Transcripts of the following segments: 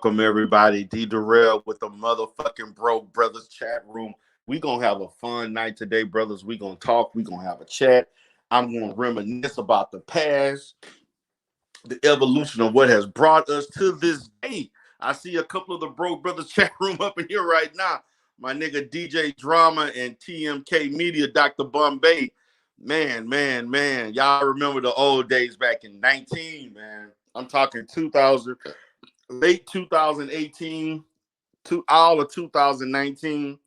Welcome, everybody. D Darrell with the motherfucking Broke Brothers chat room. We gonna have a fun night today, brothers. We gonna talk. We gonna have a chat. I'm gonna reminisce about the past, the evolution of what has brought us to this day. I see a couple of the Broke Brothers chat room up in here right now. My nigga DJ Drama and TMK Media, Dr. Bombay. Man. Y'all remember the old days back in 19, man. I'm talking 2000, late 2018 to all of 2019.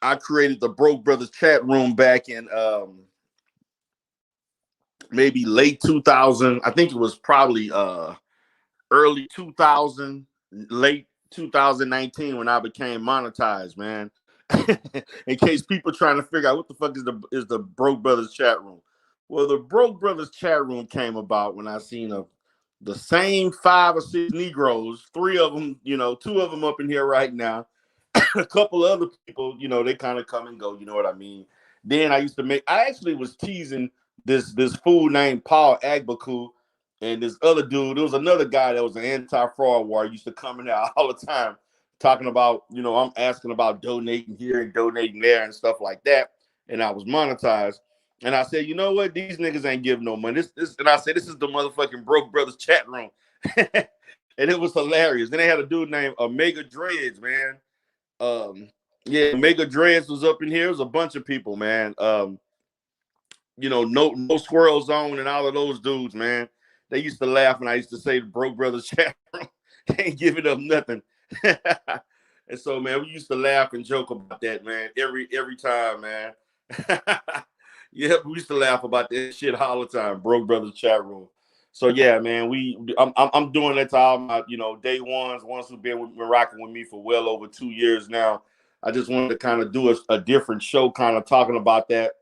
I created the Broke Brothers chat room back in maybe late 2000. I think it was probably early 2000, late 2019 when I became monetized, man. In case people trying to figure out what the fuck is the Broke Brothers chat room. Well, the Broke Brothers chat room came about when I seen the same 5 or 6 Negroes, 3 of them, two of them up in here right now, a couple other people, they kind of come and go, you know what I mean? Then I actually was teasing this fool named Paul Agbaku and this other dude. There was another guy that was an anti-fraud war, used to come in there all the time talking about, I'm asking about donating here and donating there and stuff like that. And I was monetized. And I said, you know what? These niggas ain't giving no money. And I said, this is the motherfucking Broke Brothers chat room. And it was hilarious. Then they had a dude named Omega Dreads, man. Yeah, Mega Dreads was up in here. It was a bunch of people, man. No Squirrel Zone and all of those dudes, man. They used to laugh when I used to say the Broke Brothers chat room. They ain't giving up nothing. And so, man, we used to laugh and joke about that, man. Every time, man. Yeah, we used to laugh about that shit all the time. Broke Brothers chat room. So yeah, man, I'm doing that to all my day ones who've been rocking with me for well over 2 years now. I just wanted to kind of do a different show, kind of talking about that.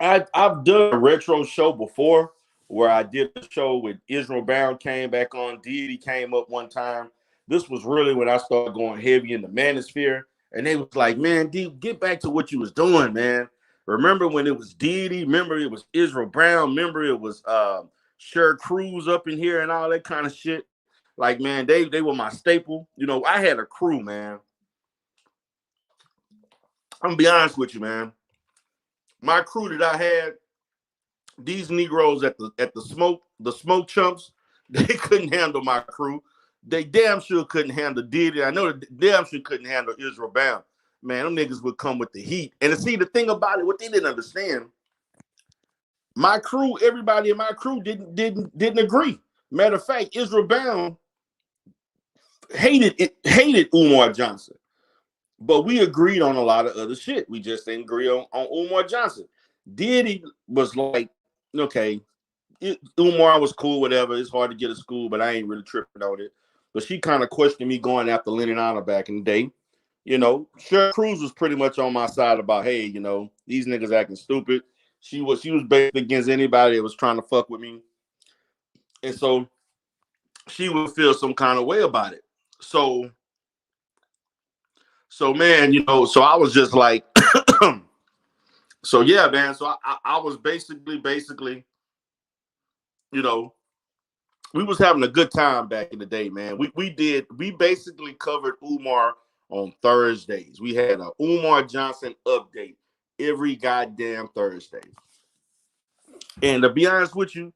I've done a retro show before where I did a show with Israel Bound came back on. Deity came up one time. This was really when I started going heavy in the manosphere, and they was like, "Man, D, get back to what you was doing, man. Remember when it was Deity? Remember it was Israel Brown? Remember it was Sher Cruz up in here and all that kind of shit? Like, man, they were my staple. I had a crew, man. I'm gonna be honest with you, man. My crew that I had, these Negroes at the smoke chumps, they couldn't handle my crew. They damn sure couldn't handle Diddy. I know they damn sure couldn't handle Israel Bound. Man, them niggas would come with the heat. And to see the thing about it, what they didn't understand, my crew, everybody in my crew didn't agree. Matter of fact, Israel Bound hated Umar Johnson. But we agreed on a lot of other shit. We just didn't agree on Umar Johnson. Diddy was like, okay, Umar was cool, whatever. It's hard to get to school, but I ain't really tripping on it. But she kind of questioned me going after Lennon Honor back in the day. Sher Cruz was pretty much on my side about, hey, these niggas acting stupid. She was based against anybody that was trying to fuck with me. And so she would feel some kind of way about it. So man, so I was just like, so yeah, man. So I was basically, we was having a good time back in the day, man. We basically covered Umar on Thursdays. We had a Umar Johnson update every goddamn Thursday. And to be honest with you,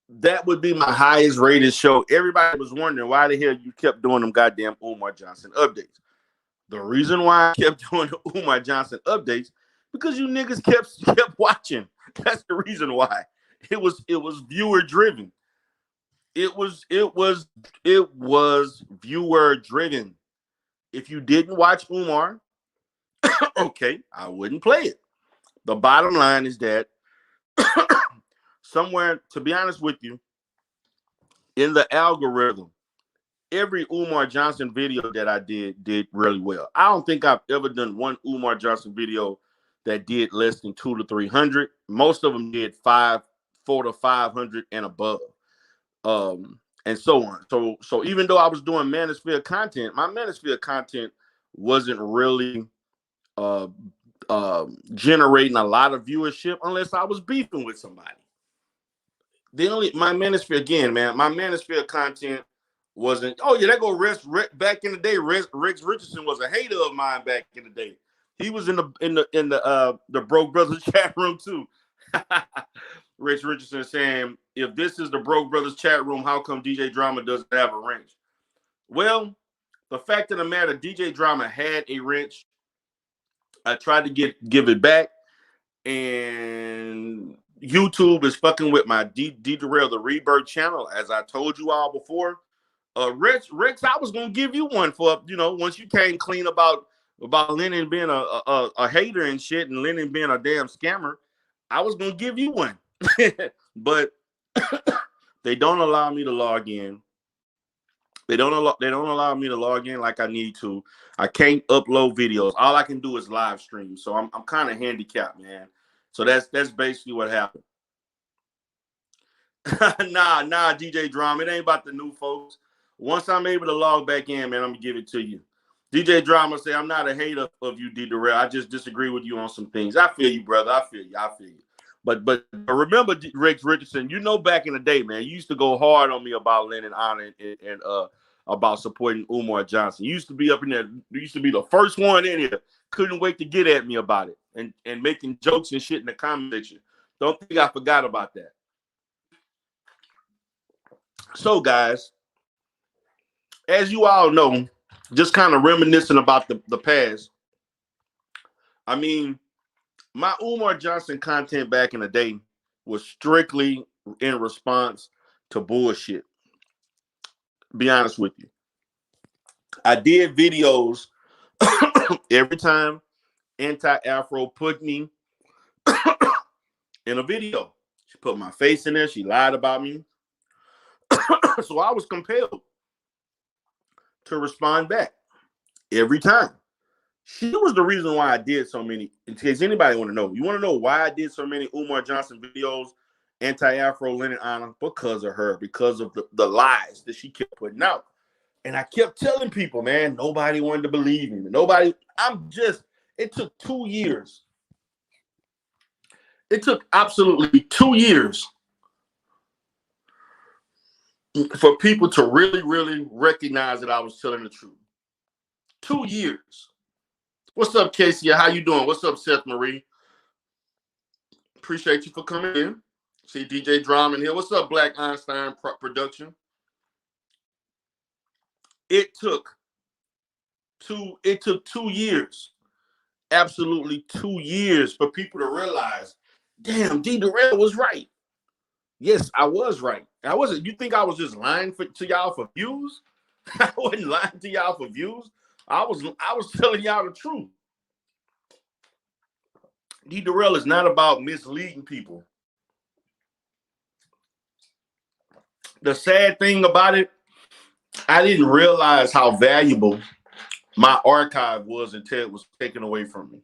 that would be my highest rated show. Everybody was wondering why the hell you kept doing them goddamn Umar Johnson updates. The reason why I kept doing the Umar Johnson updates, because you niggas kept watching. That's the reason why. It was viewer driven. It was viewer driven. If you didn't watch Umar, okay, I wouldn't play it. The bottom line is that somewhere, to be honest with you, in the algorithm, every Umar Johnson video that I did really well. I don't think I've ever done one Umar Johnson video that did less than 200 to 300. Most of them did 400 to 500 and above. And so on. So even though I was doing Manosphere content, my Manosphere content wasn't really generating a lot of viewership unless I was beefing with somebody. My Manosphere again, man. My Manosphere content wasn't. Oh yeah, that go Rex back in the day. Rex Richardson was a hater of mine back in the day. He was in the Broke Brothers chat room too. Rex Richardson saying, if this is the Broke Brothers chat room, how come DJ Drama doesn't have a wrench? Well, the fact of the matter, DJ Drama had a wrench. I tried to give it back, and YouTube is fucking with my D Darrell the Rebirth channel, as I told you all before. Rex, I was gonna give you one for once you came clean about Lennon being a hater and shit, and Lennon being a damn scammer. I was gonna give you one, but They don't allow me to log in. They don't allow me to log in like I need to. I can't upload videos. All I can do is live stream. So I'm kind of handicapped, man. So that's basically what happened. nah, DJ Drama. It ain't about the new folks. Once I'm able to log back in, man, I'm gonna give it to you. DJ Drama say, I'm not a hater of you, D Darrell. I just disagree with you on some things. I feel you, brother. I feel you. But remember, Rex Richardson, you know, back in the day, man, you used to go hard on me about Lennon Honor and about supporting Umar Johnson. You used to be up in there. You used to be the first one in here. Couldn't wait to get at me about it and making jokes and shit in the comment section. Don't think I forgot about that. So, guys, as you all know, just kind of reminiscing about the past. I mean, my Umar Johnson content back in the day was strictly in response to bullshit. Be honest with you. I did videos every time Anti-Afro put me in a video. She put my face in there. She lied about me. So I was compelled to respond back every time. She was the reason why I did so many. In case anybody want to know, you want to know why I did so many Umar Johnson videos, Anti-Afro, Lennon Honor? Because of her, because of the lies that she kept putting out. And I kept telling people, man, nobody wanted to believe me. It took 2 years. It took absolutely 2 years for people to really, really recognize that I was telling the truth. 2 years. What's up, Casey? How you doing? What's up, Seth Marie? Appreciate you for coming in. See DJ Drama in here. What's up, Black Einstein Production? It took 2 years. Absolutely 2 years for people to realize, damn, D Darrell was right. Yes, I was right. I wasn't. You think I was just lying to y'all for views? I wasn't lying to y'all for views. I was telling y'all the truth. D Darrell is not about misleading people. The sad thing about it, I didn't realize how valuable my archive was until it was taken away from me.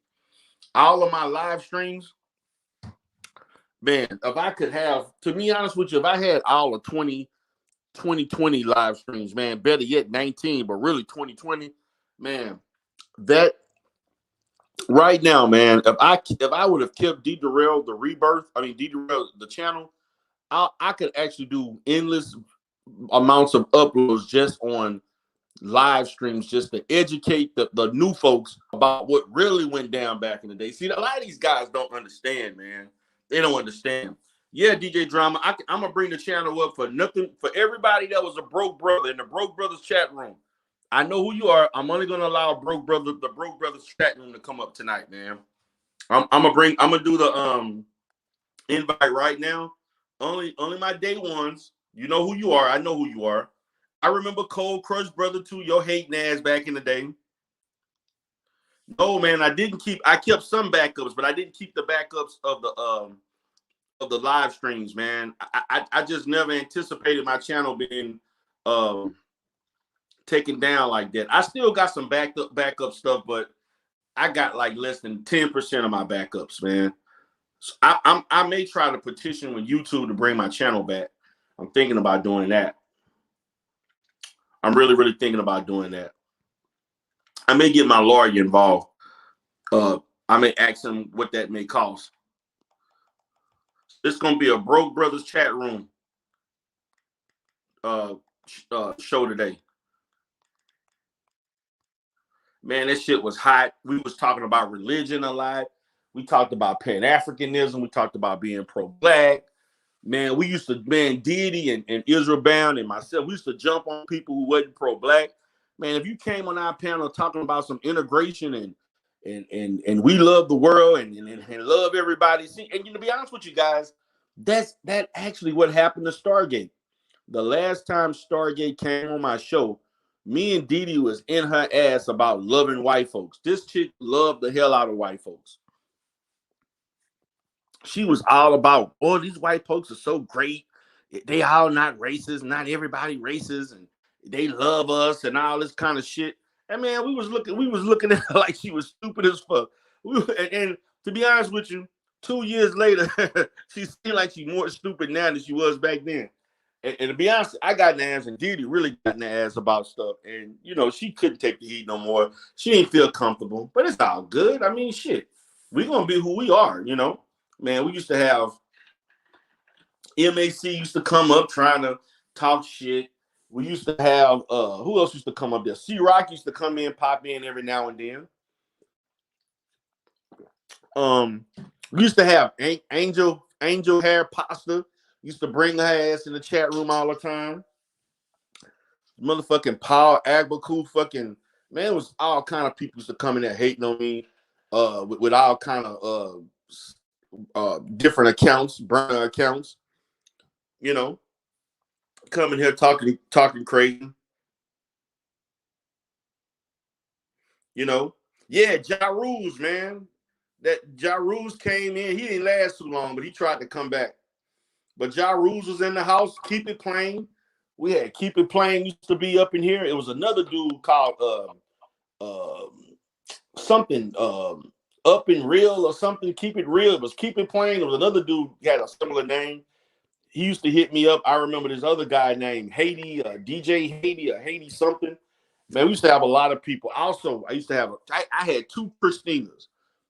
All of my live streams, man, if I could have, to be honest with you, if I had all of 2020 live streams, man, better yet 19, but really 2020, man, that right now, man, if I would have kept D Darrell the rebirth, D Darrell the channel, I could actually do endless amounts of uploads just on live streams, just to educate the new folks about what really went down back in the day. See, a lot of these guys don't understand, man. They don't understand. Yeah, DJ Drama, I'm gonna bring the channel up for nothing, for everybody that was a broke brother in the Broke Brothers chat room. I know who you are. I'm only gonna allow the Broke Brothers chat room to come up tonight, man. I'm gonna do the invite right now. Only my day ones. You know who you are. I know who you are. I remember Cold Crush Brother too, your hating ass back in the day. No, man, I kept some backups, but I didn't keep the backups of the live streams, man. I just never anticipated my channel being taken down like that. I still got some backup stuff, but I got like less than 10% of my backups, man. So I may try to petition with YouTube to bring my channel back. I'm thinking about doing that. I'm really, really thinking about doing that. I may get my lawyer involved. I may ask him what that may cost. It's gonna be a Broke Brothers chat room show today. Man, that shit was hot. We was talking about religion a lot. We talked about Pan-Africanism. We talked about being pro-black. Man, Diddy and Israel Bound and myself, we used to jump on people who wasn't pro-black. Man, if you came on our panel talking about some integration and we love the world and love everybody. See, and to be honest with you guys, that actually what happened to Stargate. The last time Stargate came on my show, me and Didi was in her ass about loving white folks. This chick loved the hell out of white folks. She was all about, oh, these white folks are so great. they all not racist, not everybody racist, and they love us and all this kind of shit. And man, we was looking at her like she was stupid as fuck. And to be honest with you, 2 years later, she seemed like she's more stupid now than she was back then. And to be honest, I got in the ass, and Dee Dee really got in the ass about stuff. And you know, she couldn't take the heat no more. She didn't feel comfortable, but it's all good. I mean, shit, we gonna be who we are, you know. Man, we used to have MAC used to come up trying to talk shit. We used to have who else used to come up there? C Rock used to come in, pop in every now and then. We used to have Angel Hair Pasta. Used to bring her ass in the chat room all the time. Motherfucking Paul Agbaku, fucking man, it was all kind of people used to come in there hating on me, with all kind of different accounts, burner accounts. You know, coming here talking crazy. You know, yeah, Ja Rules, man. That Ja Rules came in. He didn't last too long, but he tried to come back. But Ja Rules was in the house. Keep It Playing. We had Keep It Playing used to be up in here. It was another dude called something Up and Real or something. Keep It Real. It was Keep It Playing. There was another dude who had a similar name. He used to hit me up. I remember this other guy named Haiti, DJ Haiti or Haiti something. Man, we used to have a lot of people. Also, I used to have I had two Christinas.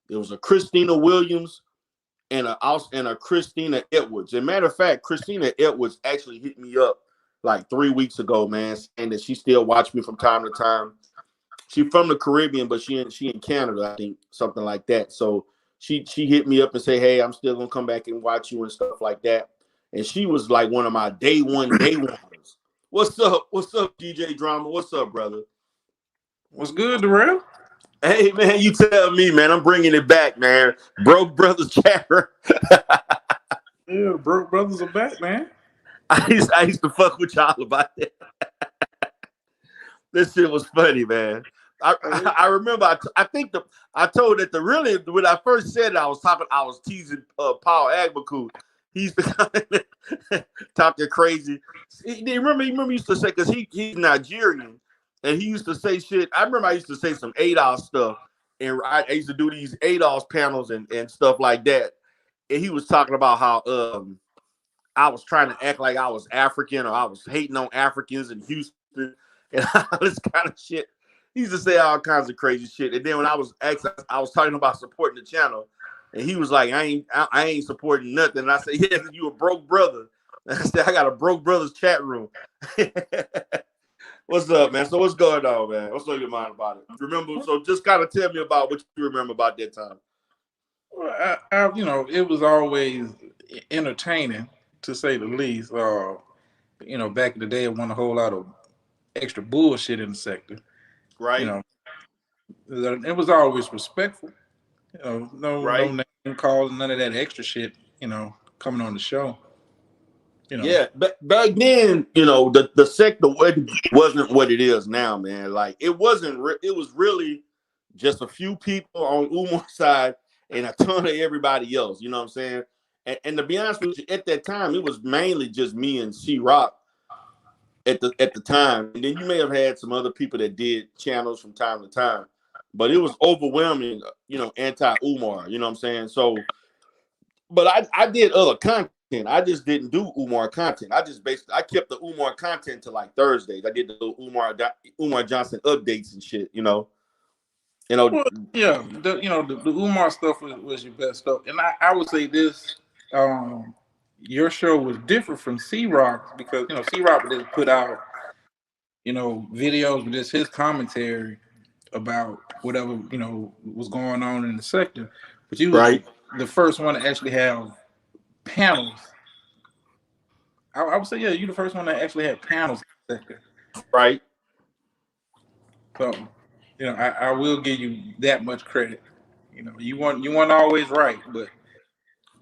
There was a Christina Williams and a Christina Edwards. As a matter of fact, Christina Edwards actually hit me up like 3 weeks ago, man, saying that she still watched me from time to time. She's from the Caribbean, but she in Canada, I think, something like that. So she hit me up and say, hey, I'm still gonna come back and watch you and stuff like that. And she was like one of my day ones. What's up? What's up, DJ Drama? What's up, brother? What's good, Darrell? Hey, man, you tell me, man. I'm bringing it back, man. Broke Brothers Chatter. Yeah, Broke Brothers are back, man. I used to fuck with y'all about that. This shit was funny, man. I remember I told that when I first said it, I was teasing Paul Agbaku. He used to talking crazy. He used to say, because he's Nigerian, and he used to say shit. I remember I used to say some ADOS stuff, and I used to do these ADOS panels and stuff like that. And he was talking about how I was trying to act like I was African, or I was hating on Africans in Houston and all this kind of shit. He used to say all kinds of crazy shit. And then when I was talking about supporting the channel, and he was like, I ain't supporting nothing. And I said, yeah, you a broke brother. And I said, I got a Broke Brothers chat room. What's up, man? So what's going on, man? What's on your mind about it? Remember, so just kind of tell me about what you remember about that time. Well, it was always entertaining, to say the least. Back in the day, it wasn't a whole lot of extra bullshit in the sector. Right. It was always respectful. No name calls, none of that extra shit. Coming on the show. Yeah, back then, the sector wasn't what it is now, man. Like it wasn't. It was really just a few people on Umar's side and a ton of everybody else. You know what I'm saying? And to be honest with you, at that time, it was mainly just me and C Rock at the time. And then you may have had some other people that did channels from time to time, but it was overwhelming, anti-Umar. You know what I'm saying? So, but I did other content. I just didn't do Umar content. I kept the Umar content to like Thursdays. I did the Umar Johnson updates and shit. Well, yeah, the Umar stuff was your best stuff, and I would say this: your show was different from C Rock, because C Rock would just put out videos with just his commentary about whatever was going on in the sector, but you was the first one to actually have panels. I would say, yeah, you're the first one that actually had panels in the sector. Right. So, I will give you that much credit. You weren't always right, but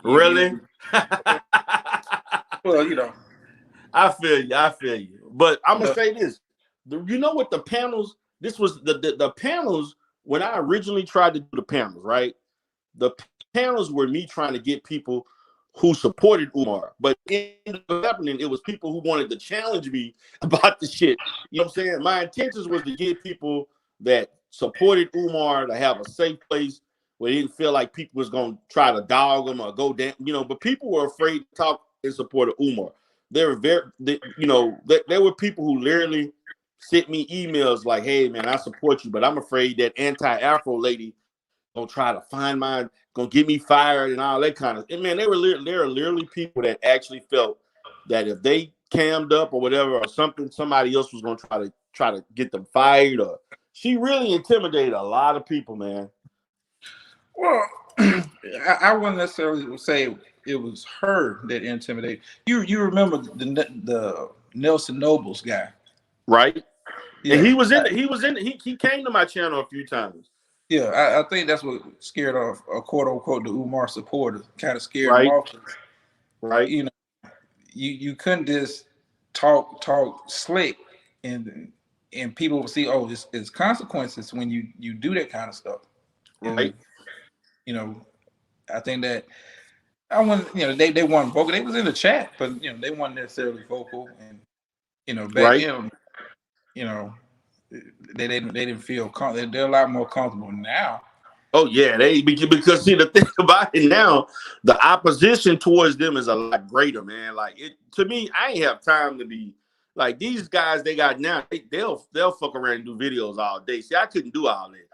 really, well, I feel you. But I'm gonna say this: what the panels? This was the panels when I originally tried to do the panels. Right, the panels were me trying to get people who supported Umar, but it ended up happening. It was people who wanted to challenge me about the shit. You know what I'm saying? My intentions was to get people that supported Umar to have a safe place where they didn't feel like people was gonna try to dog them or go down. You know, but people were afraid to talk in support of Umar. They were there were people who literally sent me emails like, "Hey man, I support you, but I'm afraid that anti-Afro lady gonna try to find mine, gonna get me fired and all that kind of." And man, there are literally people that actually felt that if they cammed up or whatever or something, somebody else was gonna try to get them fired. Or she really intimidated a lot of people, man. Well, I wouldn't necessarily say it was her that intimidated you. Remember the Nelson Nobles guy, right? Yeah, and he came to my channel a few times. Yeah, I think that's what scared off, quote unquote, the Umar supporters. Kind of scared them Right. off. Right. You know, you couldn't just talk slick and people will see, oh, it's consequences when you do that kind of stuff. Right. And, you know, I think that I want, they weren't vocal. They was in the chat, but they weren't necessarily vocal. And back then, they didn't feel comfortable. They're a lot more comfortable now. Oh yeah, because see, the thing about it now, the opposition towards them is a lot greater, man. Like, to me, I ain't have time to be like these guys they got now. They'll fuck around and do videos all day. See, I couldn't do all that.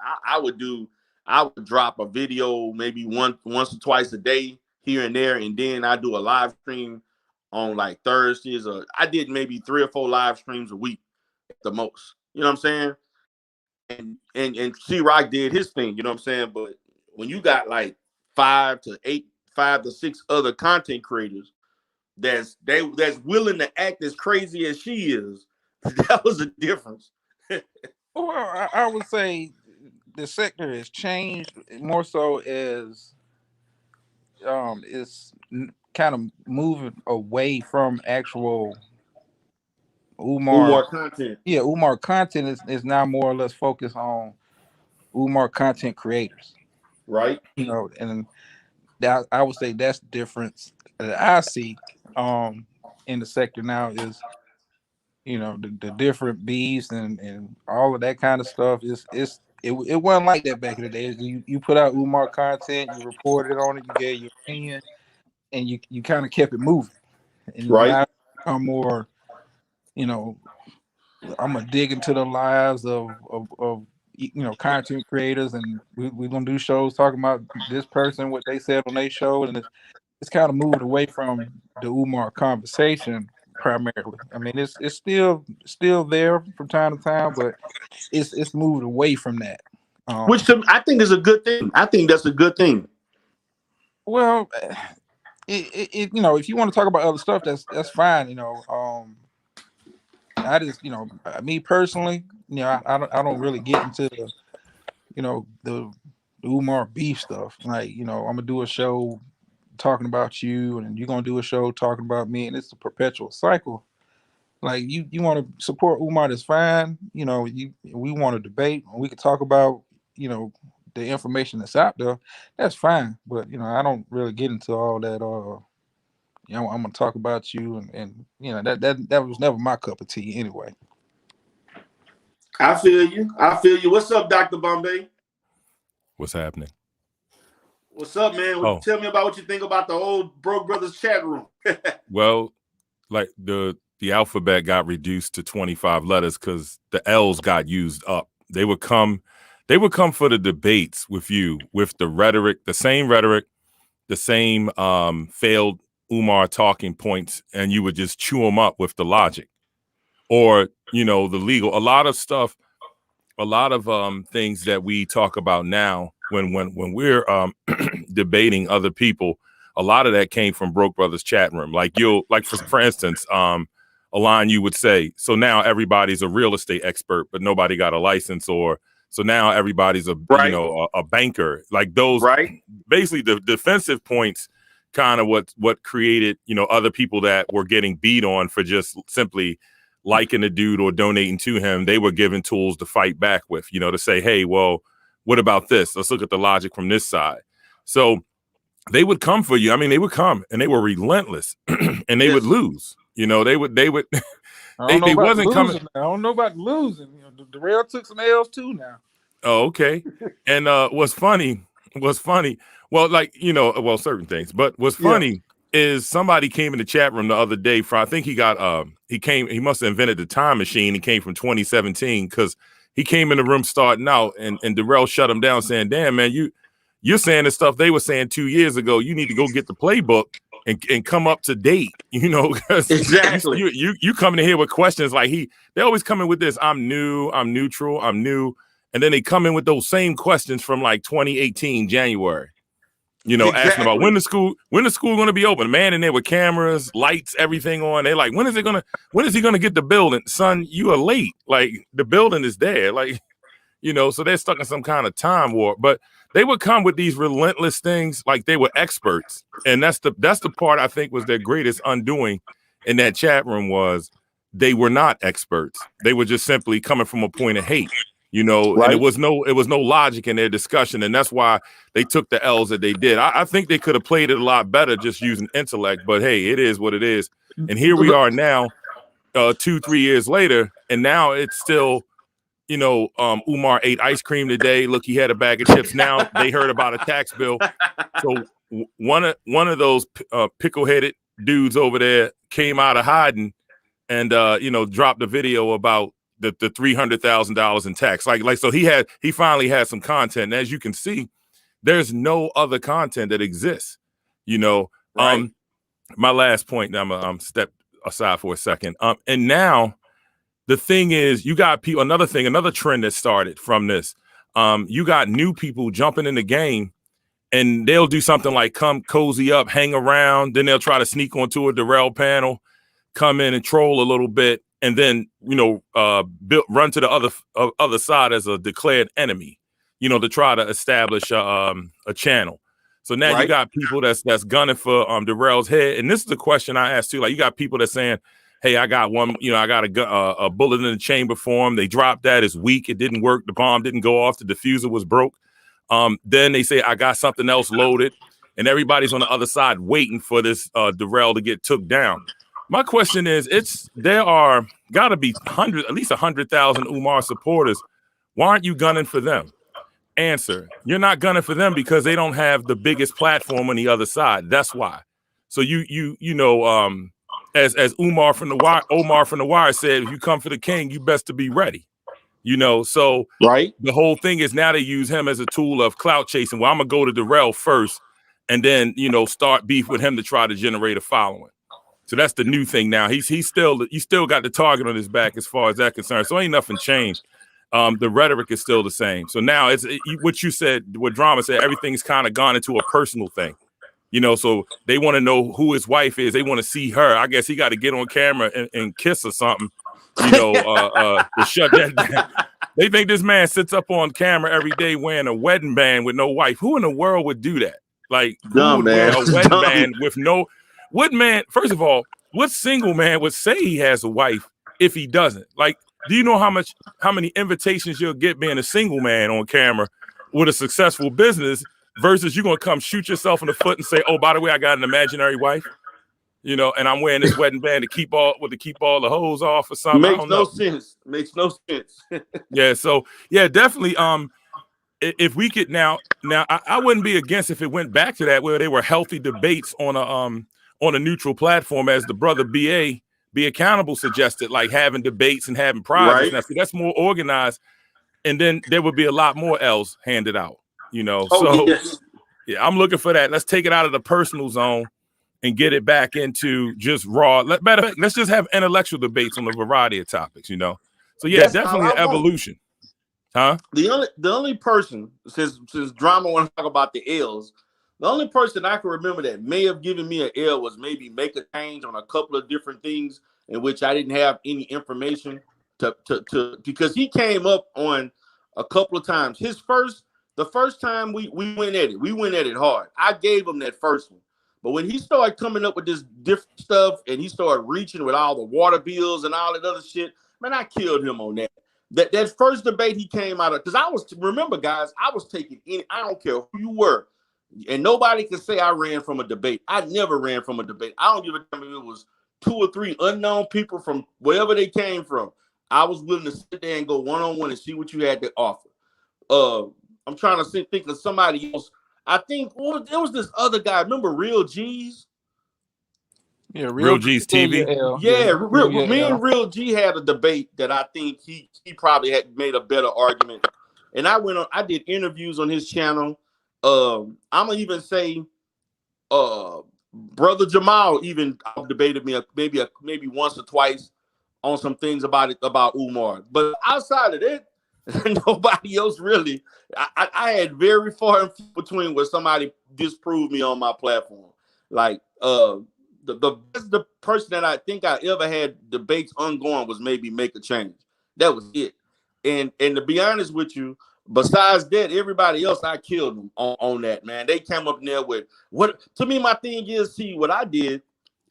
I would drop a video maybe once or twice a day here and there, and then I do a live stream on like Thursdays, or I did maybe 3 or 4 live streams a week at the most. You know what I'm saying? And C-Rock did his thing, you know what I'm saying? But when you got like 5 to 6 other content creators that's willing to act as crazy as she is, that was a difference. Well, I would say the sector has changed more so as it's kind of moving away from actual Umar content. Yeah, Umar content is now more or less focused on Umar content creators. Right. And that I would say that's the difference that I see in the sector now is the different beefs and all of that kind of stuff it wasn't like that back in the day. You put out Umar content, you reported on it, you gave your opinion, and you kind of kept it moving. And right. now it's become more, I'm gonna dig into the lives of content creators, and we're gonna do shows talking about this person, what they said on their show, and it's kind of moved away from the Umar conversation primarily. I mean, it's still there from time to time, but it's moved away from that. Which I think is a good thing. I think that's a good thing. Well, if you want to talk about other stuff, that's fine. I just, me personally, I don't really get into the Umar beef stuff. Like, I'm gonna do a show talking about you, and you're gonna do a show talking about me, and it's a perpetual cycle. Like, you want to support Umar, that's fine. We want to debate, and we can talk about the information that's out there. That's fine. But I don't really get into all that. I'm gonna talk about you, and that was never my cup of tea anyway. I feel you. What's up, Dr. Bombay? What's happening? What's up, man? Tell me about what you think about the old Broke Brothers chat room. Well, like the alphabet got reduced to 25 letters because the L's got used up. They would come for the debates with you with the rhetoric, the same failed Umar talking points, and you would just chew them up with the logic or the legal. A lot of stuff, a lot of things that we talk about now when we're debating other people, a lot of that came from Broke Brothers chat room. Like for instance, a line you would say, so now everybody's a real estate expert, but nobody got a license, or so now everybody's a a banker. Like those, basically the defensive points, kind of what created other people that were getting beat on for just simply liking a dude or donating to him. They were given tools to fight back with, to say, hey, well, what about this? Let's look at the logic from this side. So they would come for you. I mean, they would come and they were relentless and they would lose. You know, they would I don't know they about wasn't losing. coming. I don't know about losing. You know, Darrell took some L's too now. Oh, okay. And what's funny, well, like, you know, well, certain things, but what's funny is somebody came in the chat room the other day for, I think he must have invented the time machine. He came from 2017 because he came in the room starting out and Darrell shut him down saying, damn, man, you're saying the stuff they were saying 2 years ago. You need to go get the playbook and come up to date, you know, because exactly you coming in here with questions like they always come in with this, I'm new, I'm neutral, I'm new. And then they come in with those same questions from like 2018, January, you know, asking about when the school going to be open. Man in there with cameras, lights, everything on. They're like, when is he going to get the building? Son, you are late. Like the building is there. Like, you know, so they're stuck in some kind of time warp, but they would come with these relentless things like they were experts. And that's the part I think was their greatest undoing in that chat room was they were not experts. They were just simply coming from a point of hate. You know, and it was no logic in their discussion, and that's why they took the L's that they did. I think they could have played it a lot better just using intellect, but hey, it is what it is. And here we are now, 2-3 years later, and now it's still, you know, Umar ate ice cream today. Look, he had a bag of chips. Now they heard about a tax bill. So one of those pickle-headed dudes over there came out of hiding and you know, dropped a video about the $300,000 in tax. Like so he finally had some content. And as you can see, there's no other content that exists. You know, my last point, I'm step aside for a second. And now the thing is, you got people, another trend that started from this. You got new people jumping in the game and they'll do something like come cozy up, hang around, then they'll try to sneak onto a Darrell panel, come in and troll a little bit, and then, you know, run to the other side as a declared enemy, you know, to try to establish a channel. So now you got people that's gunning for Darrell's head. And this is the question I asked too. Like, you got people that's saying, hey, I got one, you know, I got a bullet in the chamber for him. They dropped that. It's weak. It didn't work. The bomb didn't go off. The diffuser was broke. Then they say, I got something else loaded. And everybody's on the other side waiting for this Darrell to get took down. My question is, there are got to be at least 100,000 Umar supporters. Why aren't you gunning for them? Answer: you're not gunning for them because they don't have the biggest platform on the other side. That's why. So you know, as Omar from the Wire said, if you come for the king, you best to be ready. You know, so the whole thing is now they use him as a tool of clout chasing. Well, I'm gonna go to Darrell first, and then, you know, start beef with him to try to generate a following. So that's the new thing now. He's still got the target on his back as far as that concerned. So ain't nothing changed. The rhetoric is still the same. So now what you said, what Drama said, everything's kind of gone into a personal thing. You know, so they want to know who his wife is. They want to see her. I guess he got to get on camera and kiss or something, you know, to shut that down. They think this man sits up on camera every day wearing a wedding band with no wife. Who in the world would do that? Like, who would wear a wedding band with no... What man, first of all, what single man would say he has a wife if he doesn't? Like, do you know how many invitations you'll get being a single man on camera with a successful business versus you're going to come shoot yourself in the foot and say, oh, by the way, I got an imaginary wife, you know, and I'm wearing this wedding band to keep all the hoes off or something. Makes no sense. Makes no sense. Yeah. So yeah, definitely. If we could now I wouldn't be against if it went back to that where they were healthy debates on a neutral platform, as the brother BA Be Accountable suggested, like having debates and having prizes. Now, see, that's more organized, and then there would be a lot more L's handed out, you know. Yeah, I'm looking for that. Let's take it out of the personal zone and get it back into just raw. Matter of fact, let's just have intellectual debates on a variety of topics, you know. So yeah, that's definitely an evolution. Huh? The only person, since Drama want to talk about the L's, the only person I can remember that may have given me an L was maybe make a change on a couple of different things in which I didn't have any information to because he came up on a couple of times. The first time we went at it hard. I gave him that first one. But when he started coming up with this different stuff and he started reaching with all the water bills and all that other shit, man, I killed him on that. That first debate he came out of, because remember, guys, I was taking I don't care who you were. And nobody can say I ran from a debate. I never ran from a debate. I don't give a damn if it was 2 or 3 unknown people from wherever they came from. I was willing to sit there and go one-on-one and see what you had to offer. I'm trying to think of somebody else. I think there was this other guy. Remember Real G's? Yeah, Real G's TV. Me and Real G had a debate that I think he probably had made a better argument. And I did interviews on his channel. I'm gonna even say, Brother Jamal even debated me maybe once or twice on some things about Umar. But outside of that, nobody else really. I had very far in between where somebody disproved me on my platform. Like the person that I think I ever had debates ongoing was maybe Make a Change. That was it. And to be honest with you, besides that, everybody else I killed them on that, man. They came up in there with what to me. My thing is, see what I did.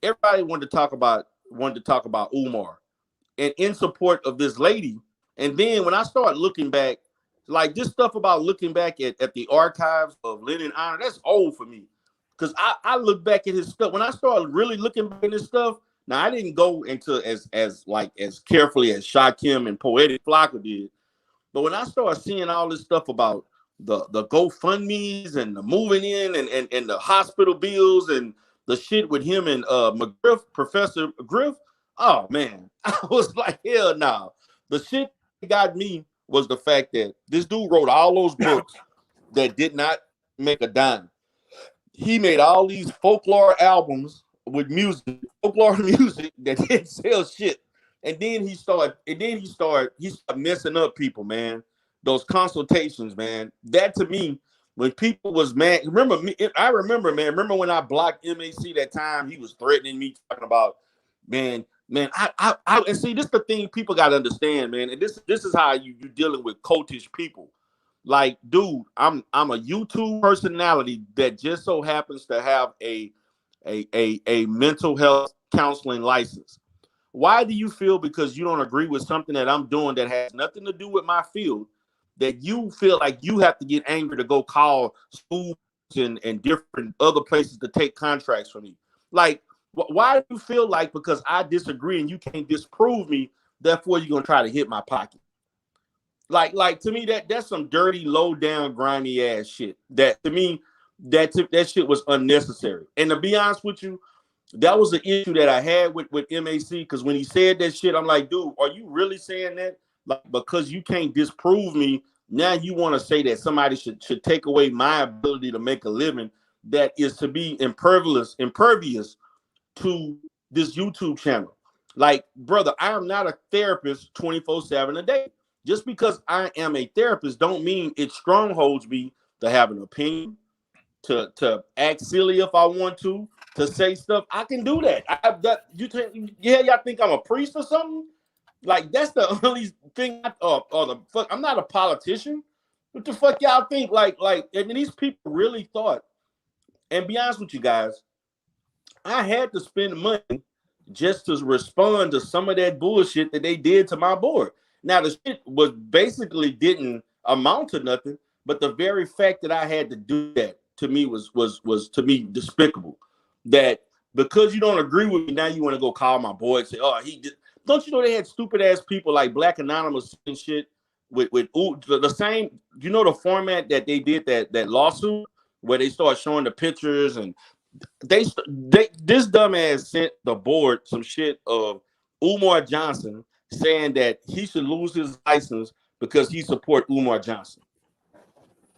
Everybody wanted to talk about Umar and in support of this lady. And then when I started looking back, like this stuff about looking back at the archives of Lennon Honor, that's old for me. Because I look back at his stuff. When I started really looking back at his stuff, now I didn't go into as carefully as Shakim and Poetic Flocka did. But when I started seeing all this stuff about the GoFundMes and the moving in and the hospital bills and the shit with him and McGriff, Professor Griff, oh man, I was like, hell no. The shit that got me was the fact that this dude wrote all those books that did not make a dime. He made all these folklore albums with folklore music that didn't sell shit. And then he started messing up people, man. Those consultations, man. That to me, when people was mad, I remember when I blocked MAC that time, he was threatening me, talking about, man, I and see, this is the thing people gotta understand, man. And this is how you're dealing with cultish people. Like, dude, I'm a YouTube personality that just so happens to have a mental health counseling license. Why do you feel because you don't agree with something that I'm doing that has nothing to do with my field, that you feel like you have to get angry to go call schools and different other places to take contracts from me? Like, why do you feel like because I disagree and you can't disprove me, therefore you're gonna try to hit my pocket? Like to me, that's some dirty, low down, grimy ass shit. That to me, that shit was unnecessary. And to be honest with you, that was the issue that I had with MAC, because when he said that shit, I'm like, dude, are you really saying that? Like, because you can't disprove me, now you want to say that somebody should take away my ability to make a living that is to be impervious to this YouTube channel. Like, brother, I am not a therapist 24/7 a day. Just because I am a therapist don't mean it strongholds me to have an opinion, to act silly if I want to say stuff. I can do that. Y'all think I'm a priest or something? Like, that's the only thing. I'm not a politician. What the fuck y'all think? Like, and these people really thought. And be honest with you guys, I had to spend money just to respond to some of that bullshit that they did to my board. Now, the shit was basically didn't amount to nothing, but the very fact that I had to do that to me was to me despicable. That because you don't agree with me, now you want to go call my boy and say, oh, he did. Don't you know they had stupid ass people like Black Anonymous and shit with the same, you know, the format that they did that lawsuit where they start showing the pictures, and this dumbass sent the board some shit of Umar Johnson saying that he should lose his license because he support Umar Johnson.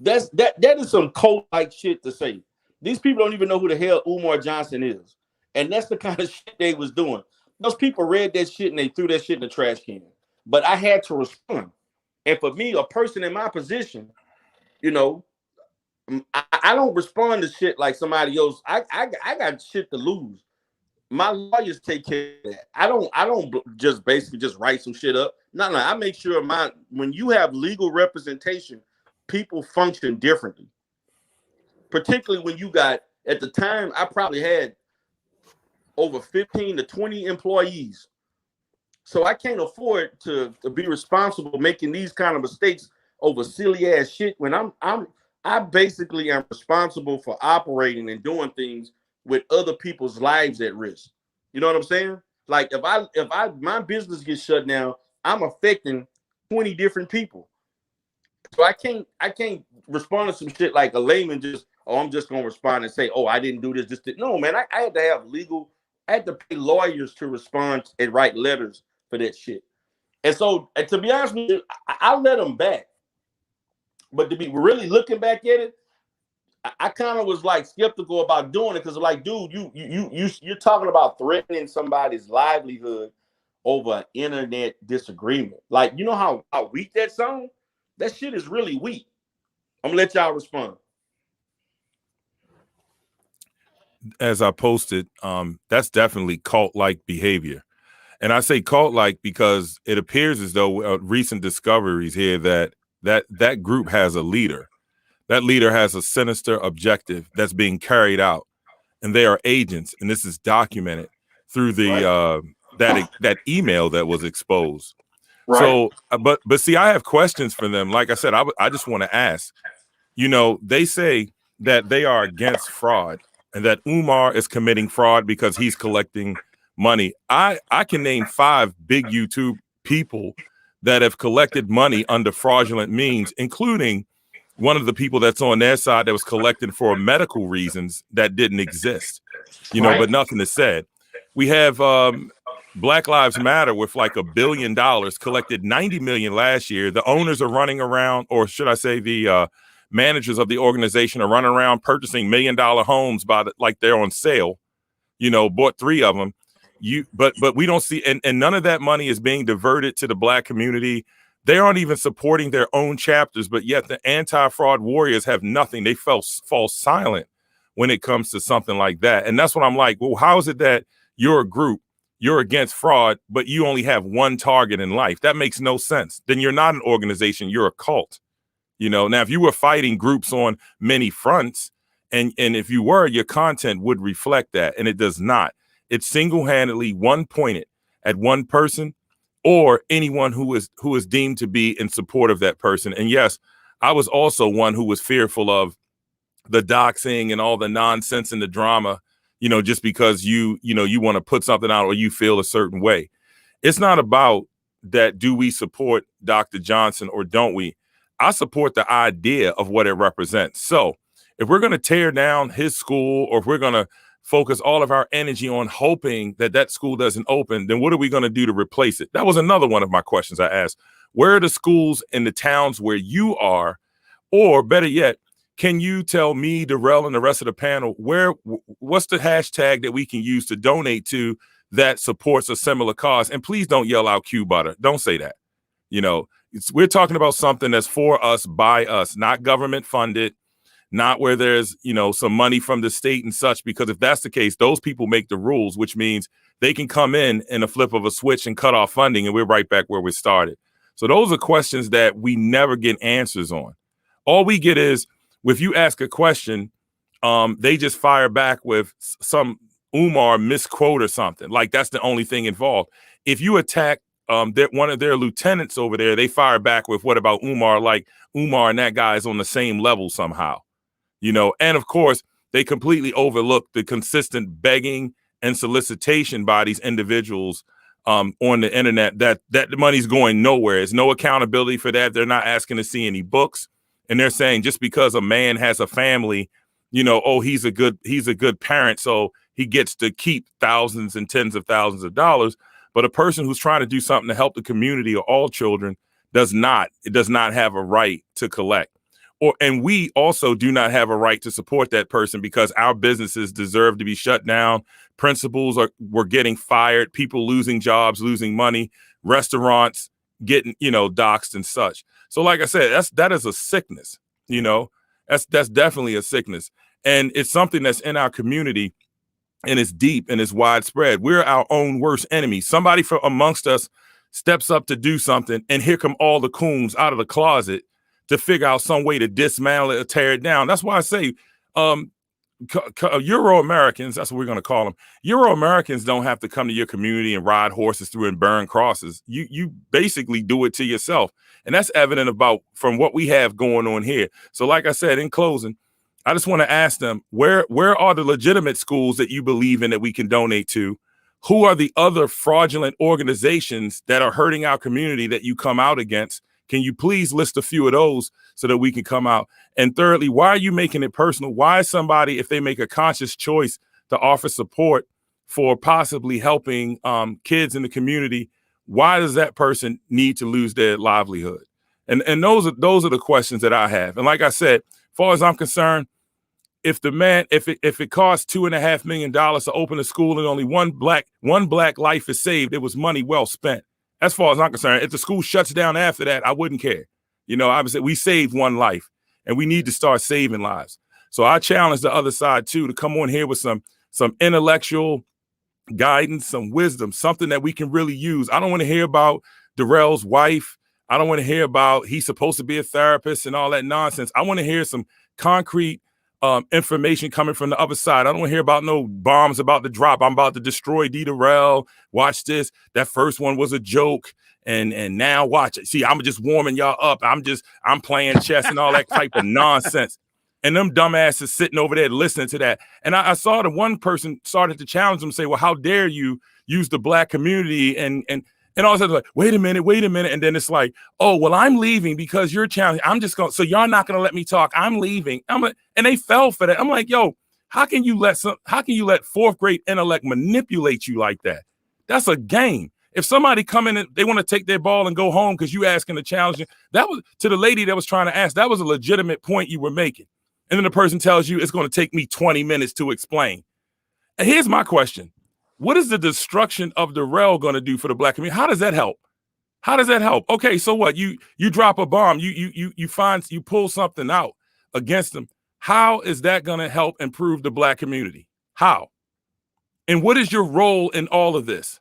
That is some cult-like shit to say. These people don't even know who the hell Umar Johnson is. And that's the kind of shit they was doing. Those people read that shit and they threw that shit in the trash can. But I had to respond. And for me, a person in my position, you know, I don't respond to shit like somebody else. I got shit to lose. My lawyers take care of that. I don't just basically just write some shit up. No, I make sure when you have legal representation, people function differently. Particularly when you got, at the time, I probably had over 15 to 20 employees. So I can't afford to be responsible making these kind of mistakes over silly ass shit when I'm I basically am responsible for operating and doing things with other people's lives at risk. You know what I'm saying? Like if I my business gets shut down, I'm affecting 20 different people. So I can't respond to some shit like a layman just, oh, I'm just gonna respond and say, oh, I didn't do this. No, man, I had to have legal, I had to pay lawyers to respond and write letters for that shit. And so, and to be honest with you, I let them back. But to be really looking back at it, I kind of was like skeptical about doing it because, like, dude, you're talking about threatening somebody's livelihood over an internet disagreement. Like, you know how weak that sound? That shit is really weak. I'm gonna let y'all respond. As I posted, that's definitely cult-like behavior. And I say cult-like because it appears as though recent discoveries here that group has a leader. That leader has a sinister objective that's being carried out, and they are agents. And this is documented through the that email that was exposed. Right. So, but see, I have questions for them. Like I said, I just want to ask. You know, they say that they are against fraud and that Umar is committing fraud because he's collecting money. I can name 5 big YouTube people that have collected money under fraudulent means, including one of the people that's on their side that was collecting for medical reasons that didn't exist, you know, but nothing is said. We have Black Lives Matter with like $1 billion, collected 90 million last year. The owners are running around, or should I say the managers of the organization are running around purchasing $1 million homes like they're on sale, you know, bought 3 of them. But we don't see, and none of that money is being diverted to the Black community. They aren't even supporting their own chapters, but yet the anti-fraud warriors have nothing. They fall silent when it comes to something like that. And that's what I'm like, well, how is it that you're a group, you're against fraud, but you only have one target in life? That makes no sense. Then you're not an organization, you're a cult. You know, now if you were fighting groups on many fronts, and if you were, your content would reflect that, and it does not. It's single-handedly one-pointed at one person or anyone who is deemed to be in support of that person. And yes, I was also one who was fearful of the doxing and all the nonsense and the drama, you know, just because you want to put something out or you feel a certain way. It's not about that. Do we support Dr. Johnson or don't we? I support the idea of what it represents. So if we're going to tear down his school, or if we're going to focus all of our energy on hoping that school doesn't open, then what are we going to do to replace it? That was another one of my questions I asked. Where are the schools in the towns where you are? Or better yet, can you tell me, Darrell, and the rest of the panel, what's the hashtag that we can use to donate to that supports a similar cause? And please don't yell out Q butter. Don't say that. You know, we're talking about something that's for us, by us, not government funded, not where there's, you know, some money from the state and such, because if that's the case, those people make the rules, which means they can come in a flip of a switch and cut off funding, and we're right back where we started. So those are questions that we never get answers on. All we get is, if you ask a question, they just fire back with some Umar misquote or something. Like that's the only thing involved. If you attack one of their lieutenants over there, they fire back with, what about Umar? Like Umar and that guy is on the same level somehow. You know, and of course, they completely overlook the consistent begging and solicitation by these individuals on the internet that the money's going nowhere. There's no accountability for that. They're not asking to see any books. And they're saying just because a man has a family, you know, oh, he's a good parent, so he gets to keep thousands and tens of thousands of dollars. But a person who's trying to do something to help the community or all children does not have a right to collect. And we also do not have a right to support that person because our businesses deserve to be shut down. Principals were getting fired, people losing jobs, losing money, restaurants getting, you know, doxxed and such. So like I said, that is a sickness, you know, that's definitely a sickness. And it's something that's in our community, and it's deep and it's widespread. We're our own worst enemy. Somebody from amongst us steps up to do something, and here come all the coons out of the closet to figure out some way to dismantle it or tear it down. That's why I say Euro Americans, that's what we're going to call them. Euro Americans don't have to come to your community and ride horses through and burn crosses. You basically do it to yourself. And that's evident from what we have going on here. So like I said, in closing, I just want to ask them, where are the legitimate schools that you believe in that we can donate to? Who are the other fraudulent organizations that are hurting our community that you come out against? Can you please list a few of those so that we can come out? And thirdly, why are you making it personal? Why is somebody, if they make a conscious choice to offer support for possibly helping kids in the community, why does that person need to lose their livelihood? And those are the questions that I have. And like I said, as far as I'm concerned, if it costs $2.5 million to open a school and only one black life is saved, it was money well spent. As far as I'm concerned, if the school shuts down after that, I wouldn't care. You know, obviously we saved one life and we need to start saving lives. So I challenge the other side too to come on here with some intellectual guidance, some wisdom, something that we can really use. I don't want to hear about Darrell's wife. I don't want to hear about he's supposed to be a therapist and all that nonsense. I want to hear some concrete information coming from the other side. I don't want to hear about no bombs about to drop. I'm about to destroy D. Darrell. Watch this. That first one was a joke. And now watch it. See, I'm just warming y'all up. I'm playing chess and all that type of nonsense. And them dumbasses sitting over there listening to that. And I saw the one person started to challenge them, say, well, how dare you use the black community and all of a sudden, like, wait a minute. And then it's like, oh, well, I'm leaving because you're challenging. I'm just going, so y'all not going to let me talk. I'm leaving. And they fell for that. I'm like, yo, how can you let fourth grade intellect manipulate you like that? That's a game. If somebody come in and they want to take their ball and go home because you asking the challenge, that was to the lady that was trying to ask, that was a legitimate point you were making. And then the person tells you it's going to take me 20 minutes to explain. And here's my question. What is the destruction of Darrell going to do for the black community? How does that help? How does that help? Okay, so what? You drop a bomb, you pull something out against them. How is that going to help improve the black community? How? And what is your role in all of this?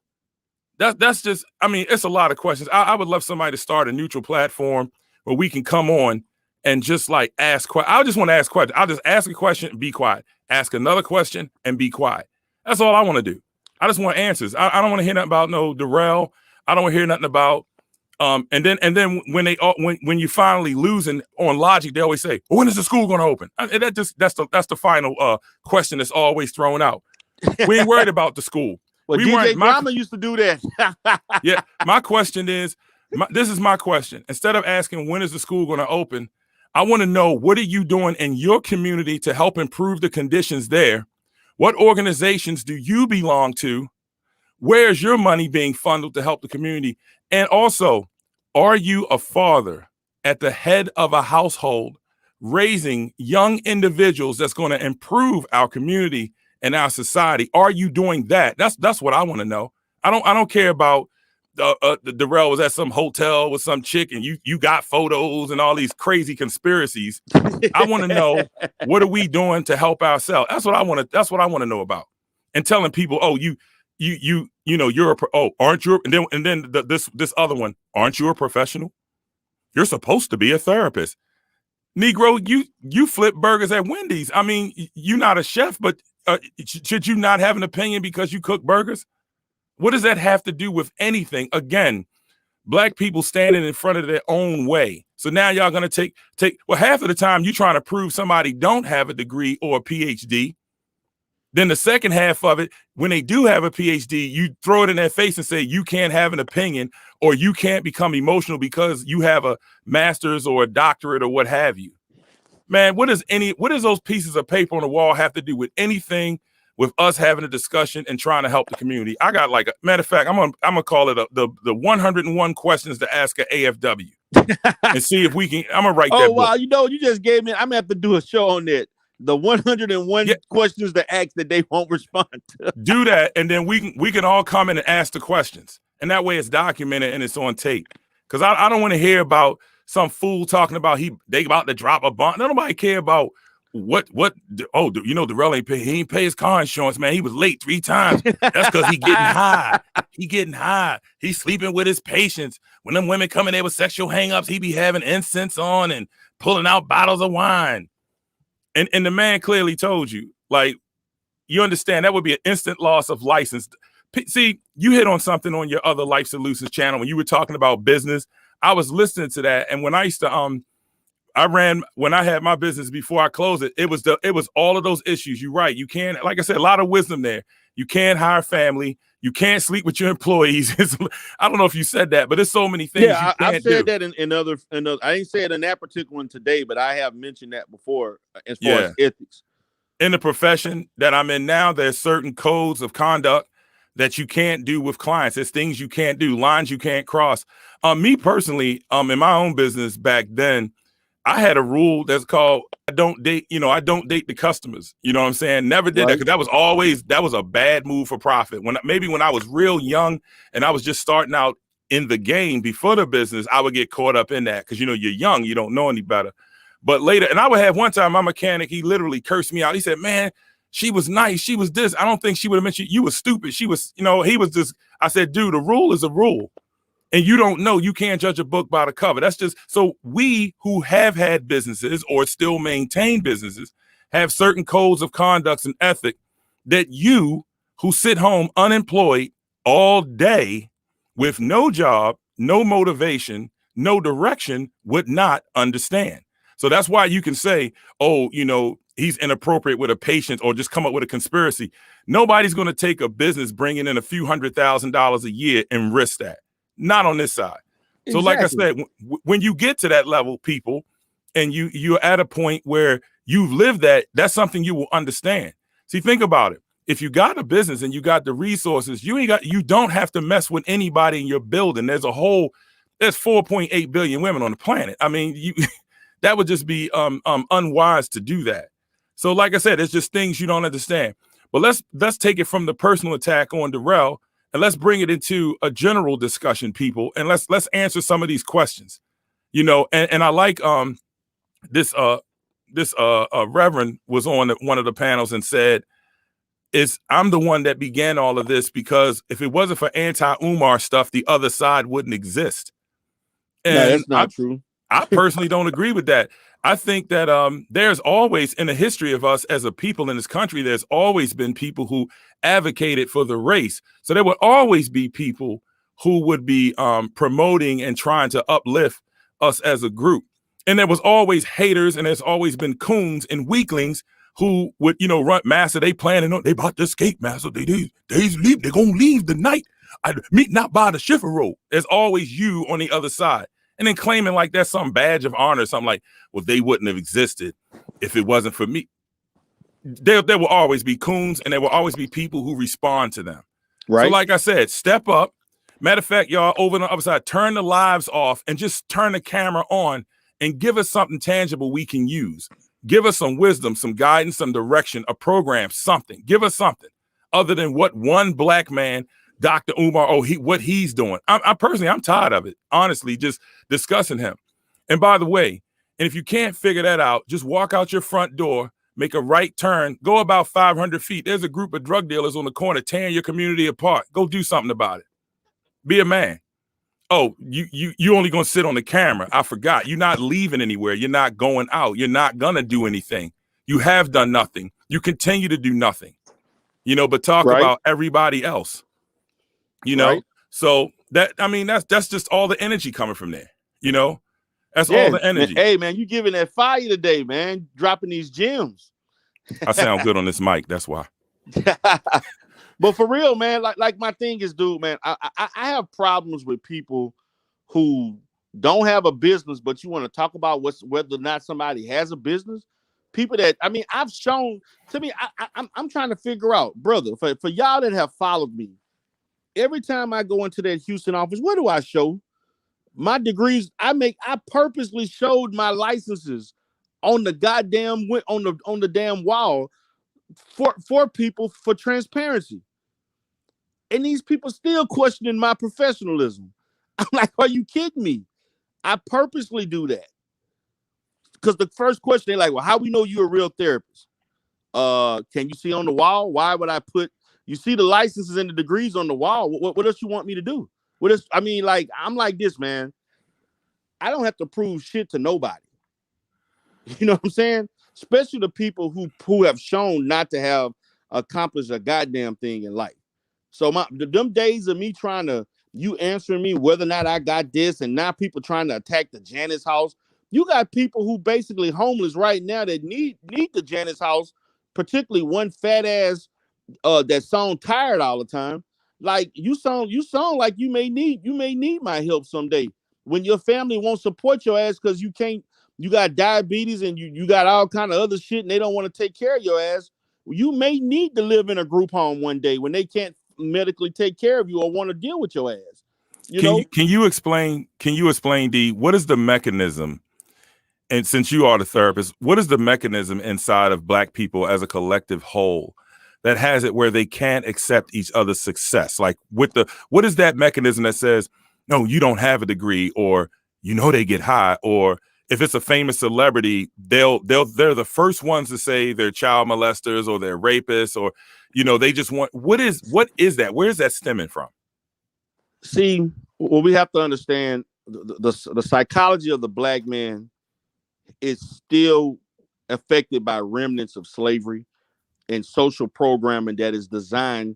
That's just, I mean, it's a lot of questions. I would love somebody to start a neutral platform where we can come on and just like ask questions. I just want to ask questions. I'll just ask a question and be quiet. Ask another question and be quiet. That's all I want to do. I just want answers. I don't want to hear nothing about no Darrell. I don't want to hear nothing about and then when you finally losing on logic, they always say, well, when is the school going to open? That's the final question that's always thrown out. We ain't worried about the school. Well, DJ Drama used to do that. Yeah, my question is, this is my question. Instead of asking when is the school going to open, I want to know, what are you doing in your community to help improve the conditions there? What organizations do you belong to? Where's your money being funneled to help the community? And also, are you a father at the head of a household raising young individuals that's going to improve our community and our society? Are you doing that? That's what I want to know. I don't care about the Darrell was at some hotel with some chick and you got photos and all these crazy conspiracies. I want to know, what are we doing to help ourselves? That's what I want to know about. And telling people, oh, you know, aren't you? And then this other one, aren't you a professional? You're supposed to be a therapist. Negro, you flip burgers at Wendy's. I mean, you're not a chef, but should you not have an opinion because you cook burgers? What does that have to do with anything? Again, black people standing in front of their own way. So now y'all going to take, well, half of the time you're trying to prove somebody don't have a degree or a PhD. Then the second half of it, when they do have a PhD, you throw it in their face and say, you can't have an opinion or you can't become emotional because you have a master's or a doctorate or what have you. Man, what does those pieces of paper on the wall have to do with anything with us having a discussion and trying to help the community? I got like, matter of fact, I'm gonna call it the 101 questions to ask at AFW and see if we can. I'm gonna write that. Oh wow, book. You just gave me. I'm gonna have to do a show on that. The 101 questions to ask that they won't respond to. Do that, and then we can all come in and ask the questions, and that way it's documented and it's on tape. Because I don't want to hear about some fool talking about they about to drop a bomb. Nobody care about what. Oh, Darrell ain't pay. He ain't pay his car insurance, man. He was late 3 times. That's because he getting high. He getting high. He's sleeping with his patients. When them women come in there with sexual hangups, he be having incense on and pulling out bottles of wine. And the man clearly told you, Like, you understand that would be an instant loss of license. See, you hit on something on your other Life Solutions channel when you were talking about business. I was listening to that, and when I used to when I had my business before I closed it, it was all of those issues. You're right. You can't, like I said, a lot of wisdom there. You can't hire family. You can't sleep with your employees. I don't know if you said that, but there's so many things. Yeah, I've said that in other. I ain't said in that particular one today, but I have mentioned that before as far as ethics. In the profession that I'm in now, there's certain codes of conduct that you can't do with clients. There's things you can't do, lines you can't cross. Me personally, in my own business back then, I had a rule that's called I don't date the customers. You know what I'm saying? Never did that, because that was a bad move for profit. When I was real young and I was just starting out in the game before the business, I would get caught up in that because, you're young, you don't know any better. But later, and I would have one time my mechanic, he literally cursed me out. He said, man, she was nice. She was this. I don't think she would have mentioned you were stupid. She was, he was just, I said, dude, a rule is a rule. And you don't know, you can't judge a book by the cover. That's just, so we who have had businesses or still maintain businesses have certain codes of conduct and ethic that you who sit home unemployed all day with no job, no motivation, no direction would not understand. So that's why you can say, oh, he's inappropriate with a patient or just come up with a conspiracy. Nobody's going to take a business bringing in a few $100,000 a year and risk that. Not on this side. Exactly. So like I said, when you get to that level, people, and you're at a point where you've lived that's something you will understand. See, think about it. If you got a business and you got the resources, you don't have to mess with anybody in your building. There's 4.8 billion women on the planet. I mean, that would just be unwise to do that. So like I said, it's just things you don't understand. But let's take it from the personal attack on Darrell, and let's bring it into a general discussion, people, and let's answer some of these questions. And I like this reverend was on one of the panels and said, I'm the one that began all of this, because if it wasn't for anti-Umar stuff, the other side wouldn't exist. And no, that's not true. I personally don't agree with that. I think that there's always, in the history of us as a people in this country, there's always been people who advocated for the race. So there would always be people who would be promoting and trying to uplift us as a group. And there was always haters, and there's always been coons and weaklings who would, run, master, they planning on, they about to escape, master. They're going to leave the night. Meet not by the Schiffer Road. There's always you on the other side. And then claiming like that's some badge of honor, something like, well, they wouldn't have existed if it wasn't for me. There will always be coons, and there will always be people who respond to them. Right. So like I said, step up. Matter of fact, y'all, over on the other side, turn the lives off and just turn the camera on and give us something tangible we can use. Give us some wisdom, some guidance, some direction, a program, something. Give us something other than what one black man, Dr. Umar, what he's doing. I'm tired of it, honestly, just discussing him. And by the way, and if you can't figure that out, just walk out your front door, make a right turn, go about 500 feet. There's a group of drug dealers on the corner tearing your community apart. Go do something about it. Be a man. Oh, you only gonna sit on the camera. I forgot. You're not leaving anywhere. You're not going out. You're not gonna do anything. You have done nothing. You continue to do nothing. But talk about everybody else. So that's just all the energy coming from there. That's all the energy. Hey man, you giving that fire today, man. Dropping these gems. I sound good on this mic. That's why. But for real, man, like my thing is, dude, man, I have problems with people who don't have a business, but you want to talk about whether or not somebody has a business. People that, I've shown to me, I'm trying to figure out, brother, for y'all that have followed me, every time I go into that Houston office, what do I show? My degrees I purposely showed my licenses on the goddamn on the damn wall for people, for transparency. And these people still questioning my professionalism. I'm like, are you kidding me? I purposely do that. Because the first question, they're like, well, how we know you're a real therapist? Can you see on the wall? Why would I put, you see the licenses and the degrees on the wall? What else you want me to do? What else? I'm like this, man. I don't have to prove shit to nobody. You know what I'm saying? especially the people who have shown not to have accomplished a goddamn thing in life. So them days of me trying to you answering me whether or not I got this, and now people trying to attack the Janice house. You got people who basically homeless right now that need the Janice house, particularly one fat ass that sound tired all the time. Like you sound like you may need my help someday when your family won't support your ass because you got diabetes and you got all kind of other shit and they don't want to take care of your ass. You may need to live in a group home one day when they can't medically take care of you or want to deal with your ass. Can you explain, D, what is the mechanism? And since you are the therapist, what is the mechanism inside of Black people as a collective whole that has it where they can't accept each other's success? Like what is that mechanism that says, no, you don't have a degree, or they get high, or if it's a famous celebrity, they're the first ones to say they're child molesters or they're rapists, or they just want what is that? Where is that stemming from? See, well, we have to understand the psychology of the Black man is still affected by remnants of slavery and social programming that is designed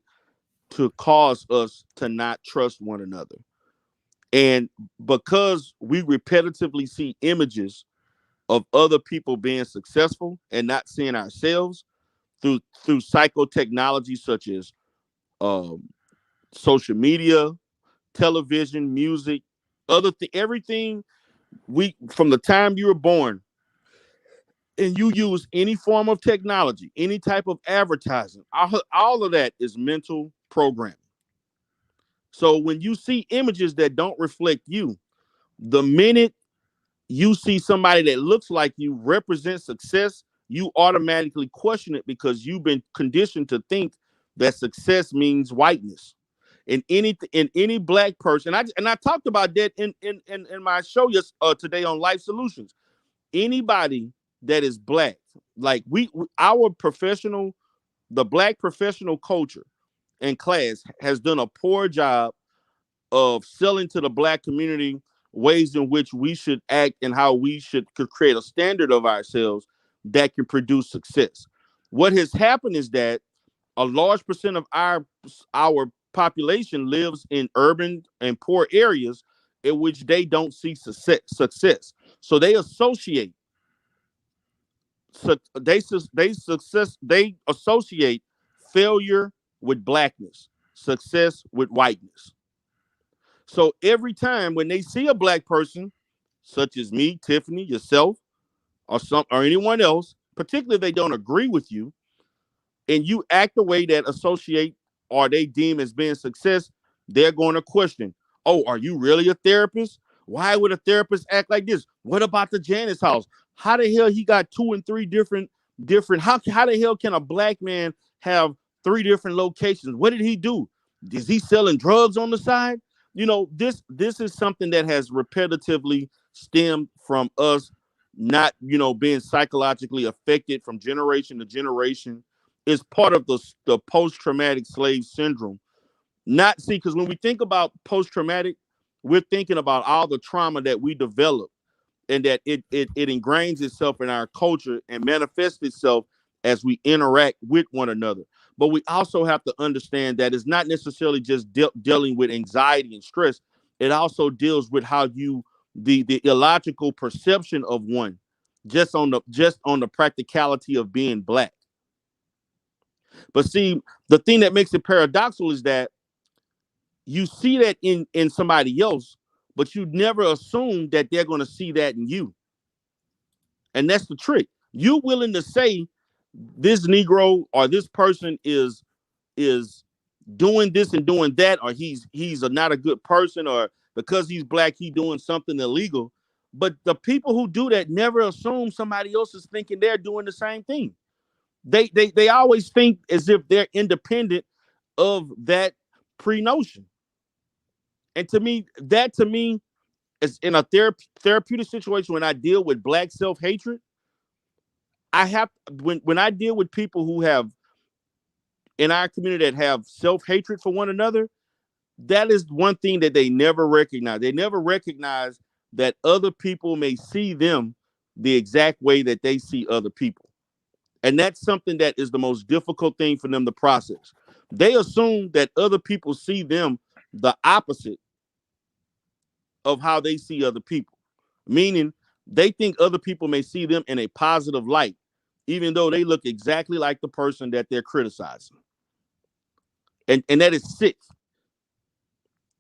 to cause us to not trust one another. And because we repetitively see images of other people being successful and not seeing ourselves through psychotechnology such as social media, television, music, everything from the time you were born, and you use any form of technology, any type of advertising, all of that is mental programming. So when you see images that don't reflect you, the minute you see somebody that looks like you represent success, you automatically question it because you've been conditioned to think that success means whiteness. In any Black person, and I talked about that in my show today on Life Solutions. Anybody that is Black, like the Black professional culture and class has done a poor job of selling to the Black community ways in which we should act and how we could create a standard of ourselves that can produce success. What has happened is that a large percent of our population lives in urban and poor areas in which they don't see success. So they associate they associate failure with Blackness, success with whiteness. So every time when they see a Black person, such as me, Tiffany, yourself, or anyone else, particularly if they don't agree with you, and you act the way that associate or they deem as being success, they're going to question, oh, are you really a therapist? Why would a therapist act like this? What about the Janice house? How the hell he got 2 and 3 different how the hell can a Black man have 3 different locations? What did he do? Is he selling drugs on the side? This is something that has repetitively stemmed from us not, being psychologically affected from generation to generation. Is part of the post-traumatic slave syndrome. Because when we think about post-traumatic, we're thinking about all the trauma that we develop and that it ingrains itself in our culture and manifests itself as we interact with one another. But we also have to understand that it's not necessarily just dealing with anxiety and stress. It also deals with how the illogical perception of one just on the practicality of being Black. But see, the thing that makes it paradoxical is that you see that in somebody else, but you never assume that they're going to see that in you. And that's the trick. You're willing to say this Negro or this person is doing this and doing that, or he's not a good person, or because he's Black, he's doing something illegal. But the people who do that never assume somebody else is thinking they're doing the same thing. They always think as if they're independent of that pre-notion. And to me is in a therapeutic situation. When I deal with Black self-hatred, when I deal with people who have in our community that have self-hatred for one another, that is one thing that they never recognize. They never recognize that other people may see them the exact way that they see other people. And that's something that is the most difficult thing for them to process. They assume that other people see them the opposite of how they see other people, meaning they think other people may see them in a positive light, even though they look exactly like the person that they're criticizing. And that is sick,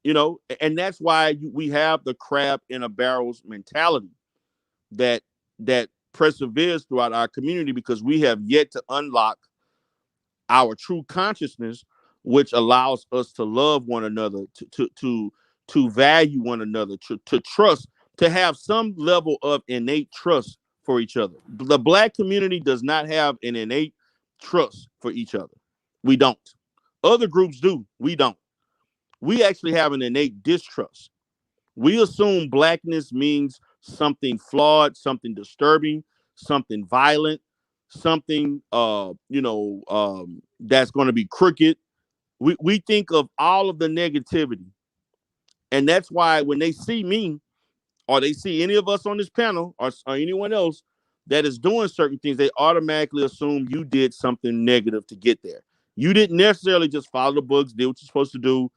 and that's why we have the crab in a barrels mentality that perseveres throughout our community, because we have yet to unlock our true consciousness, which allows us to love one another, to value one another, to trust, to have some level of innate trust for each other. The Black community does not have an innate trust for each other. We don't. Other groups do. We don't. We actually have an innate distrust. We assume Blackness means something flawed, something disturbing, something violent, something that's going to be crooked. We think of all of the negativity. And that's why when they see me, or they see any of us on this panel, or anyone else that is doing certain things, they automatically assume you did something negative to get there. You didn't necessarily just follow the books, did what you're supposed to do,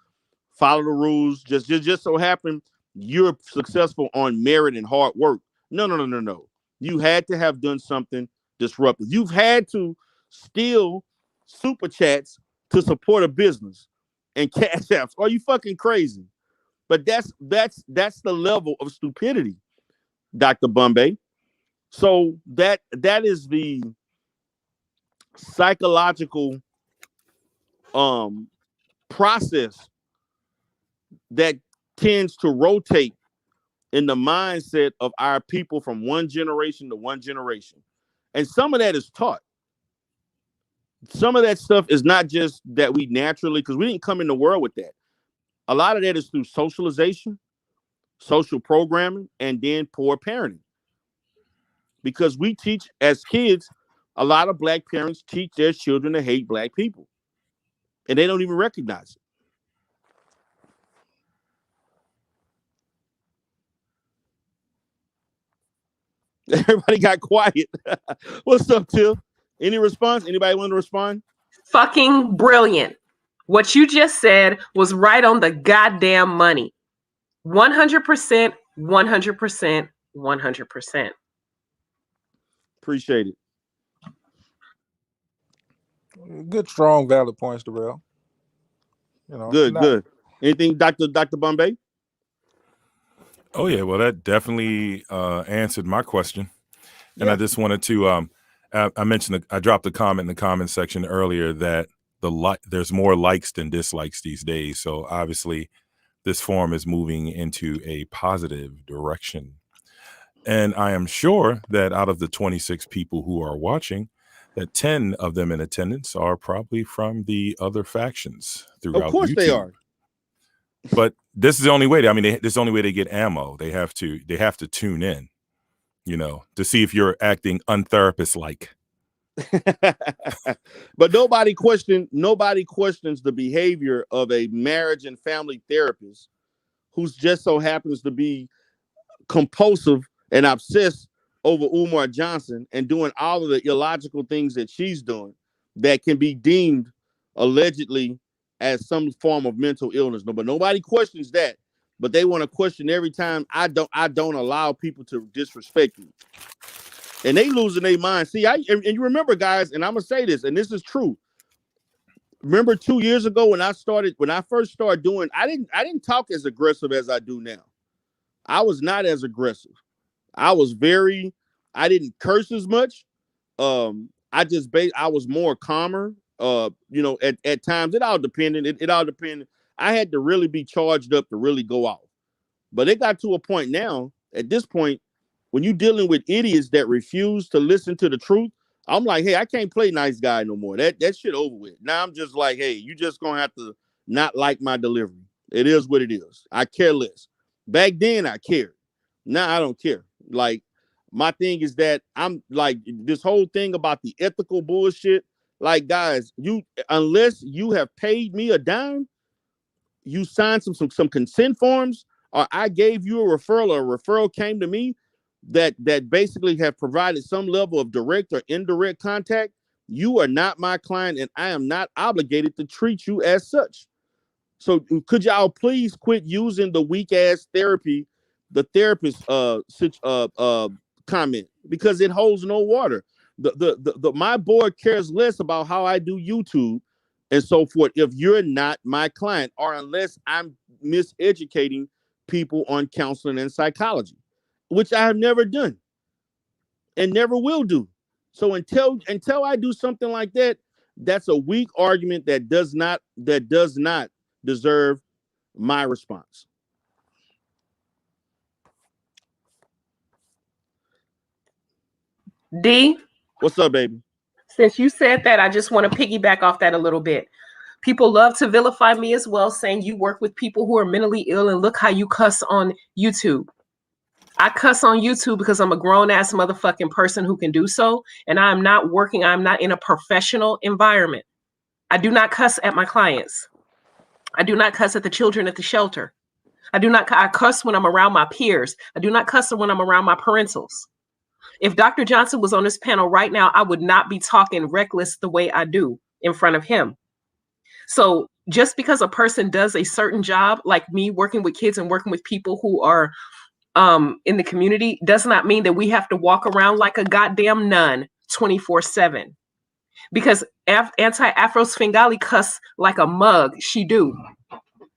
follow the rules, just so happen you're successful on merit and hard work. No. You had to have done something disruptive. You've had to steal super chats to support a business and cash apps. Are you fucking crazy? But that's the level of stupidity, Dr. Bombay. So that is the psychological process that tends to rotate in the mindset of our people from one generation to one generation. And some of that is taught. Some of that stuff is not just that we naturally, because we didn't come in the world with that. A lot of that is through socialization, social programming, and then poor parenting. Because we teach, as kids, a lot of Black parents teach their children to hate Black people. And they don't even recognize it. Everybody got quiet. What's up, Till? Any response? Anybody want to respond? Fucking brilliant. What you just said was right on the goddamn money. 100%, 100%, 100%. Appreciate it. Good, strong, valid points, Darrell. Good. Anything, Dr. Bombay? Oh yeah, well that definitely answered my question, and I just wanted to I mentioned I dropped a comment in the comment section earlier that there's more likes than dislikes these days. So obviously, this forum is moving into a positive direction, and I am sure that out of the 26 people who are watching, that 10 of them in attendance are probably from the other factions throughout. Of course YouTube. they are. But this is the only way. I mean, this is the only way they get ammo. They have to tune in, to see if you're acting untherapist-like. But nobody questions the behavior of a marriage and family therapist who's just so happens to be compulsive and obsessed over Umar Johnson and doing all of the illogical things that she's doing that can be deemed allegedly as some form of mental illness. No, but nobody questions that. But they want to question every time I don't allow people to disrespect me. And they losing their mind. See, and you remember, guys, and I'm gonna say this, and this is true. Remember 2 years ago when I first started doing, I didn't talk as aggressive as I do now. I was not as aggressive. I didn't curse as much. I was more calmer. At times it all depended. It all depended. I had to really be charged up to really go off. But it got to a point now, at this point, when you're dealing with idiots that refuse to listen to the truth, I'm like, hey, I can't play nice guy no more. That shit over with. Now I'm just like, hey, you just gonna have to not like my delivery. It is what it is. I care less. Back then I cared. Now I don't care. Like, my thing is that I'm like, this whole thing about the ethical bullshit. Like, guys, unless you have paid me a dime, you signed some consent forms, or I gave you a referral came to me, that basically have provided some level of direct or indirect contact, you are not my client, and I am not obligated to treat you as such. So could y'all please quit using the weak ass therapy, the therapist comment, because it holds no water. The my board cares less about how I do YouTube and so forth if you're not my client, or unless I'm miseducating people on counseling and psychology, which I have never done and never will do. So until I do something like that, that's a weak argument that does not deserve my response. D, what's up, baby? Since you said that, I just want to piggyback off that a little bit. People love to vilify me as well, saying you work with people who are mentally ill and look how you cuss on YouTube. I cuss on YouTube because I'm a grown ass motherfucking person who can do so. And I'm not in a professional environment. I do not cuss at my clients. I do not cuss at the children at the shelter. I cuss when I'm around my peers. I do not cuss when I'm around my parentals. If Dr. Johnson was on this panel right now, I would not be talking reckless the way I do in front of him. So just because a person does a certain job, like me working with kids and working with people who are in the community, does not mean that we have to walk around like a goddamn nun 24/7. Because anti-Afro Svengali cuss like a mug, she do.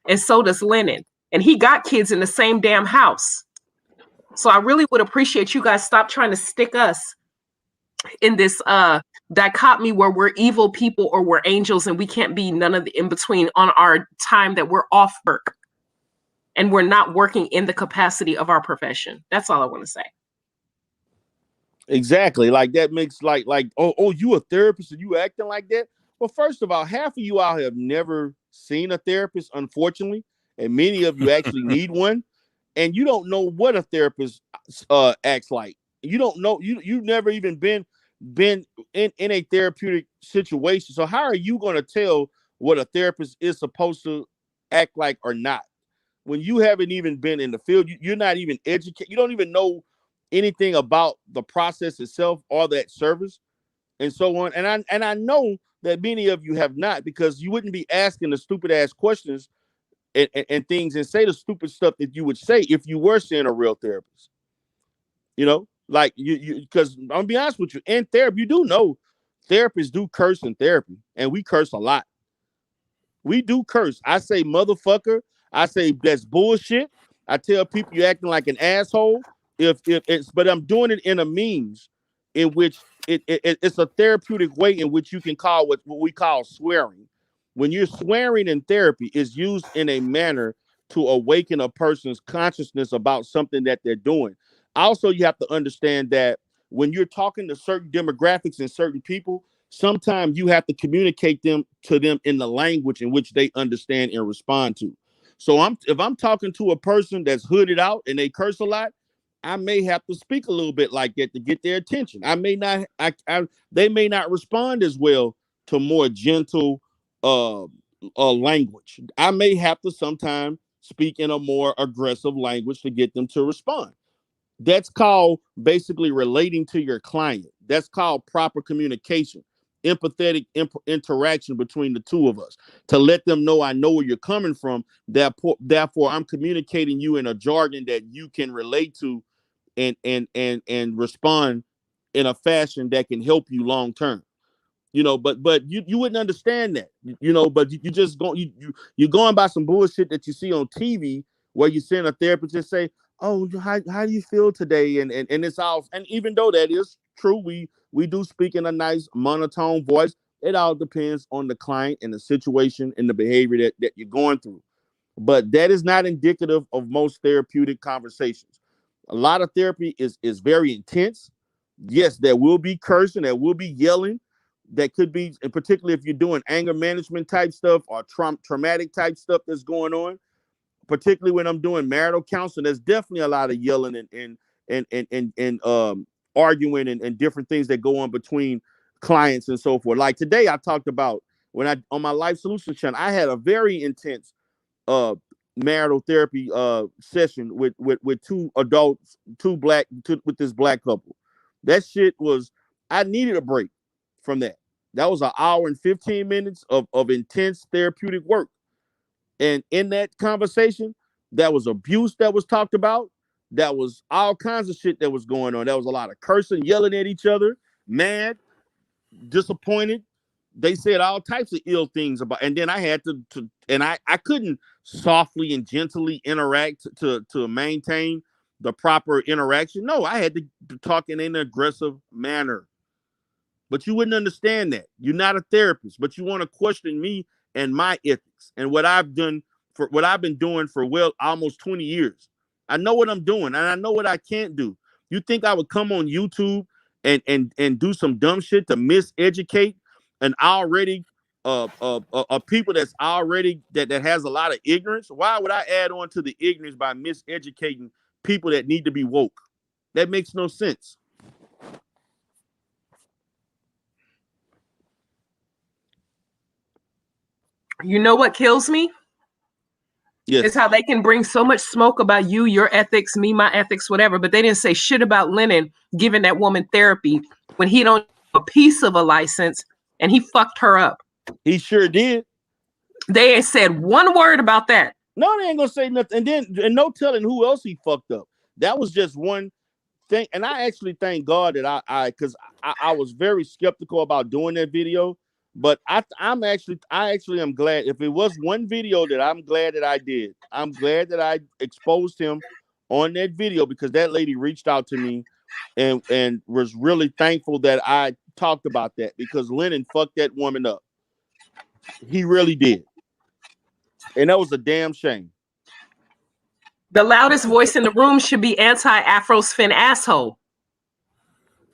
And so does Lennon. And he got kids in the same damn house. So I really would appreciate you guys stop trying to stick us in this dichotomy where we're evil people or we're angels and we can't be none of the in between on our time that we're off work and we're not working in the capacity of our profession. That's all I want to say. Exactly. Like that makes like oh you a therapist and you acting like that. Well, first of all, half of you out have never seen a therapist, unfortunately, and many of you actually need one, and you don't know what a therapist acts like. You don't know, you've never even been in a therapeutic situation. So how are you going to tell what a therapist is supposed to act like or not when you haven't even been in the field? You're not even educated. You don't even know anything about the process itself or that service and so on. And I know that many of you have not, because you wouldn't be asking the stupid ass questions and things and say the stupid stuff that you would say if you were seeing a real therapist. You know, like you because I'm gonna be honest with you, in therapy, you do know therapists do curse in therapy, and we curse a lot. We do curse. I say motherfucker. I say that's bullshit. I tell people you're acting like an asshole. If it's, but I'm doing it in a means in which it's a therapeutic way in which you can call what we call swearing. When you're swearing in therapy, is used in a manner to awaken a person's consciousness about something that they're doing. Also, you have to understand that when you're talking to certain demographics and certain people, sometimes you have to communicate to them in the language in which they understand and respond to. So if I'm talking to a person that's hooded out and they curse a lot, I may have to speak a little bit like that to get their attention. They may not respond as well to more gentle language. I may have to sometimes speak in a more aggressive language to get them to respond. That's called basically relating to your client. That's called proper communication, empathetic interaction between the two of us, to let them know I know where you're coming from. Therefore, I'm communicating you in a jargon that you can relate to and respond in a fashion that can help you long term. You know, but you wouldn't understand that, you know, but you just go you're going by some bullshit that you see on TV where you send a therapist and say, oh, how do you feel today? And it's all, and even though that is true, we do speak in a nice monotone voice. It all depends on the client and the situation and the behavior that you're going through. But that is not indicative of most therapeutic conversations. A lot of therapy is very intense. Yes, there will be cursing, there will be yelling, that could be, and particularly if you're doing anger management type stuff or traumatic type stuff that's going on. Particularly when I'm doing marital counseling, there's definitely a lot of yelling and arguing and different things that go on between clients and so forth. Like today, I talked about when I on my Life Solutions channel, I had a very intense marital therapy session with two adults, with this black couple. That shit was, I needed a break from that. That was an hour and 15 minutes of intense therapeutic work. And in that conversation, that was abuse that was talked about. That was all kinds of shit that was going on. That was a lot of cursing, yelling at each other, mad, disappointed. They said all types of ill things about, and then I had to and I couldn't softly and gently interact to maintain the proper interaction. No, I had to talk in an aggressive manner. But you wouldn't understand that. You're not a therapist, but you want to question me and my ethics and what I've been doing for almost 20 years. I know what I'm doing and I know what I can't do. You think I would come on YouTube and do some dumb shit to miseducate an already a people that's already that has a lot of ignorance? Why would I add on to the ignorance by miseducating people that need to be woke? That makes no sense. You know what kills me? Yes. It's how they can bring so much smoke about you, your ethics, me, my ethics, whatever, but they didn't say shit about Lennon giving that woman therapy when he don't have a piece of a license and he fucked her up. He sure did. They ain't said one word about that. No, they ain't gonna say nothing. And no telling who else he fucked up. That was just one thing. And I actually thank God that I was very skeptical about doing that video. But I actually am glad. If it was one video that I'm glad that I did, I'm glad that I exposed him on that video, because that lady reached out to me and was really thankful that I talked about that, because Lennon fucked that woman up. He really did. And that was a damn shame. The loudest voice in the room should be anti-Afrospin asshole.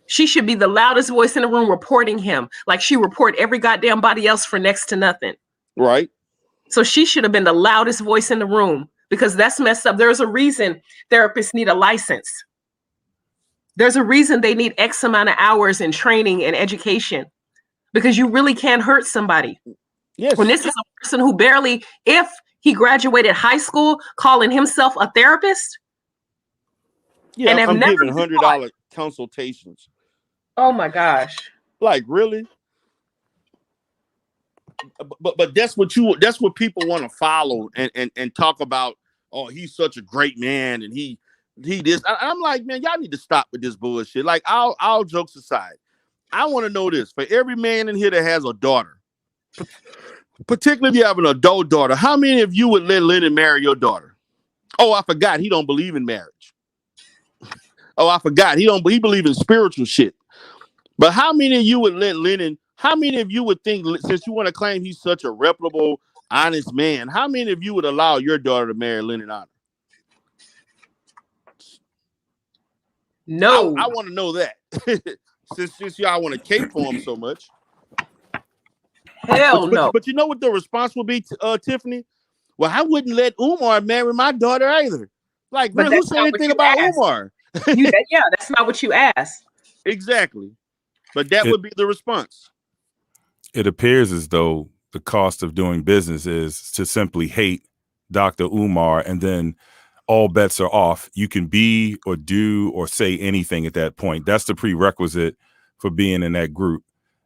She should be the loudest voice in the room reporting him, like she report every goddamn body else for next to nothing. Right. So she should have been the loudest voice in the room, because that's messed up. There's a reason therapists need a license. There's a reason they need X amount of hours in training and education, because you really can't hurt somebody. Yes. When this is a person who barely, if he graduated high school, calling himself a therapist. Yeah, and I'm giving $100 consultations. Oh my gosh. Like, really? But that's what people want to follow and talk about. Oh, he's such a great man, and he this. I'm like, man, y'all need to stop with this bullshit. Like, all jokes aside, I want to know this. For every man in here that has a daughter, particularly if you have an adult daughter, how many of you would let Lennon marry your daughter? Oh, I forgot, he don't believe in marriage. Oh, I forgot, he believe in spiritual shit. But how many of you would let Lennon, how many of you would think, since you want to claim he's such a reputable, honest man, how many of you would allow your daughter to marry Lennon Honor? No. I want to know that. since y'all want to cape for him so much. Hell no. But you know what the response will be, Tiffany? Well, I wouldn't let Umar marry my daughter either. Like, really, who said anything about Umar? Yeah, that's not what you asked. Exactly. But that would be the response. It appears as though the cost of doing business is to simply hate Dr. Umar, and then all bets are off. You can be or do or say anything at that point. That's the prerequisite for being in that group.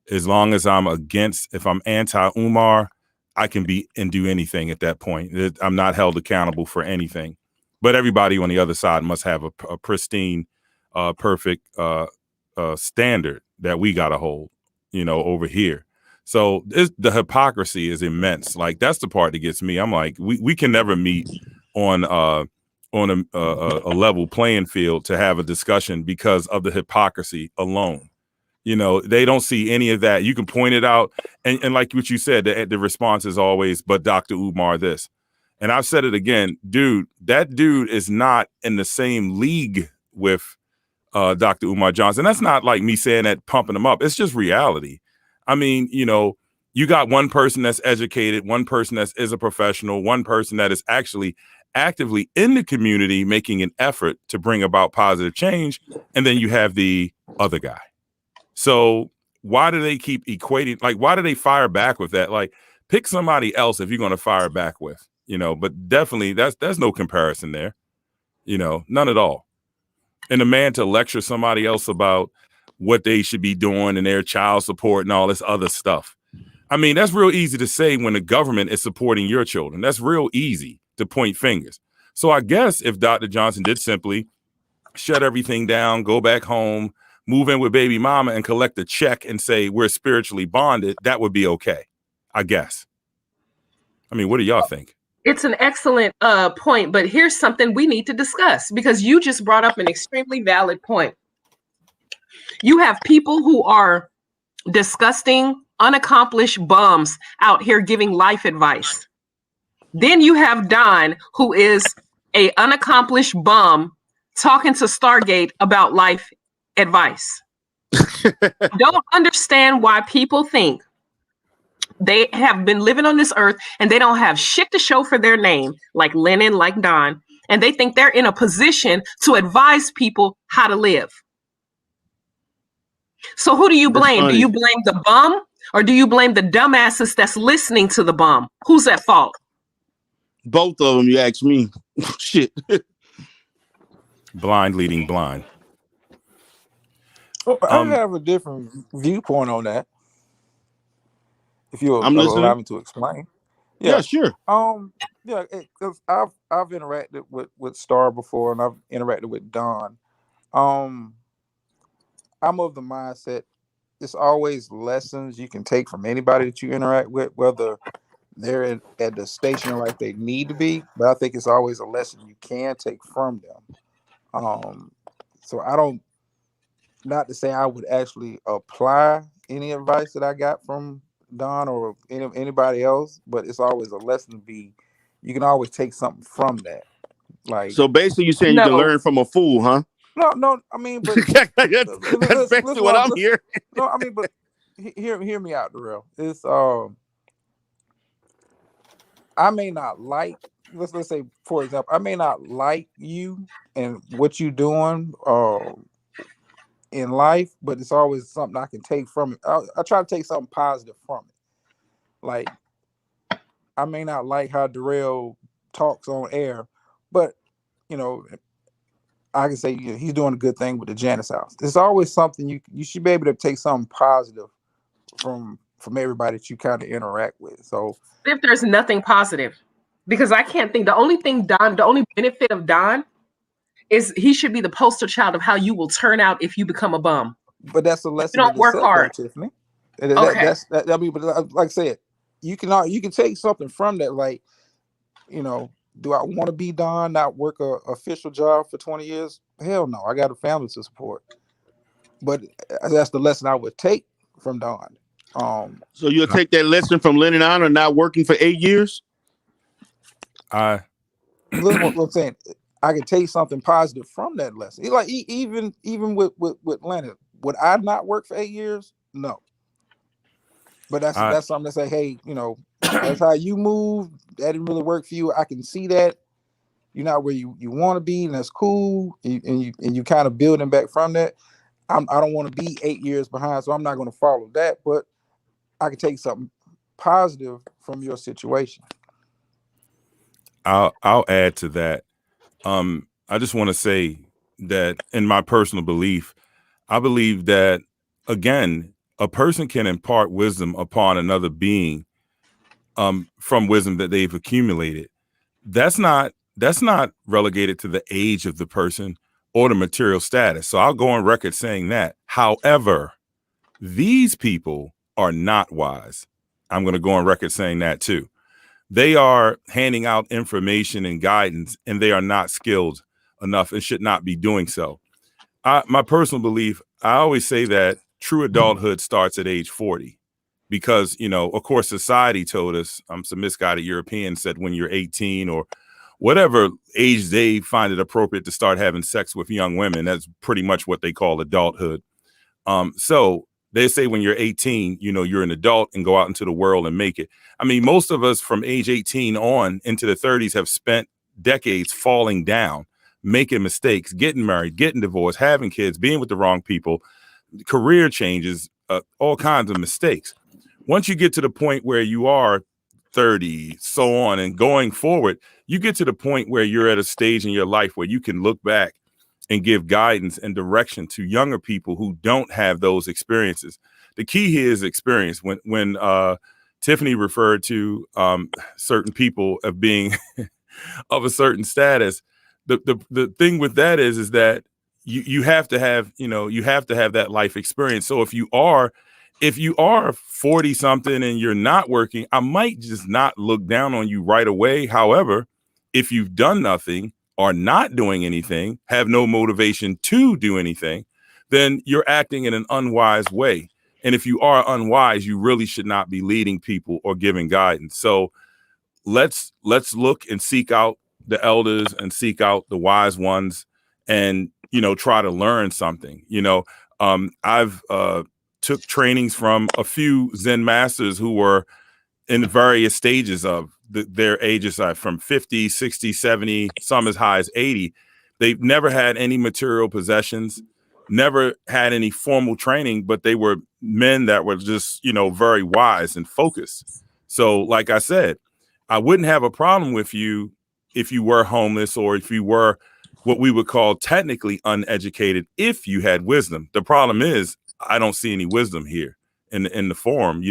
As long as if I'm anti-Umar, I can be and do anything at that point. I'm not held accountable for anything. But everybody on the other side must have a pristine, perfect standard that we got to hold, over here. So the hypocrisy is immense. Like, that's the part that gets me. I'm like, we can never meet on a level playing field to have a discussion because of the hypocrisy alone. They don't see any of that. You can point it out. And like what you said, the response is always, but Dr. Umar this. And I've said it again, dude, that dude is not in the same league with Dr. Umar Johnson. That's not like me saying that, pumping him up. It's just reality. I mean, you got one person that's educated, one person that is a professional, one person that is actually actively in the community making an effort to bring about positive change. And then you have the other guy. So why do they keep equating? Like, why do they fire back with that? Like, pick somebody else if you're going to fire back with. you know, but definitely there's no comparison there, you know, none at all. And a man to lecture somebody else about what they should be doing and their child support and all this other stuff. I mean, that's real easy to say when the government is supporting your children. That's real easy to point fingers. So I guess if Dr. Johnson did simply shut everything down, go back home, move in with baby mama and collect a check and say we're spiritually bonded, that would be okay, I guess. I mean, what do y'all think? It's an excellent point, but here's something we need to discuss because you just brought up an extremely valid point. You have people who are disgusting, unaccomplished bums out here giving life advice. Then you have Don, who is a unaccomplished bum talking to Stargate about life advice. Don't understand why people think they have been living on this earth and they don't have shit to show for their name, like Lennon, like Don, and they think they're in a position to advise people how to live. So who do you blame? Do you blame the bum or do you blame the dumbasses that's listening to the bum? Who's at fault? Both of them, you ask me. Shit. Blind leading blind. Well, I have a different viewpoint on that. If you'll allow me to explain. Yeah, sure. Yeah, because I've interacted with Star before, and I've interacted with Don. I'm of the mindset it's always lessons you can take from anybody that you interact with, whether they're at the station in life they need to be. But I think it's always a lesson you can take from them. So I don't, not to say I would actually apply any advice that I got from Don or anybody else, but it's always a lesson to be. You can always take something from that. Like, so basically, you're saying you can learn from a fool, huh? No. I mean, but that's basically what I'm hearing. No, I mean, but hear me out, Darrell. It's I may not like. Let's say, for example, I may not like you and what you're doing in life, but it's always something I can take from it. I try to take something positive from it. Like, I may not like how Darrell talks on air, but you know, I can say he's doing a good thing with the Janice house. There's always something you should be able to take something positive from everybody that you kind of interact with. So if there's nothing positive, because I can't think, the only benefit of Don is he should be the poster child of how you will turn out if you become a bum. But that's a lesson. You don't work hard, Tiffany. Okay. I mean, but like I said, you can take something from that. Like, you know, do I want to be Don, not work a official job for 20 years? Hell no, I got a family to support. But that's the lesson I would take from Don. So you'll take that lesson from Lennon Honor not working for 8 years? Listen what I'm saying. I can take something positive from that lesson. Like even with Lennon, would I not work for 8 years? No. But that's something to say, hey, you know, that's how you move. That didn't really work for you. I can see that you're not where you want to be, and that's cool. And you kind of building back from that. I don't want to be 8 years behind, so I'm not going to follow that. But I can take something positive from your situation. I'll add to that. I just want to say that in my personal belief, I believe that, again, a person can impart wisdom upon another being from wisdom that they've accumulated. That's not relegated to the age of the person or the material status. So I'll go on record saying that. However, these people are not wise. I'm going to go on record saying that too. They are handing out information and guidance, and they are not skilled enough and should not be doing so. My personal belief, I always say that true adulthood starts at age 40 because, you know, of course, society told us, some misguided Europeans said when you're 18 or whatever age they find it appropriate to start having sex with young women, that's pretty much what they call adulthood. So they say when you're 18, you know, you're an adult and go out into the world and make it. I mean, most of us from age 18 on into the 30s have spent decades falling down, making mistakes, getting married, getting divorced, having kids, being with the wrong people, career changes, all kinds of mistakes. Once you get to the point where you are 30, so on, and going forward, you get to the point where you're at a stage in your life where you can look back and give guidance and direction to younger people who don't have those experiences. The key here is experience. When Tiffany referred to certain people of being of a certain status, the thing with that is that you have to have, you have to have that life experience. So if you are 40 something and you're not working, I might just not look down on you right away. However, if you've done nothing or not doing anything, have no motivation to do anything, then you're acting in an unwise way. And if you are unwise, you really should not be leading people or giving guidance. So let's look and seek out the elders and seek out the wise ones and, try to learn something. I've took trainings from a few Zen masters who were in the various stages of their ages, from 50, 60, 70, some as high as 80. They've never had any material possessions, never had any formal training, but they were men that were just, very wise and focused. So like I said, I wouldn't have a problem with you if you were homeless or if you were what we would call technically uneducated, if you had wisdom. The problem is I don't see any wisdom here in the forum,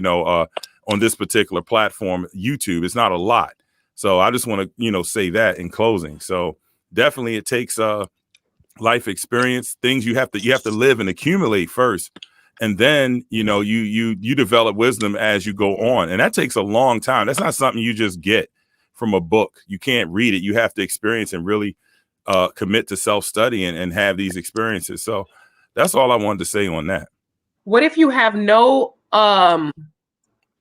on this particular platform, YouTube. It's not a lot. So I just want to, say that in closing. So definitely it takes life experience, things you have to live and accumulate first. And then, you develop wisdom as you go on. And that takes a long time. That's not something you just get from a book. You can't read it. You have to experience and really commit to self-study and have these experiences. So that's all I wanted to say on that. What if you have no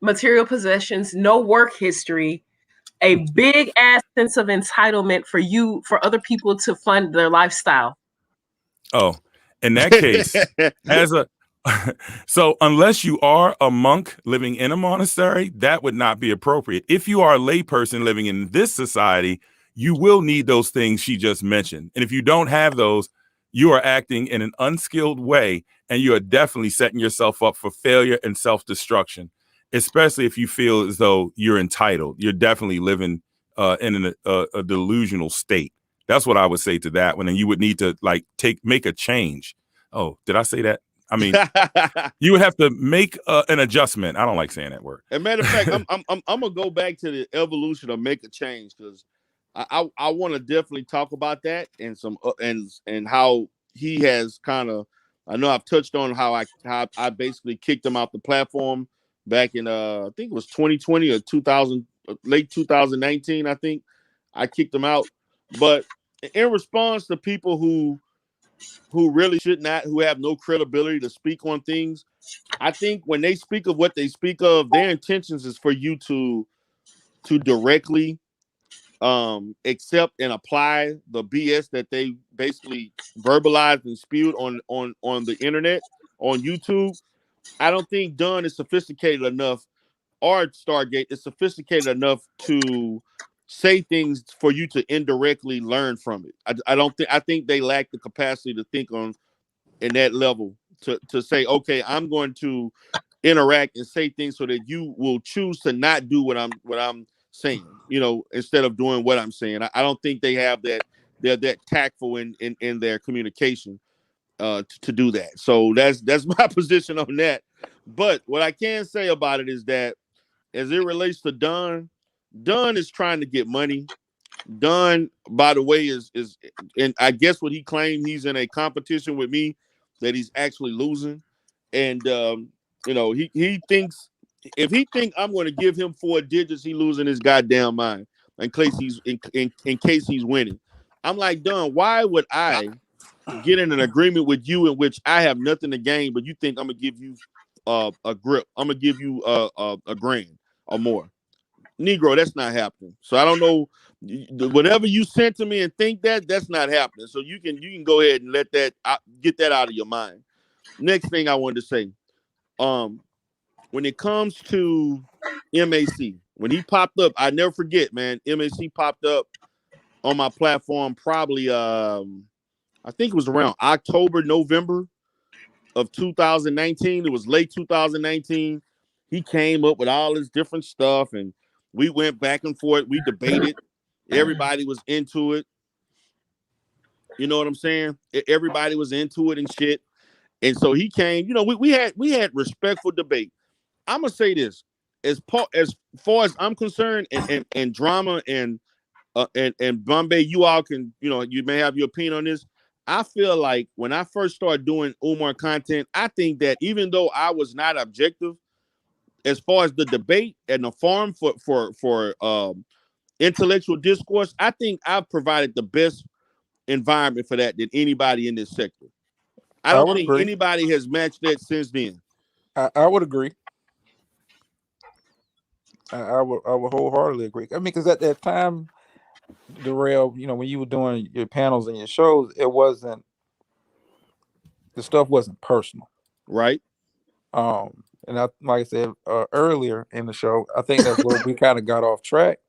material possessions, no work history, a big ass sense of entitlement for other people to fund their lifestyle? Oh, in that case, so unless you are a monk living in a monastery, that would not be appropriate. If you are a layperson living in this society, you will need those things she just mentioned. And if you don't have those, you are acting in an unskilled way, and you are definitely setting yourself up for failure and self-destruction, especially if you feel as though you're entitled. You're definitely living in a delusional state. That's what I would say to that one. And you would need to make a change. Oh, did I say that? I mean, you would have to make an adjustment. I don't like saying that word. As a matter of fact, I'm gonna go back to the evolution of make a change, because I want to definitely talk about that and some and how he has kind of. I know I've touched on how I basically kicked him out the platform back in I think it was 2020 or 2000, late 2019. I think I kicked him out, but in response to people who really should not, who have no credibility to speak on things, I think when they speak of what they speak of, their intentions is for you to directly accept and apply the BS that they basically verbalized and spewed on the internet, on YouTube. I don't think Dunn is sophisticated enough, or Stargate is sophisticated enough to say things for you to indirectly learn from it. I think they lack the capacity to think on in that level to say, okay, I'm going to interact and say things so that you will choose to not do what I'm saying, instead of doing what I'm saying. I don't think they have that. They're that tactful in their communication to do that. So that's my position on that. But what I can say about it is that as it relates to Dunn is trying to get money. Dunn, by the way, is and I guess what he claimed, he's in a competition with me that he's actually losing. And he thinks, if he think I'm going to give him 4 digits, he losing his goddamn mind in case he's winning. I'm like, Dunn, why would I get in an agreement with you in which I have nothing to gain, but you think I'm gonna give you a grip? I'm gonna give you a grand or more. Negro, that's not happening. So I don't know, whatever you sent to me and think that's not happening. So you can go ahead and let that get that out of your mind. Next thing I wanted to say, when it comes to MAC, when he popped up, I never forget, man. MAC popped up on my platform probably I think it was around October, November of 2019. It was late 2019. He came up with all this different stuff, and We went back and forth. We debated. Everybody was into it. You know what I'm saying? Everybody was into it and shit. And so he came. You know, we had respectful debate. I'm gonna say this: as far as I'm concerned, and drama and Bombay, you all can, you know, you may have your opinion on this. I feel like when I first started doing Umar content, I think that even though I was not objective as far as the debate and the forum for intellectual discourse, I think I've provided the best environment for that than anybody in this sector. I don't think anybody has matched that since then. I would agree. I would wholeheartedly agree. I mean, because at that time, Darrell, you know, when you were doing your panels and your shows, the stuff wasn't personal, right? And like I said earlier in the show, I think that's where we kind of got off track.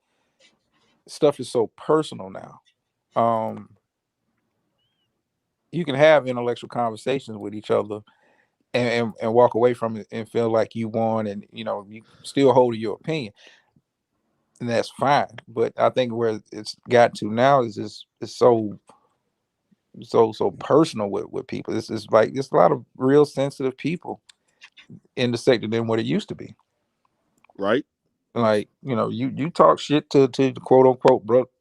Stuff is so personal now. You can have intellectual conversations with each other and walk away from it and feel like you won, and you know you still hold your opinion, and that's fine. But I think where it's got to now is just it's so personal with people. It's like there's a lot of real sensitive people in the sector than what it used to be. Right. Like, you know, you talk shit to quote unquote broke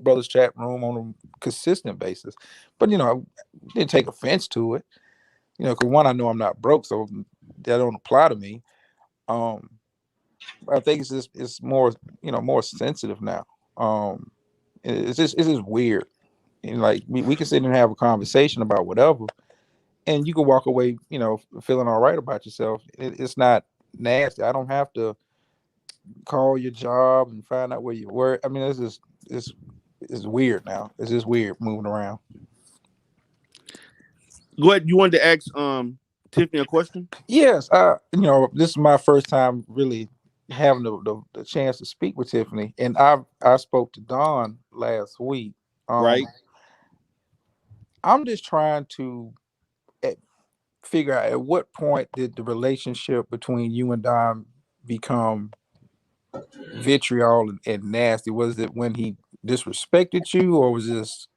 brothers chat room on a consistent basis, but you know, I didn't take offense to it. You know, because one, I know I'm not broke, so that don't apply to me. I think it's more, you know, more sensitive now. It's just weird. And like we can sit and have a conversation about whatever, and you can walk away, you know, feeling all right about yourself. It's not nasty. I don't have to call your job and find out where you work. I mean, it's weird now. It's just weird moving around. Go ahead. You wanted to ask Tiffany a question? Yes. You know, this is my first time really having the chance to speak with Tiffany, and I spoke to Dawn last week. Right. I'm just trying to figure out at what point did the relationship between you and Dawn become vitriol and nasty? Was it when he disrespected you, or was this?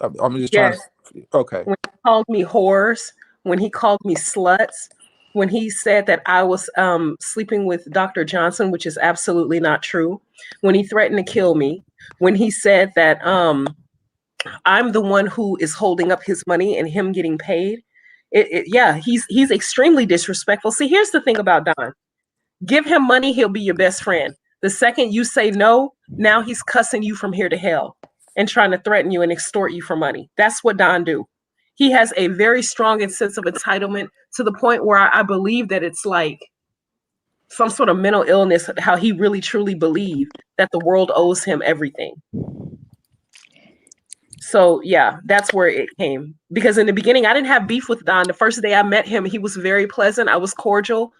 I'm just trying to. Okay. When he called me whores, when he called me sluts, when he said that I was sleeping with Dr. Johnson, which is absolutely not true, when he threatened to kill me, when he said that I'm the one who is holding up his money and him getting paid. Yeah, he's extremely disrespectful. See, here's the thing about Don. Give him money, he'll be your best friend. The second you say no, now he's cussing you from here to hell and trying to threaten you and extort you for money. That's what Don do. He has a very strong sense of entitlement to the point where I believe that it's like some sort of mental illness, how he really truly believed that the world owes him everything. So yeah, that's where it came. Because in the beginning, I didn't have beef with Don. The first day I met him, he was very pleasant. I was cordial.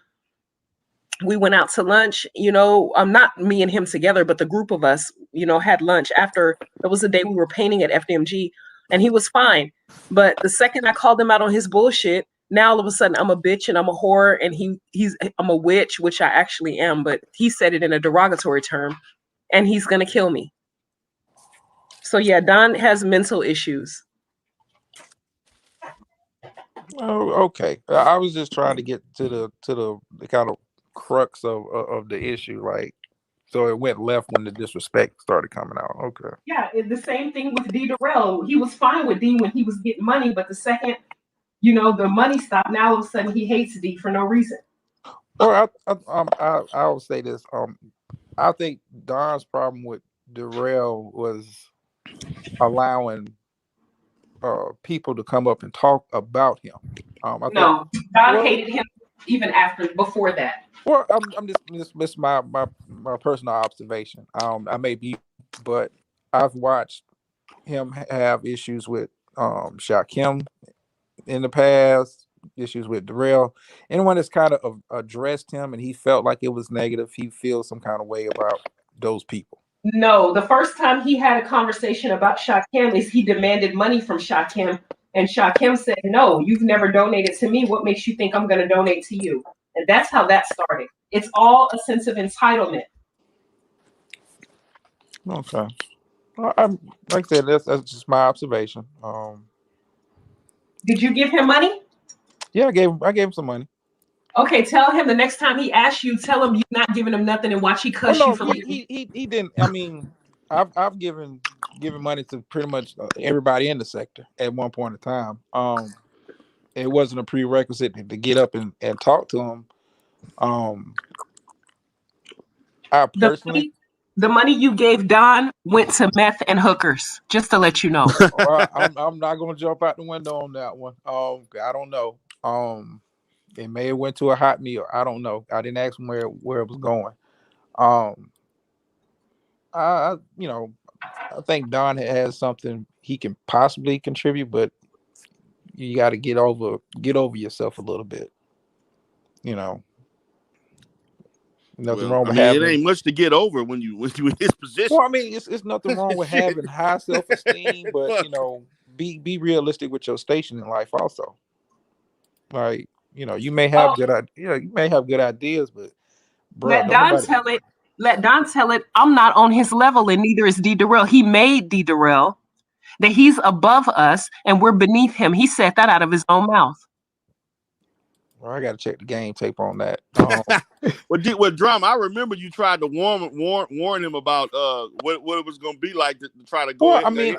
We went out to lunch, you know, not me and him together, but the group of us, you know, had lunch after. It was the day we were painting at FDMG, and he was fine. But the second I called him out on his bullshit, now all of a sudden I'm a bitch and I'm a whore and I'm a witch, which I actually am, but he said it in a derogatory term, and he's gonna kill me. So yeah, Don has mental issues. Oh, okay. I was just trying to get to the kind of crux of the issue, like, so it went left when the disrespect started coming out. Okay. Yeah, the same thing with D. Darrell. He was fine with D when he was getting money, but the second, you know, the money stopped, now all of a sudden he hates D for no reason. Well, I will say this. I think Don's problem with Darrell was allowing people to come up and talk about him. Don hated him even before that. Well, I'm just my personal observation. I may be, but I've watched him have issues with Shaquem in the past, issues with Darrell. Anyone that's kind of addressed him and he felt like it was negative, he feels some kind of way about those people. No, the first time he had a conversation about Shaquem is he demanded money from Shaquem, and Shaquem said, "No, you've never donated to me. What makes you think I'm going to donate to you?" And that's how that started. It's all a sense of entitlement. Okay. Well, I'm like I said, that's just my observation. Did you give him money? Yeah, I gave him some money. Okay, tell him the next time he asks you, tell him you're not giving him nothing and watch he Oh cuss you no, for he didn't. I mean, I've given money to pretty much everybody in the sector at one point in time. It wasn't a prerequisite to get up and talk to him. I personally, the money you gave Don went to meth and hookers, just to let you know. well, I'm not gonna jump out the window on that one. I don't know. It may have went to a hot meal. I don't know. I didn't ask him where it was going. I I think Don has something he can possibly contribute, but you got to get over yourself a little bit. Nothing wrong I with mean, it having. ain't much to get over when you in his position. Well, I mean, it's nothing wrong with having high self-esteem, but be realistic with your station in life also. Like, you may have you may have good ideas, but bro, Let Don tell it. Let Don tell it. I'm not on his level, and neither is D. Darrell. He made D. Darrell that he's above us and we're beneath him. He said that out of his own mouth. Well, I got to check the game tape on that. With Drama, I remember you tried to warn him about what it was going to be like to try to go. Well, I mean,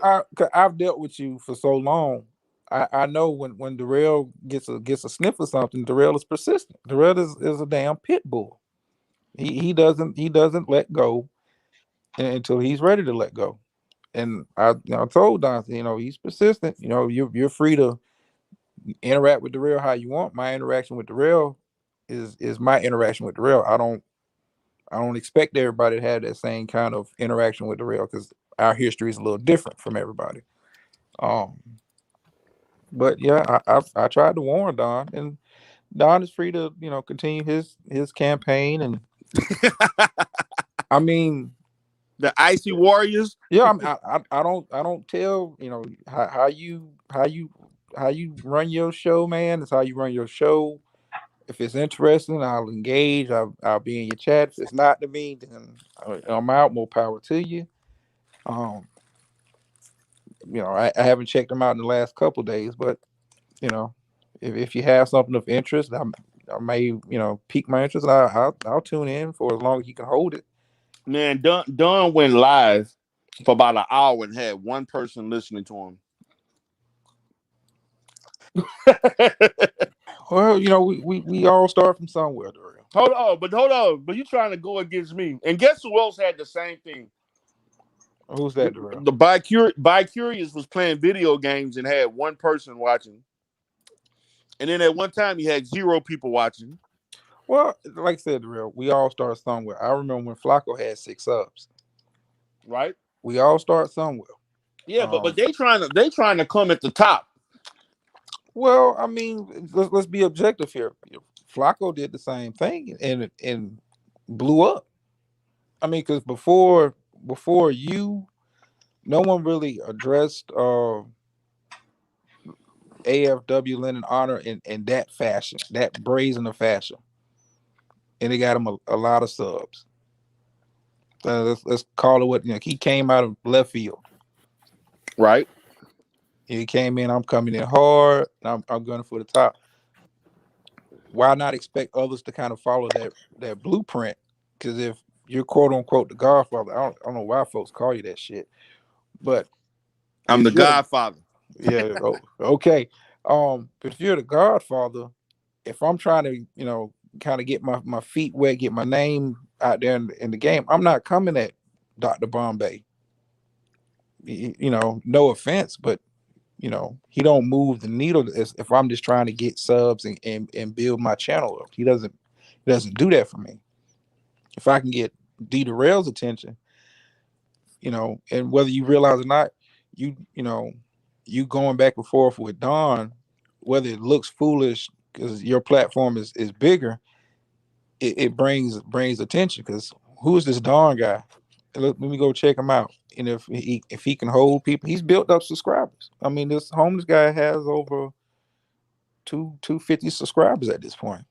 I've dealt with you for so long. I know when Darrell gets a sniff of something, Darrell is persistent. Darrell is a damn pit bull. He doesn't let go until he's ready to let go. And I told Don, he's persistent. You're free to interact with Darrell how you want. My interaction with Darrell is my interaction with Darrell. I don't expect everybody to have that same kind of interaction with Darrell because our history is a little different from everybody. But yeah, I tried to warn Don, and Don is free to continue his campaign. And I mean, the Icy Warriors. Yeah, I don't tell how you run your show, man. It's how you run your show. If it's interesting, I'll engage. I'll be in your chat. If it's not to me, then I'm out. More power to you. I haven't checked them out in the last couple of days, but if you have something of interest, I may pique my interest. I'll tune in for as long as you can hold it. Man, Don went live for about an hour and had one person listening to him. Well, we all start from somewhere, Daryl. Hold on. But you trying to go against me. And guess who else had the same thing? Who's that, Daryl? The Bi-Curious was playing video games and had one person watching. And then at one time, he had 0 people watching. Well, like I said, Daryl, we all start somewhere. I remember when Flacco had 6 subs. Right? We all start somewhere. Yeah, but they trying to come at the top. Well, I mean, let's be objective here. Flacco did the same thing and blew up. I mean, because before you, no one really addressed AFW Lennon Honor in that fashion, that brazen of fashion, and they got him a lot of subs. Let's call it what he came out of left field. Right. He came in. I'm coming in hard. I'm gunning for the top. Why not expect others to kind of follow that blueprint? Because if you're quote unquote the Godfather, I don't know why folks call you that shit, but I'm the Godfather. Yeah. Okay. But if you're the Godfather, if I'm trying to kind of get my feet wet, get my name out there in the game, I'm not coming at Dr. Bombay. No offense, but he don't move the needle if I'm just trying to get subs and build my channel up. He doesn't do that for me. If I can get D. Darrell's attention, and whether you realize or not, you going back and forth with Don, whether it looks foolish because your platform is bigger, it brings attention. Because who is this Don guy? Let me go check him out. And if he can hold people, he's built up subscribers. I mean, this homeless guy has over 250 subscribers at this point.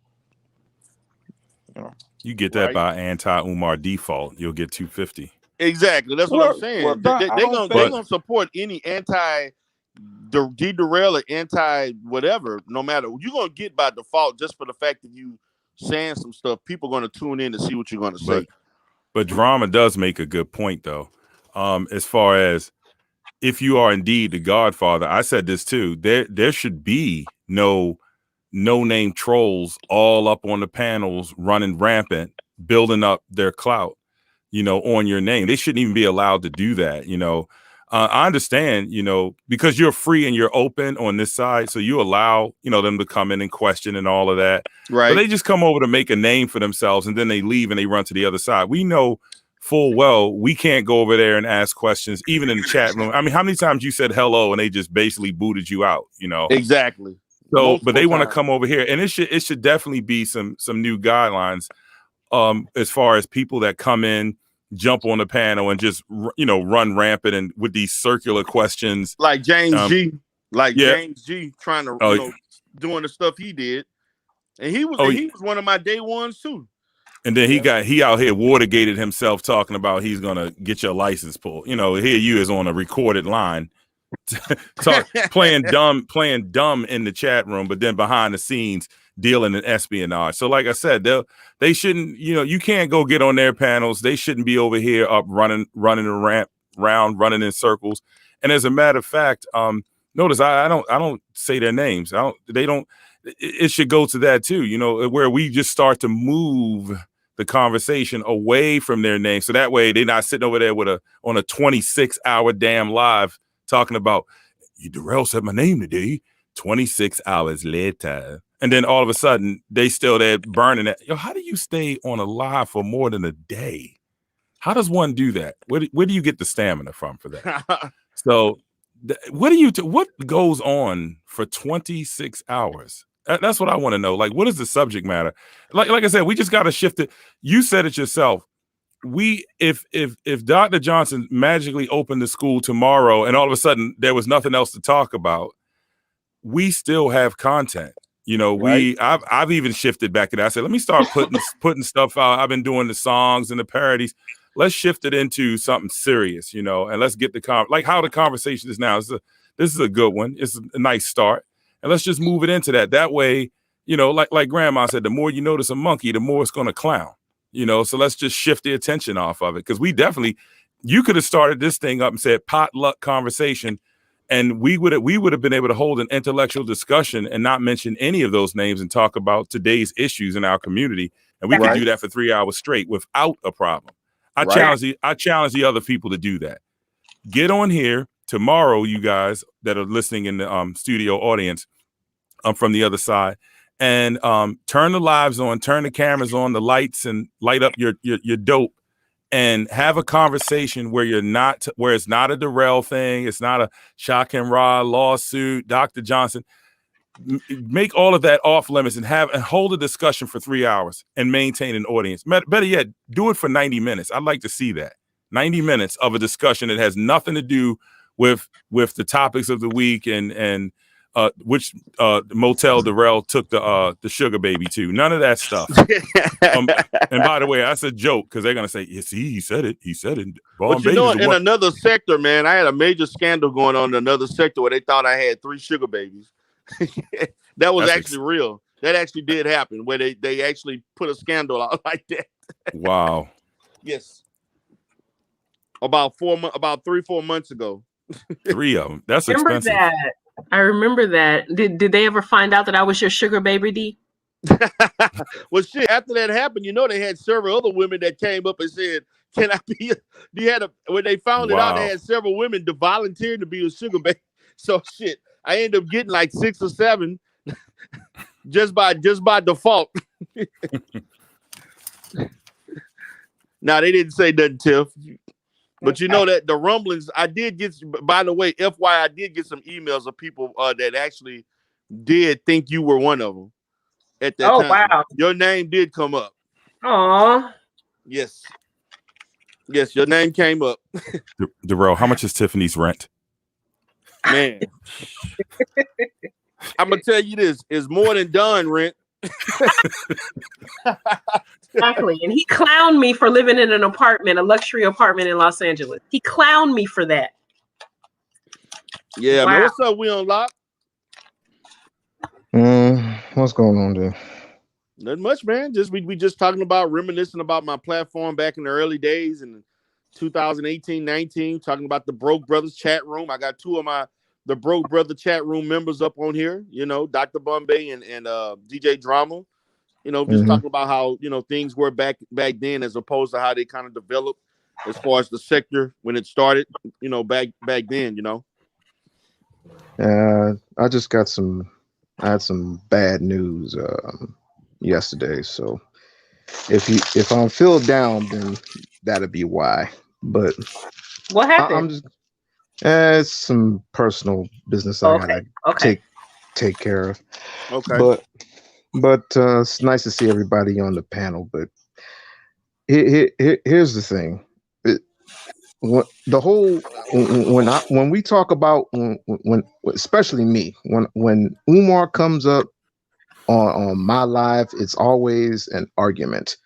You get that by anti-Umar default. You'll get 250. Exactly. That's what I'm saying. They're gonna support any anti derail or anti whatever. No matter, you're gonna get by default just for the fact that you saying some stuff. People gonna tune in to see what you're gonna say. But drama does make a good point though. As far as if you are indeed the Godfather, I said this too. There should be no name trolls all up on the panels running rampant, building up their clout, on your name. They shouldn't even be allowed to do that. I understand, because you're free and you're open on this side. So you allow, them to come in and question and all of that. Right. But they just come over to make a name for themselves and then they leave and they run to the other side. We know full well we can't go over there and ask questions, even in the chat room. I mean, how many times you said hello and they just basically booted you out, Exactly. So, Multiple but they want to times. come over here, and it should definitely be some new guidelines, as far as people that come in, jump on the panel, and just run rampant and with these circular questions, like James G, James G, trying to doing the stuff he did, and he was one of my day ones too. And then he out here Watergated himself, talking about he's gonna get your license pulled. Here you is on a recorded line. playing dumb in the chat room, but then behind the scenes dealing in espionage. So like I said, they shouldn't, you can't go get on their panels. They shouldn't be over here up running around, running in circles. And as a matter of fact, notice I don't say their names. It should go to that too, where we just start to move the conversation away from their name. So that way they're not sitting over there on a 26-hour damn live talking about, Darrell said my name today, 26 hours later. And then all of a sudden, they still there burning it. How do you stay on a live for more than a day? How does one do that? Where do you get the stamina from for that? So what goes on for 26 hours? That's what I want to know. Like, what is the subject matter? Like I said, we just got to shift it. You said it yourself. If Dr. Johnson magically opened the school tomorrow and all of a sudden there was nothing else to talk about, we still have content. Right. I've even shifted back to that. I said, let me start putting stuff out. I've been doing the songs and the parodies. Let's shift it into something serious, and let's get like how the conversation is now. This is a good one. It's a nice start. And let's just move it into that. That way, like Grandma said, the more you notice a monkey, the more it's going to clown. So let's just shift the attention off of it. Because you could have started this thing up and said potluck conversation, and we would have been able to hold an intellectual discussion and not mention any of those names and talk about today's issues in our community. And we could do that for 3 hours straight without a problem. I challenge the other people to do that. Get on here tomorrow, you guys that are listening in the studio audience, from the other side. And turn the lives on, turn the cameras on, the lights, and light up your dope, and have a conversation where it's not a Darrell thing, it's not a Shock and Raw lawsuit, Dr. Johnson. Make all of that off limits and hold a discussion for 3 hours and maintain an audience. Better yet, do it for 90 minutes. I'd like to see that. 90 minutes of a discussion that has nothing to do with the topics of the week and which motel Darrell took the sugar baby to. None of that stuff. And by the way, that's a joke because they're gonna say, "Yeah, see, he said it. He said it." But in another sector, man, I had a major scandal going on in another sector where they thought I had 3 sugar babies. That's actually real. That actually did happen where they actually put a scandal out like that. Wow. Yes. About 3-4 months ago. 3 of them. That's expensive. I remember that. Did they ever find out that I was your sugar baby, D? Well, shit. After that happened, they had several other women that came up and said, "Can I be?" When they found it out, they had several women to volunteer to be a sugar baby. So shit, I ended up getting like 6 or 7 just by default. Now they didn't say nothing, Tiff. But that the rumblings, I did get, by the way, FYI, I did get some emails of people that actually did think you were one of them at that time. Oh, wow. Your name did come up. Aw. Yes. Yes, your name came up. Darrell, how much is Tiffany's rent? Man. I'm going to tell you this. It's more than done rent. Exactly. And he clowned me for living in an apartment, a luxury apartment in Los Angeles. He clowned me for that. Yeah, wow. man. What's up? We on lock? What's going on there? Nothing much, man. Just we just talking about reminiscing about my platform back in the early days in 2018, 19, talking about the Broke Brothers chat room. I got two of the Broke Brother chat room members up on here, Dr. Bombay and DJ Drama. Just talking about how, things were back then as opposed to how they kind of developed as far as the sector when it started, back then, I just I had some bad news yesterday. So if I'm filled down, then that'll be why. But what happened? I'm just it's some personal business I gotta take care of. Okay. But it's nice to see everybody on the panel. But here's the thing. When we talk about when especially me when Umar comes up on my live, it's always an argument,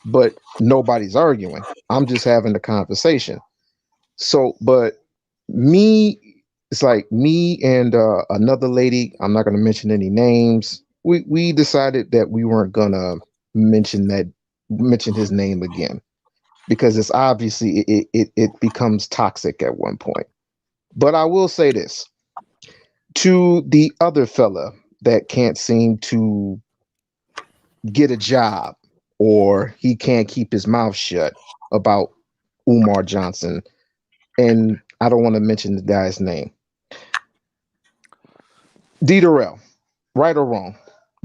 but nobody's arguing. I'm just having a conversation. So, but it's like me and another lady. I'm not going to mention any names. We decided that we weren't gonna mention his name again, because it's obviously it becomes toxic at one point. But I will say this to the other fella that can't seem to get a job, or he can't keep his mouth shut about Umar Johnson, and I don't want to mention the guy's name. D. Durrell, right or wrong,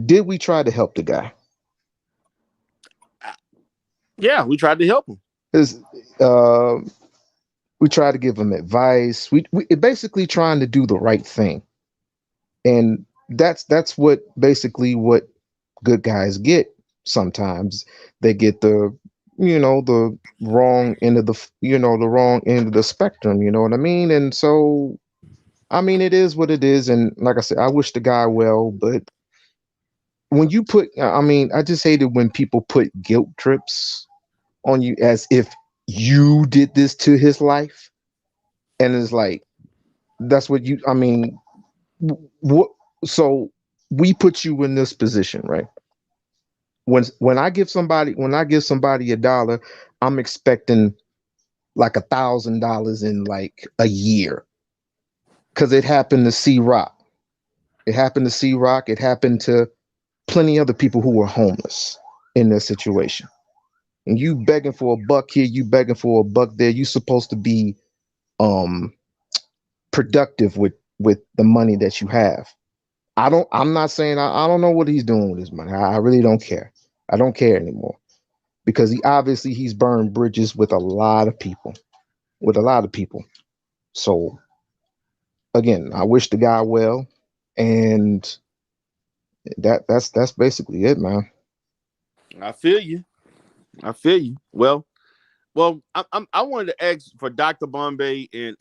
did we try to help the guy? Yeah, we tried to help him. We tried to give him advice. We basically trying to do the right thing, and that's what basically what good guys get. Sometimes they get the wrong end of the wrong end of the spectrum. You know what I mean? And so, I mean, it is what it is. And like I said, I wish the guy well, but when you I just hated when people put guilt trips on you as if you did this to his life, and it's like that's what you. I mean, what? So we put you in this position, right? When I give somebody $1, I'm expecting like $1,000 in like a year, because it happened to C-Rock. It happened to C-Rock. It happened to plenty other people who were homeless in this situation. And you begging for a buck here, you begging for a buck there. You supposed to be productive with the money that you have. I'm not saying I don't know what he's doing with his money. I really don't care. I don't care anymore, because he's burned bridges with a lot of people. So again, I wish the guy well, and that's basically it, man. I feel you. Well, I wanted to ask for Dr. Bombay and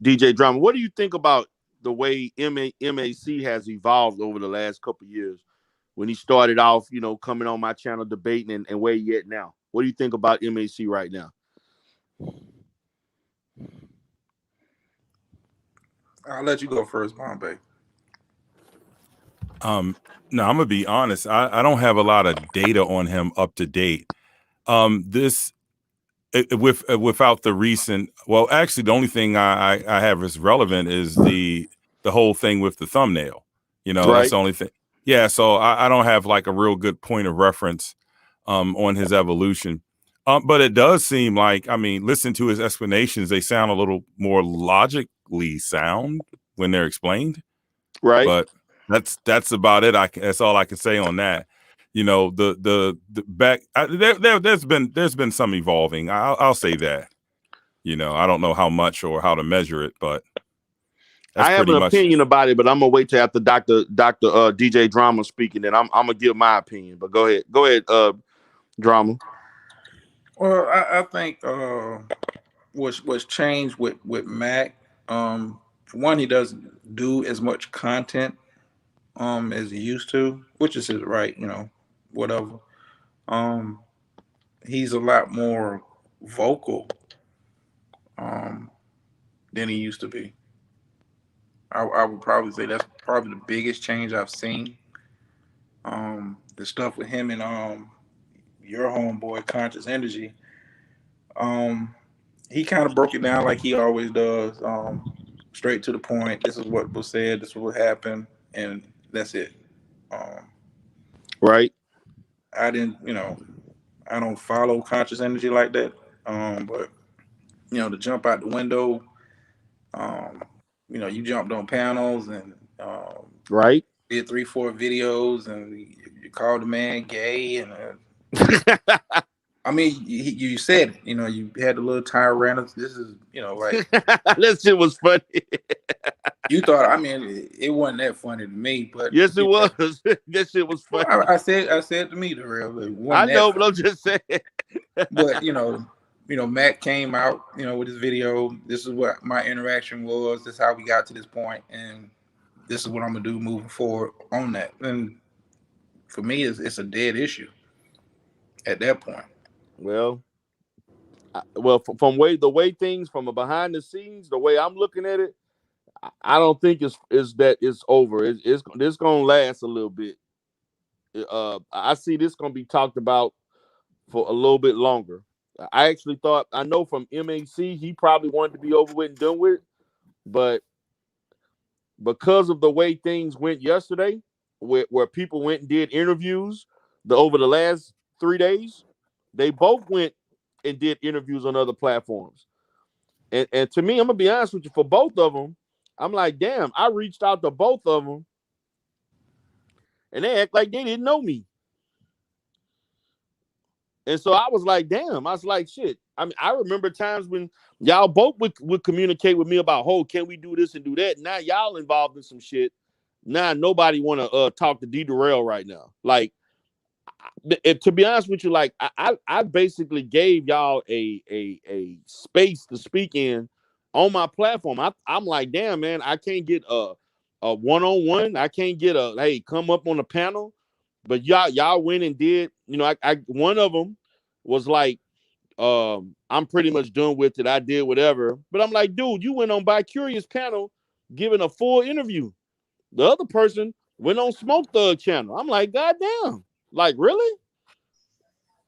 DJ Drama. What do you think about the way MAC has evolved over the last couple of years? When he started off, coming on my channel debating, and where he at now? What do you think about MAC right now? I'll let you go first, Bombay. No, I'm gonna be honest. I don't have a lot of data on him up to date. Without the recent, well, actually, the only thing I have is relevant is the whole thing with the thumbnail. Right. That's the only thing. Yeah, so I don't have like a real good point of reference on his evolution. But it does seem like, listen to his explanations. They sound a little more logically sound when they're explained. Right. But that's about it. That's all I can say on that. The back there's been some evolving. I'll say that. I don't know how much or how to measure it, but I have an opinion about it, but I'm gonna wait till after Dr. DJ Drama speaking, and I'm gonna give my opinion. But go ahead, Drama. Well, I think what's changed with Mac for one, he doesn't do as much content as he used to, which is his right, whatever. He's a lot more vocal than he used to be. I would probably say that's probably the biggest change I've seen. The stuff with him and your homeboy Conscious Energy, he kind of broke it down like he always does, straight to the point. This is what was said. This is what happened, and that's it. Right. I didn't, I don't follow Conscious Energy like that. But to jump out the window, you jumped on panels and Right. did 3-4 videos, and you called the man gay, and I mean, you said it. You had a little tyrannus. This is, like that shit was funny. You thought. I mean, it wasn't that funny to me, but yes, it was. That shit was funny. I said to me, the real. I know, but I'm just saying. But Matt came out, with his video. This is what my interaction was. This is how we got to this point, and this is what I'm gonna do moving forward on that. And for me, it's a dead issue at that point. Well, from the way things from a behind the scenes, the way I'm looking at it, I don't think it's over. It's gonna last a little bit. I see this gonna be talked about for a little bit longer. I actually I know from MAC he probably wanted to be over with and done with, but because of the way things went yesterday, where people went and did interviews over the last 3 days, they both went and did interviews on other platforms. And to me, I'm gonna be honest with you, for both of them, I'm like, damn, I reached out to both of them and they act like they didn't know me. And so I was like, damn, I was like, shit. I mean, I remember times when y'all both would communicate with me about, oh, can we do this and do that? Now y'all involved in some shit. Now nobody want to talk to D Durrell right now. Like, to be honest with you, like I basically gave y'all a space to speak in on my platform. I'm like, damn, man, I can't get a one-on-one. I can't get hey, come up on the panel. But y'all went and did, I one of them was like, I'm pretty much done with it. I did whatever. But I'm like, dude, you went on By Curious panel giving a full interview. The other person went on Smoke Thug channel. I'm like, goddamn. Like, really?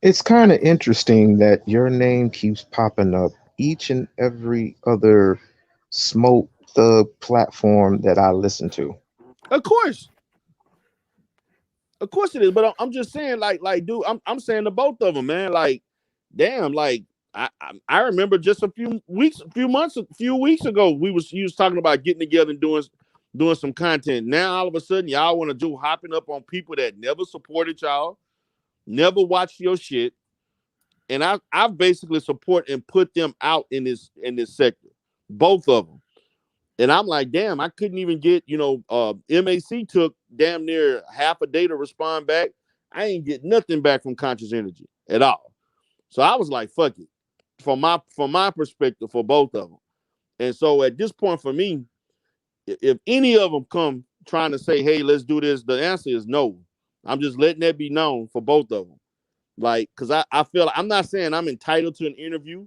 It's kind of interesting that your name keeps popping up each and every other Smoke Thug platform that I listen to. Of course it is. But I'm just saying, like, dude, I'm saying to both of them, man. Like, damn, like I remember just a few weeks ago, you was talking about getting together and doing some content. Now all of a sudden, y'all want to do hopping up on people that never supported y'all, never watched your shit, and I've basically support and put them out in this sector, both of them. And I'm like, damn, I couldn't even get, MAC took damn near half a day to respond back. I ain't get nothing back from Conscious Energy at all. So I was like, fuck it, from my perspective, for both of them. And so at this point for me, if any of them come trying to say, hey, let's do this, the answer is no. I'm just letting that be known for both of them. Like, because I feel like, I'm not saying I'm entitled to an interview.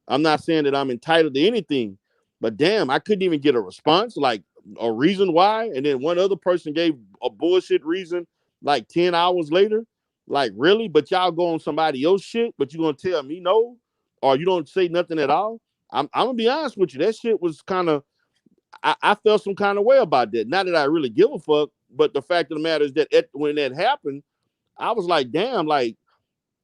I'm not saying that I'm entitled to anything. But damn, I couldn't even get a response, like a reason why. And then one other person gave a bullshit reason like 10 hours later. Like, really? But y'all go on somebody else's shit, but you gonna tell me no? Or you don't say nothing at all? I'm gonna be honest with you. That shit was kind of, I felt some kind of way about that. Not that I really give a fuck, but the fact of the matter is that when that happened, I was like, damn, like,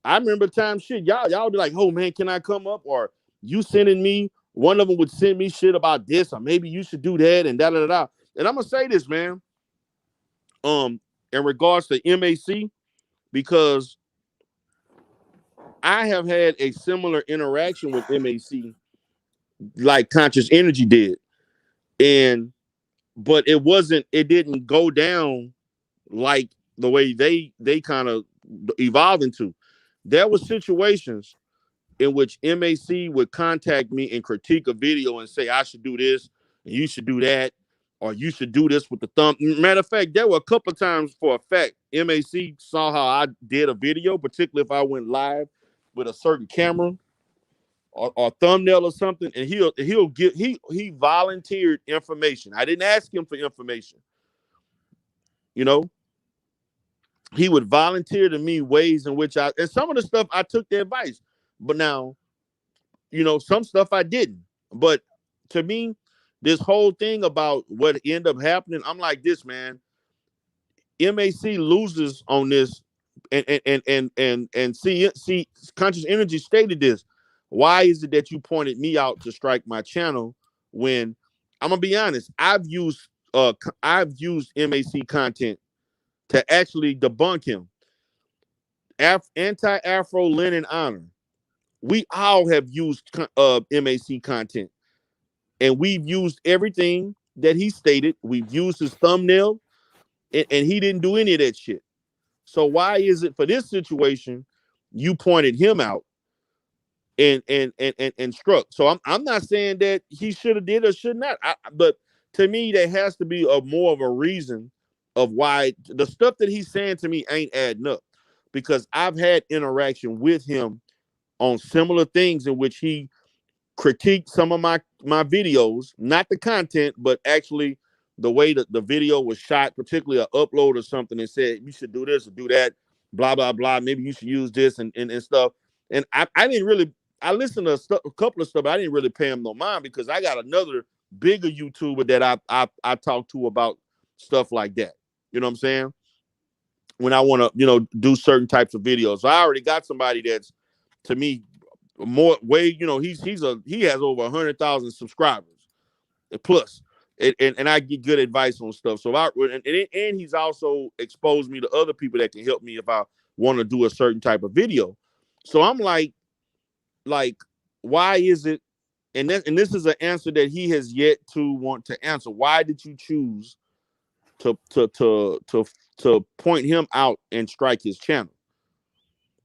I remember times shit, y'all be like, oh man, can I come up? Or you sending me, one of them would send me shit about this, or maybe you should do that, and da. And I'm gonna say this, man. In regards to MAC, because I have had a similar interaction with MAC, like Conscious Energy did, but it didn't go down like the way they kind of evolved into. There were situations in which MAC would contact me and critique a video and say I should do this, and you should do that, or you should do this with the thumb. Matter of fact, there were a couple of times for a fact, MAC saw how I did a video, particularly if I went live with a certain camera or thumbnail or something, and he volunteered information. I didn't ask him for information. You know, he would volunteer to me ways in which and some of the stuff I took the advice, but now, some stuff I didn't. But to me, this whole thing about what ended up happening, I'm like this, man. MAC loses on this, and see, Conscious Energy stated this. Why is it that you pointed me out to strike my channel when I'm gonna be honest? I've used MAC content to actually debunk him. Anti-Afro Lenin honor. We all have used MAC content, and we've used everything that he stated. We've used his thumbnail, and he didn't do any of that shit. So why is it for this situation you pointed him out and struck? So I'm not saying that he should have did or should not. But to me, there has to be more of a reason of why the stuff that he's saying to me ain't adding up, because I've had interaction with him on similar things in which he critiqued some of my videos, not the content, but actually the way that the video was shot, particularly an upload or something, and said you should do this or do that, blah blah blah. Maybe you should use this and stuff. And I didn't really. I listened to a couple of stuff, but I didn't really pay him no mind, because I got another bigger YouTuber that I talk to about stuff like that. You know what I'm saying? When I want to do certain types of videos, so I already got somebody that's, to me, more way, he has over 100,000 subscribers plus, and I get good advice on stuff. So and he's also exposed me to other people that can help me if I want to do a certain type of video. So I'm like, why is it? And this is an answer that he has yet to want to answer. Why did you choose to point him out and strike his channel?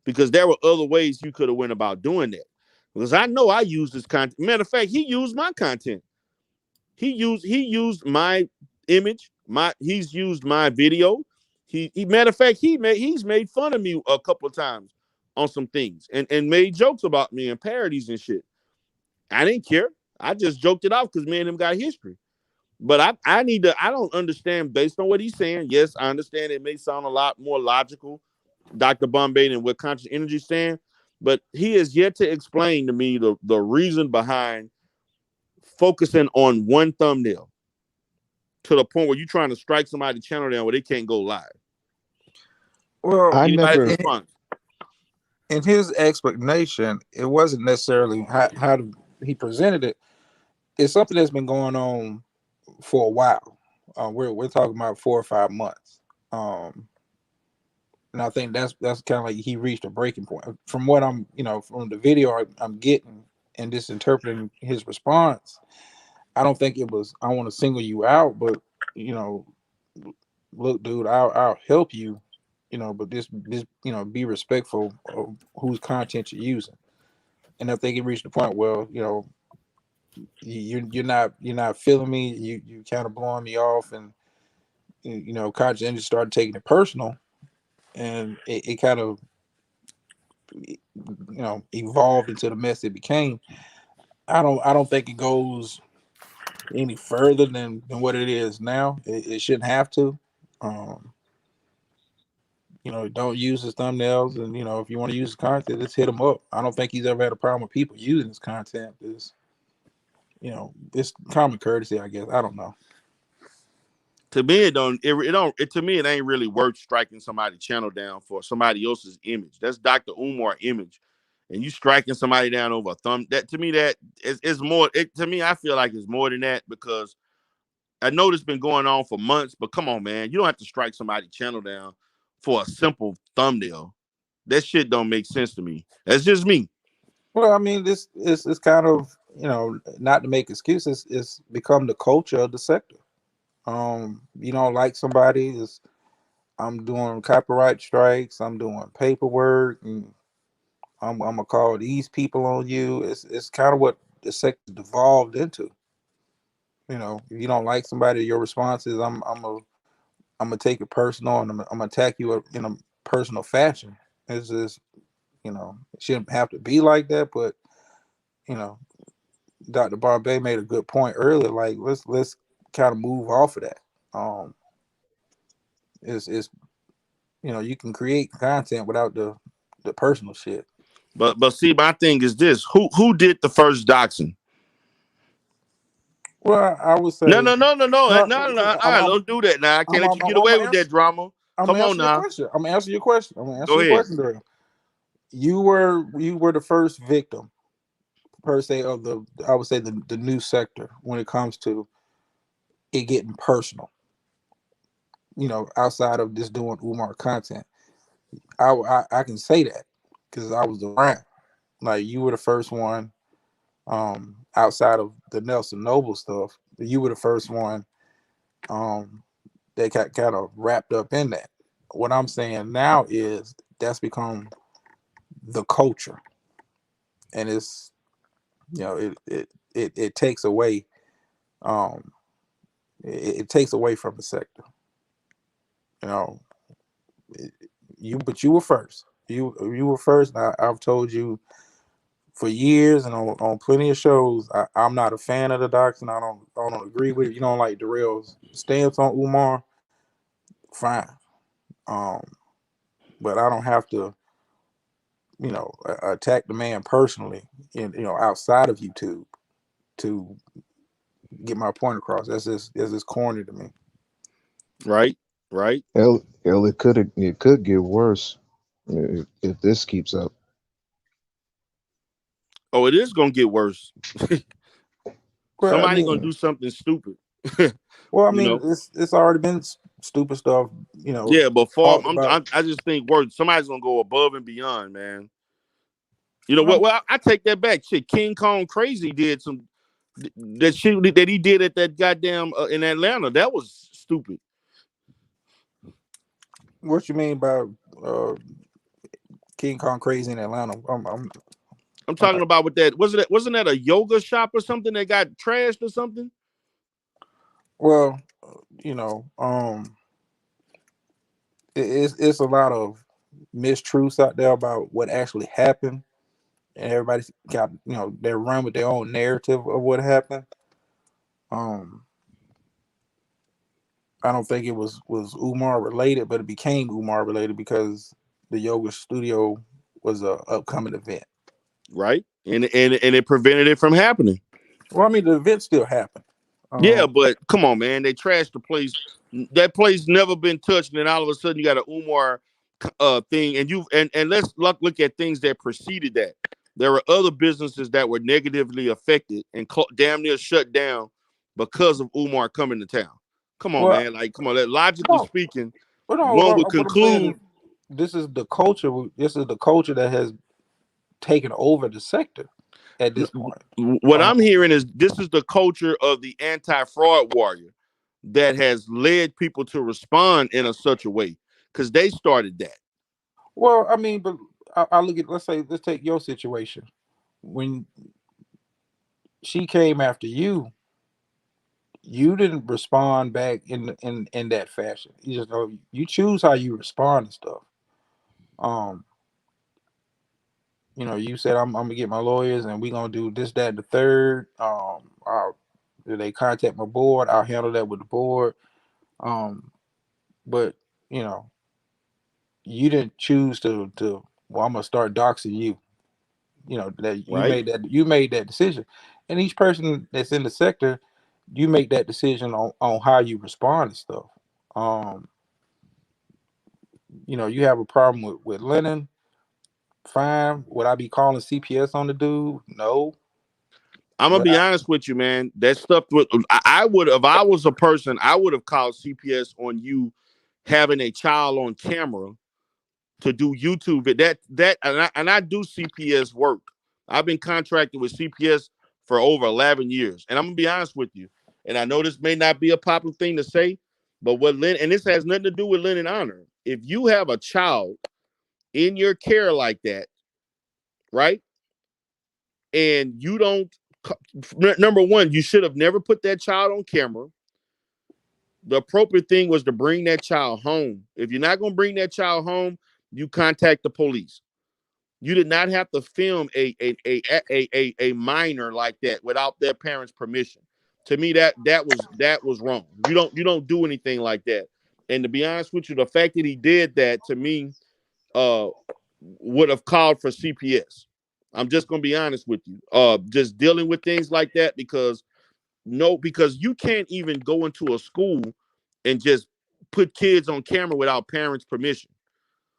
Because there were other ways you could have went about doing that. Because I know I used this content. Matter of fact, he used my content. He used my image. He's used my video. He matter of fact, he's made fun of me a couple of times on some things and made jokes about me and parodies and shit. I didn't care. I just joked it off because me and him got history. But I don't understand based on what he's saying. Yes, I understand it may sound a lot more logical, Dr. Bombay, than what Conscious Energy is saying, but he has yet to explain to me the reason behind focusing on one thumbnail to the point where you're trying to strike somebody's channel down where they can't go live. Well, in his explanation, it wasn't necessarily how he presented it. It's something that's been going on for a while. We're talking about 4 or 5 months. And I think that's kind of like he reached a breaking point. From what I'm, from the video I'm getting and just interpreting his response, I don't think it was, I want to single you out, but, look, dude, I'll help you, but this, be respectful of whose content you're using. And I think he reached the point where, you're not feeling me. You kind of blowing me off, and Conscious Energy started taking it personal, and it kind of evolved into the mess it became. I don't think it goes any further than what it is now. It shouldn't have to. Don't use his thumbnails, and if you want to use his content, just hit him up. I don't think he's ever had a problem with people using his content. It's common courtesy, I guess. I don't know. To me, it ain't really worth striking somebody's channel down for somebody else's image. That's Dr. Umar image, and you striking somebody down over a thumb. That to me, that is more. To me, I feel like it's more than that, because I know this been going on for months. But come on, man, you don't have to strike somebody's channel down for a simple thumbnail. That shit don't make sense to me. That's just me. Well, I mean, this is kind of, not to make excuses. It's become the culture of the sector. You don't like somebody, I'm doing copyright strikes, I'm doing paperwork, and I'm gonna call these people on you. It's kind of what the sector devolved into. You know, if you don't like somebody, your response is I'm gonna take it personal, and I'm gonna attack you in a personal fashion. It's just, you know, it shouldn't have to be like that, but you know, Dr. Barbet made a good point earlier. Like, let's kind of move off of that. Um, it's you know, you can create content without the personal shit. But see, my thing is this: who did the first doxing? Well, I would say No, no, no, no, no, no, no. no, no. Don't do that now. I can't let you get I'm away gonna with answer. that drama. I'm Come gonna on answer your now. question. I'm gonna answer your question. I'm gonna answer Go your ahead. question, Darrell. You were the first victim per se of the, I would say, the new sector when it comes to it getting personal. You know, outside of just doing Umar content, I can say that because I was around. Like, you were the first one, outside of the Nelson Noble stuff. You were the first one, that got kind of wrapped up in that. What I'm saying now is that's become the culture, and it's, you know, it takes away, um it takes away from the sector. You know, it, but you were first. You were first. I've told you for years and on plenty of shows. I'm not a fan of the docs, and I don't agree with it. You don't like Darrell's stance on Umar, fine. Um, but I don't have to, you know, attack the man personally, you know, outside of YouTube to get my point across. That's just corny to me. Right, right. Hell, it could get worse if this keeps up. Oh, it is gonna get worse. Well, I Somebody gonna mean, do something stupid. You know. it's already been stupid stuff, you know, Yeah, but far, talked about. I just think worse. Somebody's gonna go above and beyond, man. You know what? Um, Well, I take that back. Shit, King Kong Crazy did some that shit that he did at that goddamn in Atlanta. That was stupid. what you mean by uh, King Kong Crazy in Atlanta? I'm I'm talking not, about with that. Wasn't that a yoga shop or something that got trashed or something? well, you know, it's a lot of mistruths out there about what actually happened, and everybody's got, you know, they run with their own narrative of what happened. Um, I don't think it was Umar related, but it became Umar related because the yoga studio was a upcoming event. Right, and it prevented it from happening. Well, I mean, the event still happened. Yeah, Um, but come on, man, they trashed the place. That place never been touched, and then all of a sudden you got an Umar thing, and let's look at things that preceded that. There were other businesses that were negatively affected and damn near shut down because of Umar coming to town. Come on, well, man. Like, come on. Logically no, speaking, but no, one would what I'm saying is conclude this is the culture. This is the culture that has taken over the sector at this point. what Um, I'm hearing is this is the culture of the anti-fraud warrior that has led people to respond in such a way because they started that. well, I mean, but I look at, let's take your situation. When she came after you, you didn't respond back in that fashion. You just know you choose how you respond to stuff. Um, you know, you said I'm gonna get my lawyers and we gonna do this, that, and the third. If they contact my board, I'll handle that with the board. Um, but you know, you didn't choose to. Well, I'm gonna start doxing you. You know that Right. you made that decision, and each person that's in the sector, you make that decision on how you respond to stuff. Um, you know, you have a problem with Lennon, fine. Would I be calling CPS on the dude? No. I'm gonna But be honest with you, man. That stuff. I would, if I was a person, I would have called CPS on you having a child on camera to do YouTube. And I do CPS work. I've been contracted with CPS for over 11 years, and I'm gonna be honest with you. And I know this may not be a popular thing to say, but and this has nothing to do with Lynn and Honor. If you have a child in your care like that, right, and you don't Number one, you should have never put that child on camera. The appropriate thing was to bring that child home. If you're not going to bring that child home, you contact the police. You did not have to film a minor like that without their parents' permission. To me, that was wrong. You don't do anything like that. And to be honest with you, the fact that he did that, to me, would have called for CPS. I'm just gonna be honest with you. Just dealing with things like that, because you can't even go into a school and just put kids on camera without parents' permission.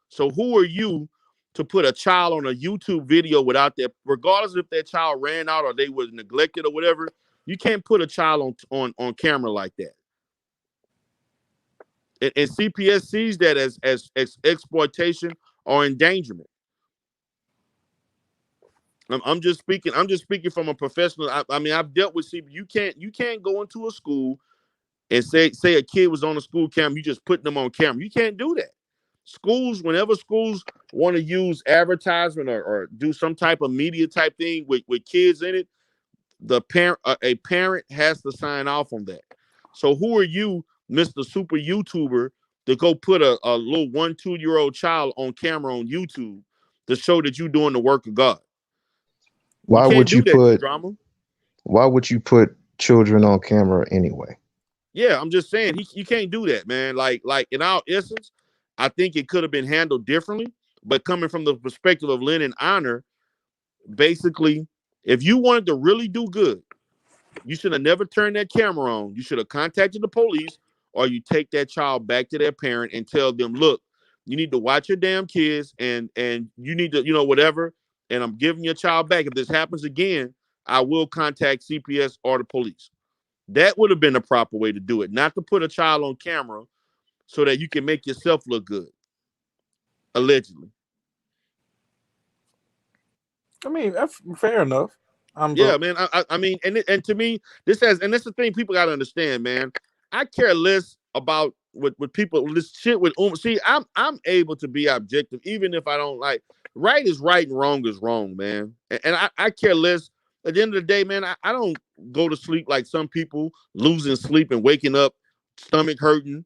So who are you to put a child on a YouTube video without their, regardless if that child ran out or they was neglected or whatever? You can't put a child on camera like that. And CPS sees that as exploitation or endangerment. I'm just speaking from a professional. I mean, I've dealt with CPS. You can't go into a school and say a kid was on a school camera, you just putting them on camera. You can't do that. Schools, whenever schools want to use advertisement or do some type of media type thing with kids in it, a parent has to sign off on that. So who are you, Mr. Super YouTuber, to go put a little 1-2-year-old child on camera on YouTube to show that you're doing the work of God? Why would you put drama? Why would you put children on camera anyway? Yeah, I'm just saying you can't do that, man. Like in our essence, I think it could have been handled differently. But coming from the perspective of lend and honor, basically, if you wanted to really do good, you should have never turned that camera on. You should have contacted the police, or you take that child back to their parent and tell them, look, you need to watch your damn kids, and you need to, whatever. And I'm giving your child back. If this happens again, I will contact CPS or the police. That would have been the proper way to do it, not to put a child on camera so that you can make yourself look good, allegedly. I mean, that's fair enough. Yeah, man. I mean, and to me, that's the thing people got to understand, man. I care less about what people, this shit with See, I'm able to be objective, even if I don't like. Right is right and wrong is wrong, man. And I care less. At the end of the day, man, I don't go to sleep like some people, losing sleep and waking up, stomach hurting,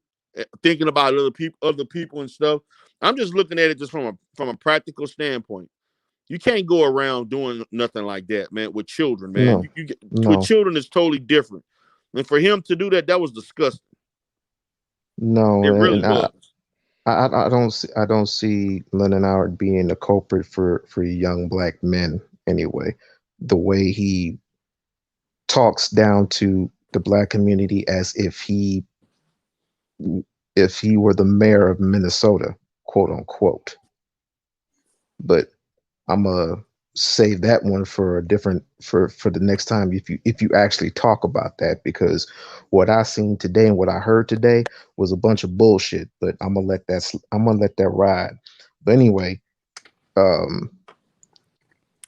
thinking about other people and stuff. I'm just looking at it just from a practical standpoint. You can't go around doing nothing like that, man, with children, man. No. With children is totally different. And for him to do that was disgusting. No, it really was. I don't see Lennon Howard being a culprit for young black men anyway. The way he talks down to the black community as if he were the mayor of Minnesota, quote unquote. But I'm gonna save that one for the next time if you actually talk about that, because what I seen today and what I heard today was a bunch of bullshit. But I'm gonna let that ride. But anyway,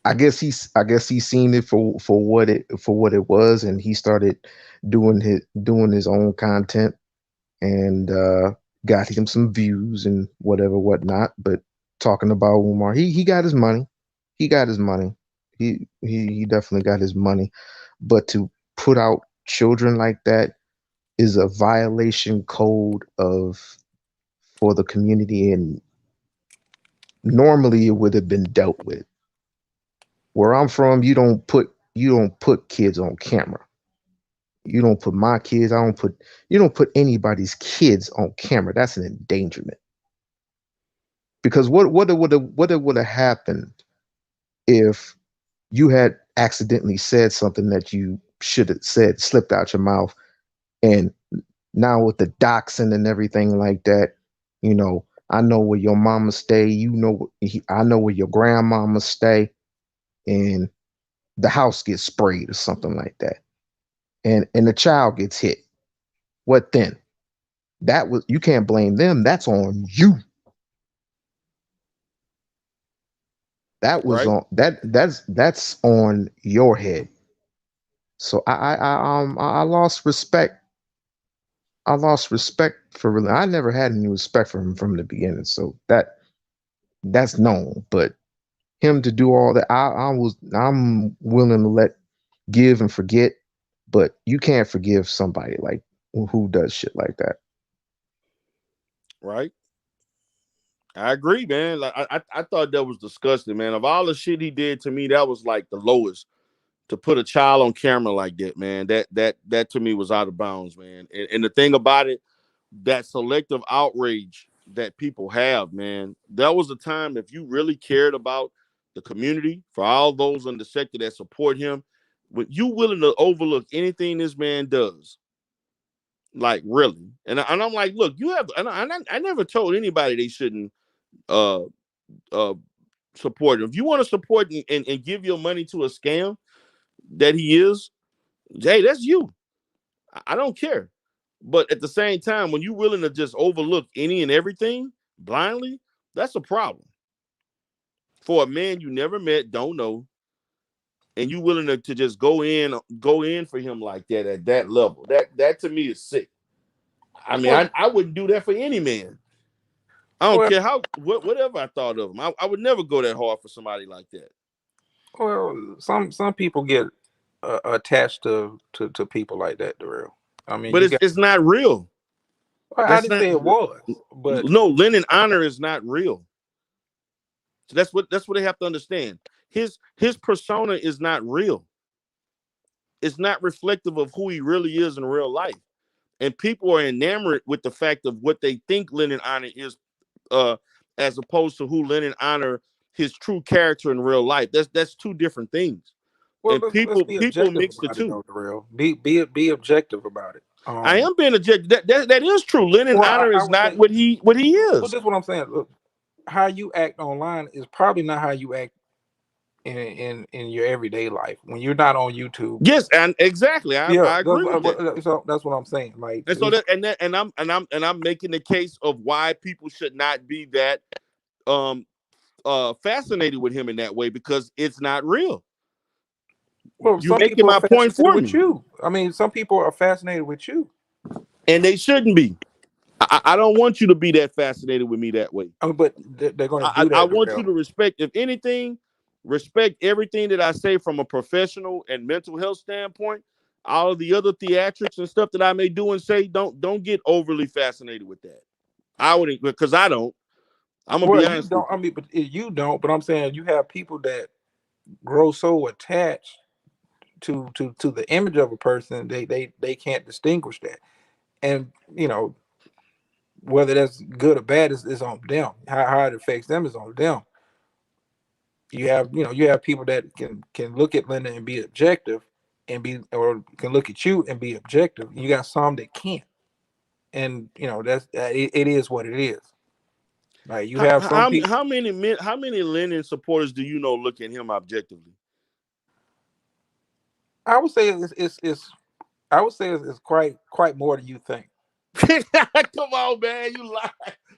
I guess he's seen it for what it was, and he started doing his own content, and got him some views and whatnot. But talking about Umar, he got his money. He got his money. He definitely got his money. But to put out children like that is a violation code for the community, and normally it would have been dealt with. Where I'm from, you don't put kids on camera. You don't put my kids. You don't put anybody's kids on camera. That's an endangerment. Because what would have happened if you had accidentally said something that you should have said, slipped out your mouth, and now with the doxing and everything like that, I know where your mama stay, I know where your grandmama stay, and the house gets sprayed or something like that, and the child gets hit. What then? You can't blame them. That's on you. That was right. That's on your head. So I lost respect. I lost respect for really. I never had any respect for him from the beginning. So that's known. But him to do all that, I'm willing to let give and forget, but you can't forgive somebody like who does shit like that. Right. I agree, man. Like I thought that was disgusting, man. Of all the shit he did to me, that was like the lowest. To put a child on camera like that, man, that to me was out of bounds, man. And the thing about it, that selective outrage that people have, man, that was a time if you really cared about the community, for all those in the sector that support him, when you willing to overlook anything this man does, like really. And I'm like, look, you have, and I never told anybody they shouldn't uh uh support him. If you want to support and give your money to a scam that he is, hey, that's you. I don't care. But at the same time, when you're willing to just overlook any and everything blindly, that's a problem. For a man you never met, don't know, and you willing to just go in for him like that at that level. That to me is sick. I mean, I wouldn't do that for any man. I don't care whatever I thought of him. I would never go that hard for somebody like that. Well, some people get attached to people like that, Darrell. I mean, but it's not real. Well, I didn't say it was, but no, Lennon honor is not real. So that's what they have to understand. His persona is not real. It's not reflective of who he really is in real life. And people are enamored with the fact of what they think Lennon honor is, as opposed to who Lennon honor his true character in real life. That's two different things. Well, and people mix the two. Be objective about it. I am being objective. That is true. Lennon honor is not what he is. Well, that's what I'm saying. Look, how you act online is probably not how you act in your everyday life when you're not on YouTube. Yes, and exactly. I agree with that. So that's what I'm saying. Like, and so I'm making the case of why people should not be that fascinated with him in that way, because it's not real. Well, you're making my point for me. You. I mean, some people are fascinated with you, and they shouldn't be. I don't want you to be that fascinated with me that way. But they're going to do that. I want you to respect, if anything, respect everything that I say from a professional and mental health standpoint. All of the other theatrics and stuff that I may do and say, don't get overly fascinated with that. I wouldn't, because I don't. I'm gonna be honest. You don't. But I'm saying you have people that grow so attached to the image of a person, they can't distinguish that. And whether that's good or bad is on them. How it affects them is on them. You have people that can look at Linda and be objective or can look at you and be objective. You got some that can't. And that's it is what it is. Like, you have some people. How many Lennon supporters do you know look at him objectively? I would say it's quite more than you think. Come on, man, you lie.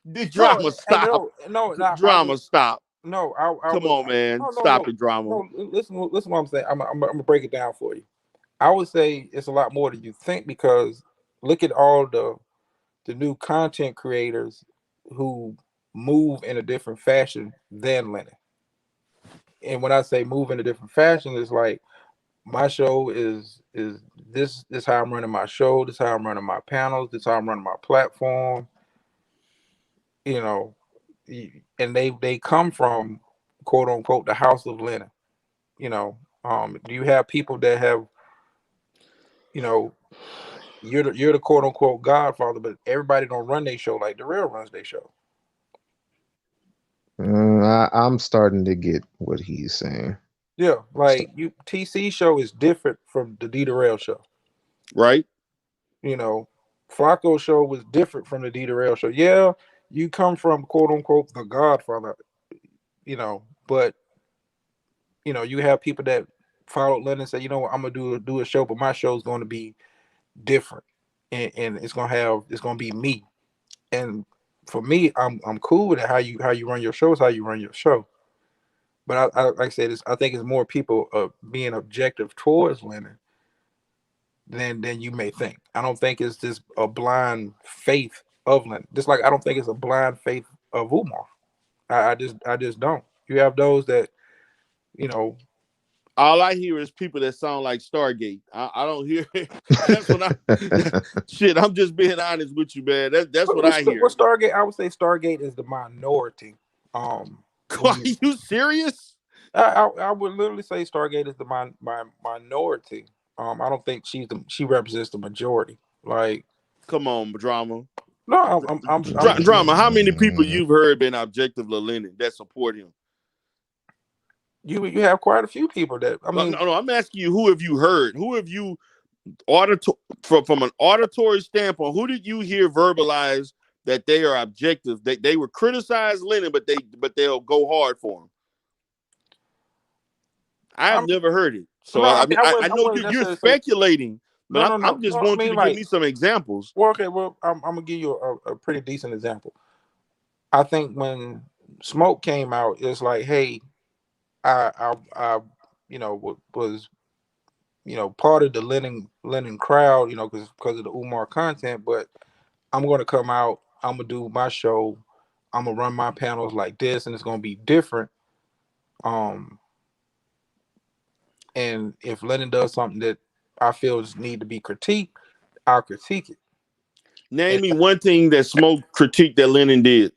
The drama stop. No, drama stop. No, come on, man. Stop the drama. No, listen what I'm saying. I'm gonna break it down for you. I would say it's a lot more than you think, because look at all the new content creators who move in a different fashion than Lennon. And when I say move in a different fashion, it's like, my show is this how I'm running my show, this how I'm running my panels, this how I'm running my platform. And they come from, quote unquote, the house of Lennon. Do you have people that have, you're the quote unquote godfather, but everybody don't run their show like Darrell runs their show. I'm starting to get what he's saying. Yeah, like TC show is different from the D Darrell show, right? Flacco show was different from the D Darrell show. Yeah, you come from, quote unquote, the godfather, but you have people that follow Lennon and say, I'm gonna do a show, but my show is going to be different, and it's gonna be me. And for me, I'm cool with it. How you run your show is how you run your show. But I like I said, I think it's more people being objective towards Lennon than you may think. I don't think it's just a blind faith of Lennon. Just like I don't think it's a blind faith of Umar. I just don't. You have those that, All I hear is people that sound like Stargate. I don't hear. That's what I. Shit, I'm just being honest with you, man. That's what I hear. What Stargate? I would say Stargate is the minority. Are you serious? I would literally say Stargate is the minority. I don't think she represents the majority. Like, come on, drama. No, Drama. How many people you've heard been objective to Lennon that support him? You have quite a few people that no. I'm asking you, who have you heard? Who have you from an auditory standpoint? Who did you hear verbalize that they are objective? They would criticize Lennon, but they'll go hard for him. I've never heard it. So I know you're speculating, but I'm just wanting you to give me some examples. Well, okay, I'm gonna give you a pretty decent example. I think when Smoke came out, it's like, hey, I was part of the Lennon crowd, because of the Umar content, but I'm gonna come out, I'm gonna do my show, I'm gonna run my panels like this, and it's gonna be different. And if Lennon does something that I feel need to be critiqued, I'll critique it. Name me one thing that Smoke critiqued that Lennon did.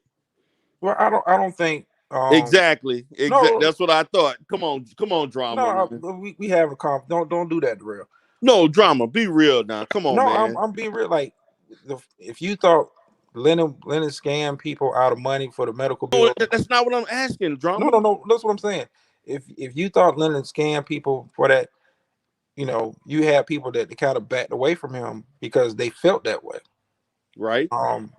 Well, I don't think exactly. No, that's what I thought. Come on, drama. No, we have a conf. Don't do that, real. No, drama. Be real now. Come on, man. I'm being real. Like, if you thought Lennon scammed people out of money for the medical bill, that's not what I'm asking, drama. No. That's what I'm saying. If you thought Lennon scammed people for that, you had people that kind of backed away from him because they felt that way. Right.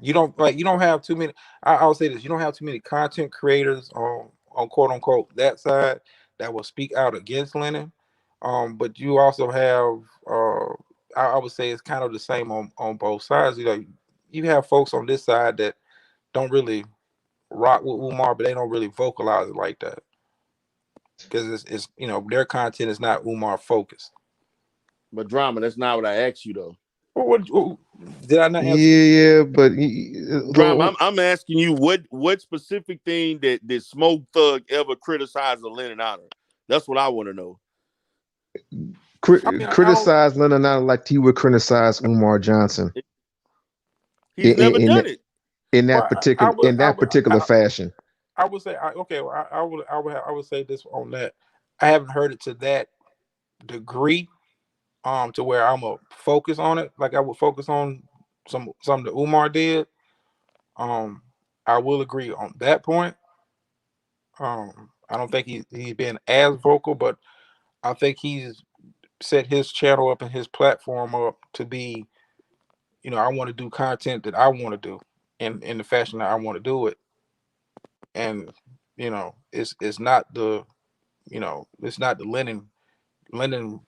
You don't have too many. I'll say this: you don't have too many content creators on quote unquote that side that will speak out against Lennon. But you also have, I would say it's kind of the same on both sides. You have folks on this side that don't really rock with Umar, but they don't really vocalize it like that because it's their content is not Umar focused. But drama, that's not what I asked you though. What did I not answer? Yeah, but drama. I'm asking you what specific thing that Smoke Thug ever criticized the Lennon out of? That's what I want to know. Criticize Lennon out like he would criticize Umar Johnson. He's never done it in that particular fashion. I would say I would say this on that. I haven't heard it to that degree. To where I'm gonna focus on it, like I would focus on something that Umar did. I will agree on that point. I don't think he's been as vocal, but I think he's set his channel up and his platform up to be, I want to do content that I want to do in the fashion that I want to do it. And it's not the Lennon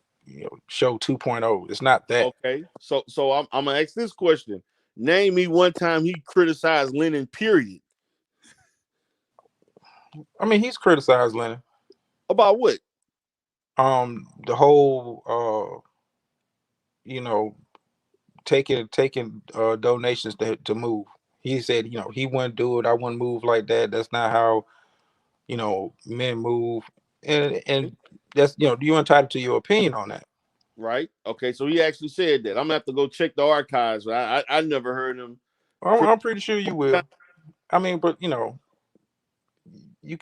show 2.0. It's not that. Okay, so I'm gonna ask this question. Name me one time he criticized Lennon, period. I mean, he's criticized Lennon. About what? The whole taking donations to move. He said, he wouldn't do it. I wouldn't move like that. That's not how men move. And that's you're entitled to your opinion on that. Right. Okay. So he actually said that. I'm gonna have to go check the archives. I never heard him. I'm pretty sure you will. I mean, but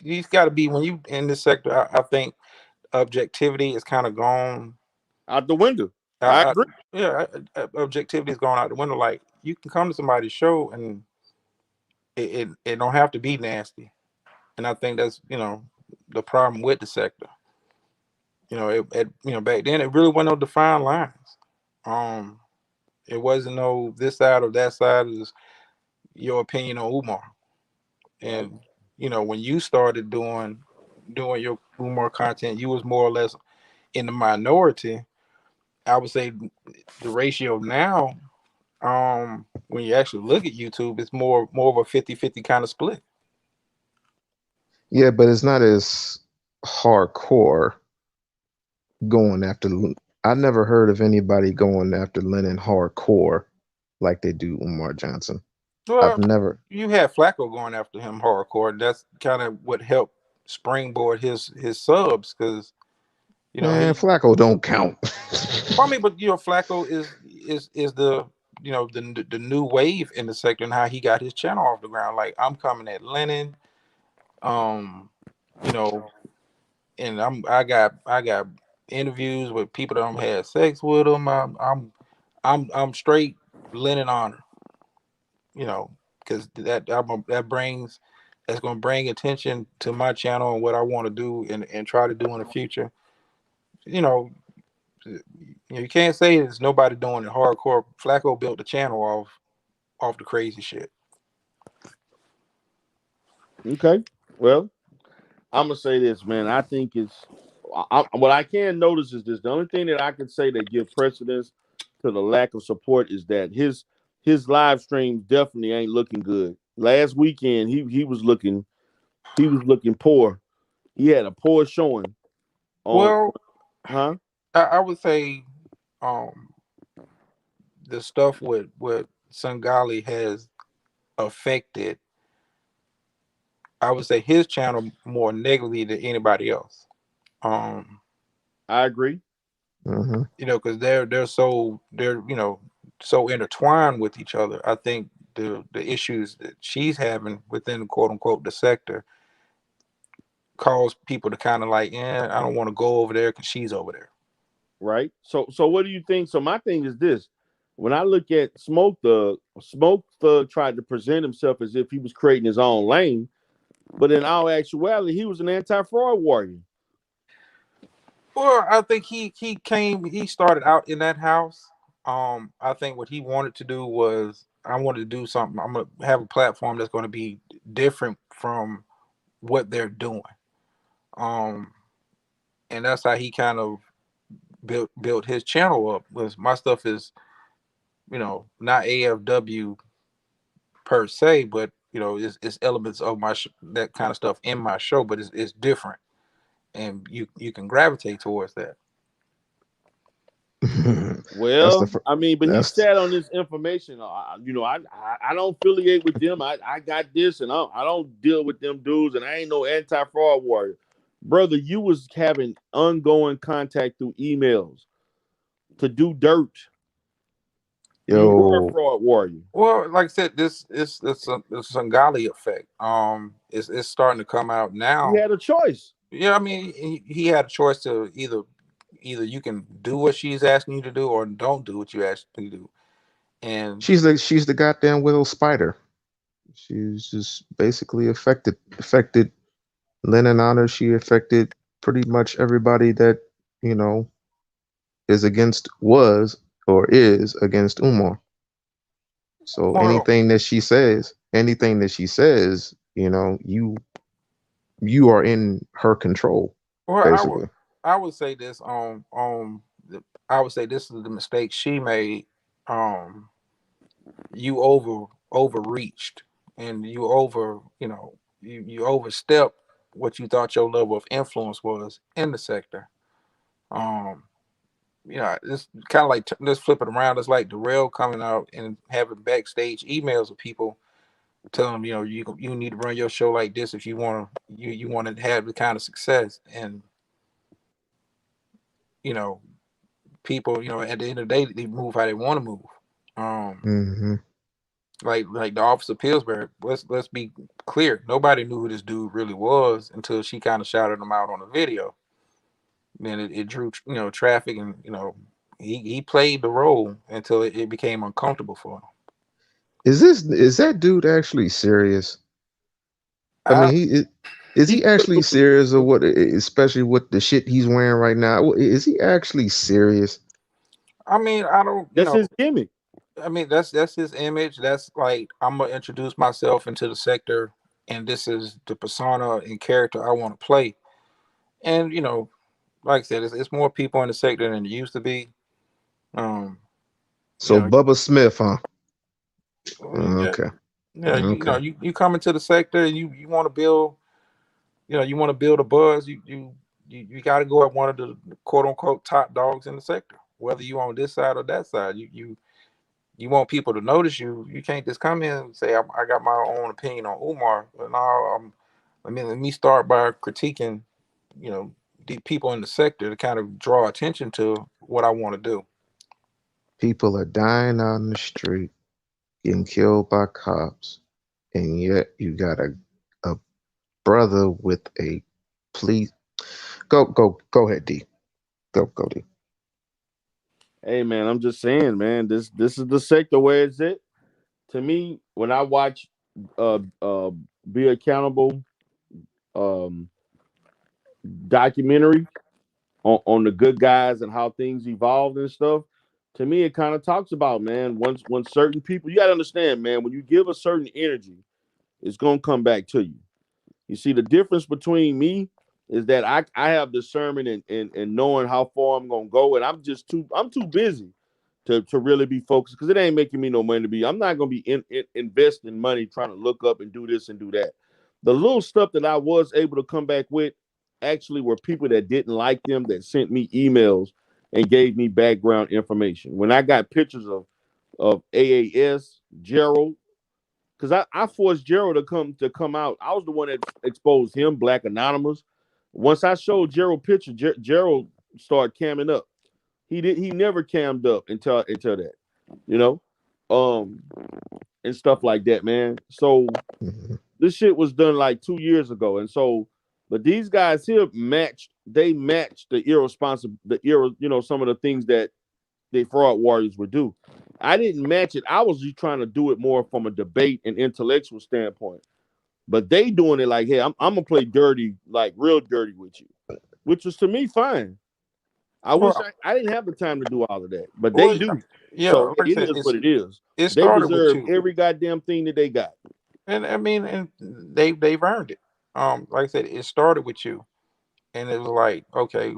he's got to be, when you in this sector. I think objectivity is kind of gone out the window. I agree. Objectivity is gone out the window. Like, you can come to somebody's show and it don't have to be nasty. And I think that's the problem with the sector. Back then it really wasn't no defined lines. It wasn't no this side or that side is your opinion on Umar. And when you started doing your Umar content, you was more or less in the minority. I would say the ratio now, when you actually look at YouTube, it's more of a 50-50 kind of split. Yeah, but it's not as hardcore going after. I never heard of anybody going after Lennon hardcore like they do Umar Johnson. Well, I've never. You had Flacco going after him hardcore. That's kind of what helped springboard his subs, because You know, Man, Flacco don't count. I mean, but Flacco is the the new wave in the sector and how he got his channel off the ground. Like I'm coming at Lennon, um, you know, and I got interviews with people that don't had sex with them. I'm straight Lennon honor, because that's going to bring attention to my channel and what I want to do and try to do in the future. You know, you can't say there's nobody doing it hardcore. Flacco built the channel off the crazy shit. Okay. Well, I'm gonna say this, man. I think what I can notice is this. The only thing that I can say that give precedence to the lack of support is that his live streams definitely ain't looking good. Last weekend he was looking poor. He had a poor showing on, Well, huh? I would say um, the stuff with Sangali has affected, I would say, his channel more negatively than anybody else. Um, I agree. Mm-hmm. because they're so intertwined with each other. I think the issues that she's having within quote unquote the sector cause people to kind of like, I don't want to go over there because she's over there. Right. So what do you think? So my thing is this. When I look at Smoke Thug tried to present himself as if he was creating his own lane, but in all actuality, he was an anti-fraud warrior. Well, I think he started out in that house. I think what he wanted to do was I wanted to do something. I'm gonna have a platform that's going to be different from what they're doing. Um, and that's how he kind of built his channel up. Was my stuff is not AFW per se, but it's elements of that kind of stuff in my show, but it's different, and you can gravitate towards that. That's the Well, I mean, but he that's sat on this information. I don't affiliate with them. I got this, and I don't deal with them dudes, and I ain't no anti-fraud warrior, brother. You was having ongoing contact through emails to do dirt. You were a yo. fraud warrior. Well, like I said, this is it's a Sangali effect. It's starting to come out You now. had a choice. Yeah, I mean, he had a choice to either you can do what she's asking you to do or don't do what you asked me to do. And She's the goddamn little spider. She's just basically affected Lennon Honor. She affected pretty much everybody that you know was or is against Umar. So well, anything that she says, you are in her control, well, basically. I would say this I would say this is the mistake she made. Um, you overreached and you overstepped what you thought your level of influence was in the sector. Um, it's kind of like let's flip it around. It's like Darrell coming out and having backstage emails of people telling them, you need to run your show like this if you want to have the kind of success. And you know, people, at the end of the day, they move how they want to move. Um, Hmm. like the officer Pillsbury. Let's be clear. Nobody knew who this dude really was until she kind of shouted him out on the video. Then it drew traffic, and he played the role until it became uncomfortable for him. Is that dude actually serious? I I mean, is He he actually serious or what? Especially with the shit he's wearing right now, is he actually serious? I mean, I don't, That's his gimmick. I mean, that's his image. That's like I'm gonna introduce myself into the sector, and this is the persona and character I want to play. And like I said, it's more people in the sector than it used to be. Um, you So know, Bubba Smith, huh? yeah, Okay, yeah. okay. You come into the sector, and you want to build, you want to build a buzz. You got to go at one of the quote unquote top dogs in the sector, whether you on this side or that side. You want people to notice you. You can't just come in and say I got my own opinion on Umar. But no, let me start by critiquing, you know, the people in the sector to kind of draw attention to what I want to do. People are dying out in the street, getting killed by cops, and yet you got a brother with a police. Go ahead, D. Go D. Hey man, I'm just saying, man, this is the sector where it's at. To me, when I watch Be Accountable um documentary on the good guys and how things evolved and stuff, to me it kind of talks about, man, once when certain people, you gotta understand, man, when you give a certain energy, it's gonna come back to you. You see, the difference between me is that I have discernment and knowing how far I'm gonna go, and I'm too busy to really be focused, because it ain't making me no money to be. I'm not gonna be investing money trying to look up and do this and do that. The little stuff that I was able to come back with actually were people that didn't like them that sent me emails and gave me background information. When I got pictures of AAS, Gerald, because I forced Gerald to come out. I was the one that exposed him, Black Anonymous. Once I showed Gerald picture, Gerald started camming up. He never cammed up until that, you know, um, and stuff like that, man. So this shit was done like 2 years ago, and so, but these guys here matched the irresponsible, some of the things that the fraud warriors would do. I didn't match it. I was just trying to do it more from a debate and intellectual standpoint. But they doing it like, hey, I'm gonna play dirty, like real dirty with you, which was to me fine. I wish I didn't have the time to do all of that, but they do. Yeah, So like I it said, is what it is. it They started with deserve you, every goddamn thing that they got. and I mean, and they've earned it. Like I said, it started with you, and it was like, okay,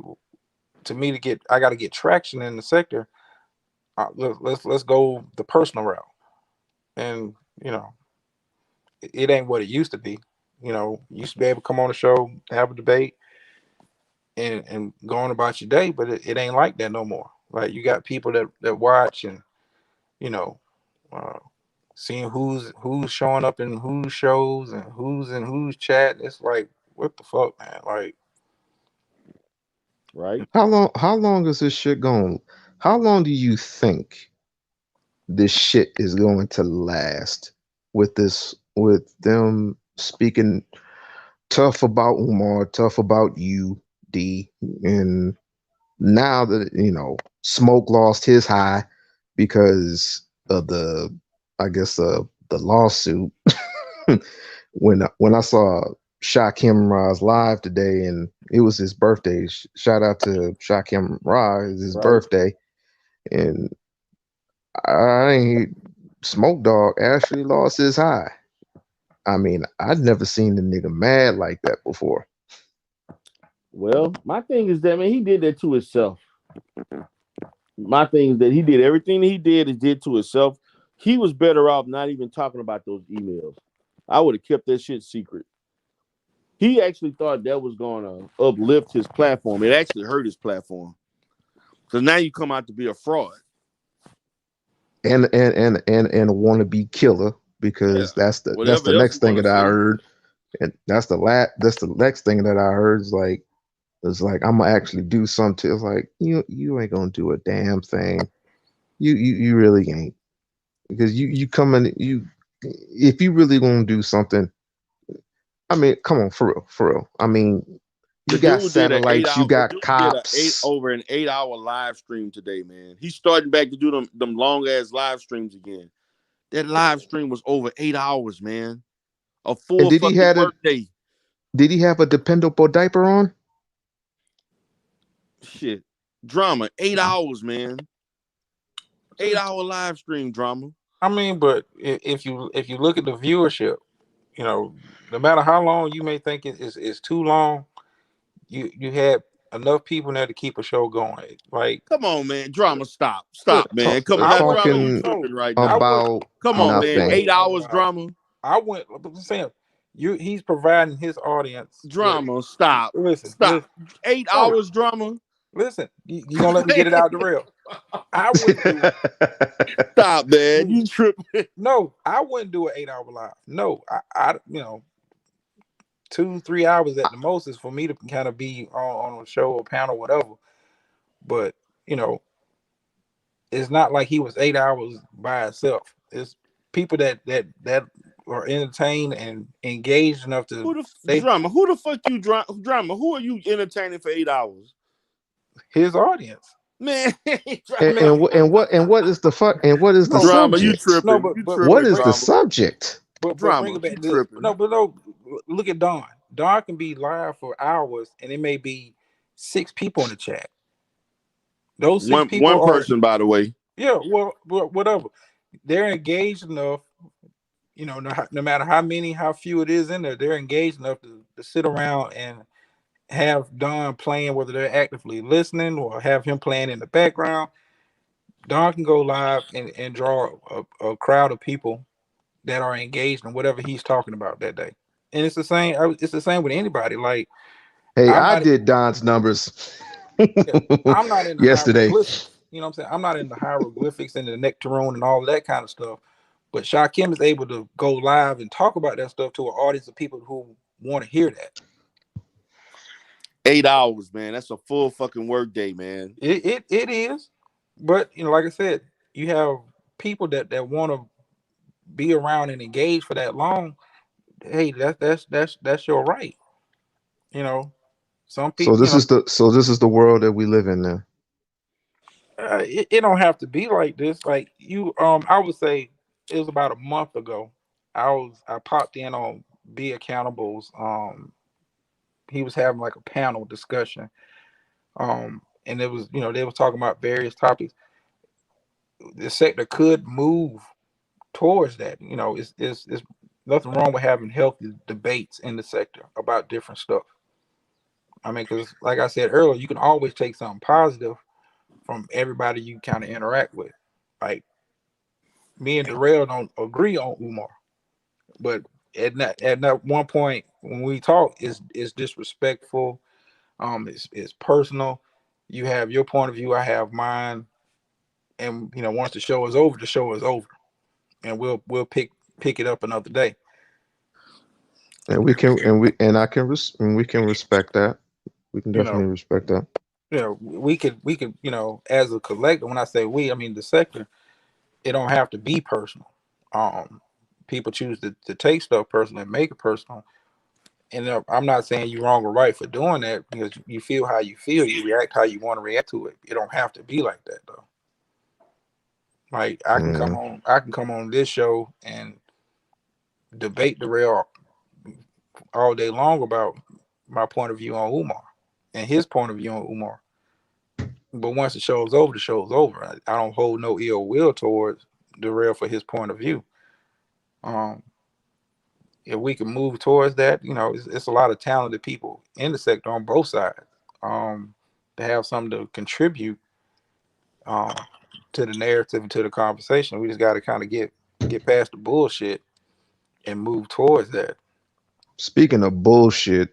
to me I got to get traction in the sector. Let's go the personal route, and it ain't what it used to be. You used to be able to come on the show, have a debate, and go on about your day, but it ain't like that no more. Like, you got people that watch, and you know, uh, seeing who's showing up in whose shows and who's in whose chat. It's like, what the fuck, man? Like, Right? How long is this shit going? How long do you think this shit is going to last with them speaking tough about Umar, tough about you, D, and now that Smoke lost his high because of I guess the lawsuit. When I saw Shakim Ra's live today, and it was his birthday. Shout out to Shakim Ra, it's his birthday, and Smoke Dog actually lost his high. I mean, I'd never seen the nigga mad like that before. Well, my thing is that, man, he did that to himself. My thing is that he did everything he did to himself. He was better off not even talking about those emails. I would have kept that shit secret. He actually thought that was going to uplift his platform. It actually hurt his platform, because now you come out to be a fraud And a wannabe killer, because that's the next thing that I heard, and that's the next thing that I heard is like, I'm gonna actually do something. It's like, you ain't gonna do a damn thing. You really ain't, because you come in, if you really gonna do something. I mean, come on, for real. I mean, you got satellites, you got cops. Over an 8-hour live stream today, man. He's starting back to do them long ass live streams again. That live stream was over 8 hours, man. A full fucking workday. Did he have a dependable diaper on? Shit, drama. 8 hours, man. 8-hour live stream drama. I mean, but if you look at the viewership, no matter how long you may think it's too long, you had enough people in there to keep a show going. Like, come on, man, drama, stop, man. Come on, drama, you tripping right now. About come on, man, 8 hours drama. I'm saying, he's providing his audience drama. Stop. 8 hours drama. Listen, you gonna let me get it out the rail? I wouldn't do it. Stop, man. You tripping? No, I wouldn't do an 8-hour live. No, I 2-3 hours at the most is for me to kind of be on a show or panel, whatever. But it's not like he was 8 hours by himself. It's people that are entertained and engaged enough to drama. Who the fuck you drama? Who are you entertaining for 8 hours? His audience. Man, and what is the fuck? And what is the drama? subject? You tripping? No, but What is drama. the subject? But drama. Bring it back. Tripping. No, look at Don. Don can be live for hours, and it may be 6 people in the chat. Those 6 people one person, by the way. Yeah, well, whatever. They're engaged enough. No matter how few it is in there, they're engaged enough to sit around and have Don playing, whether they're actively listening or have him playing in the background. Don can go live and draw a crowd of people that are engaged in whatever he's talking about that day. And it's the same. It's the same with anybody. Like, hey, I did Don's numbers. I'm not in the yesterday. hieroglyphics. You know what I'm saying? I'm not in the hieroglyphics and the Nectarone and all that kind of stuff. But Shakim is able to go live and talk about that stuff to an audience of people who want to hear that. 8 hours, man. That's a full fucking work day, man. It is. But like I said, you have people that want to be around and engage for that long. Hey, that's your right. Some people. So this is the world that we live in now. It don't have to be like this. Like I would say it was about a month ago. I popped in on Be Accountable's. He was having like a panel discussion. And it was, they were talking about various topics. The sector could move towards that. It's nothing wrong with having healthy debates in the sector about different stuff. I mean, because like I said earlier, you can always take something positive from everybody you kind of interact with. Like, me and Darrell don't agree on Umar, but at that one point when we talk, it's disrespectful. It's personal. You have your point of view, I have mine, and once the show is over, the show is over, and we'll pick it up another day. And we can respect that. We can definitely respect that. We could as a collective. When I say we, I mean the sector. It don't have to be personal. People choose to take stuff personal and make it personal. And I'm not saying you're wrong or right for doing that, because you feel how you feel. You react how you want to react to it. It don't have to be like that though. Like, I can come on this show and debate the rail all day long about my point of view on Umar and his point of view on Umar. But once the show's over, the show's over. I don't hold no ill will towards Darrell for his point of view. If we can move towards that, it's a lot of talented people in the sector on both sides. To have something to contribute to the narrative and to the conversation. We just got to kind of get past the bullshit and move towards that. Speaking of bullshit,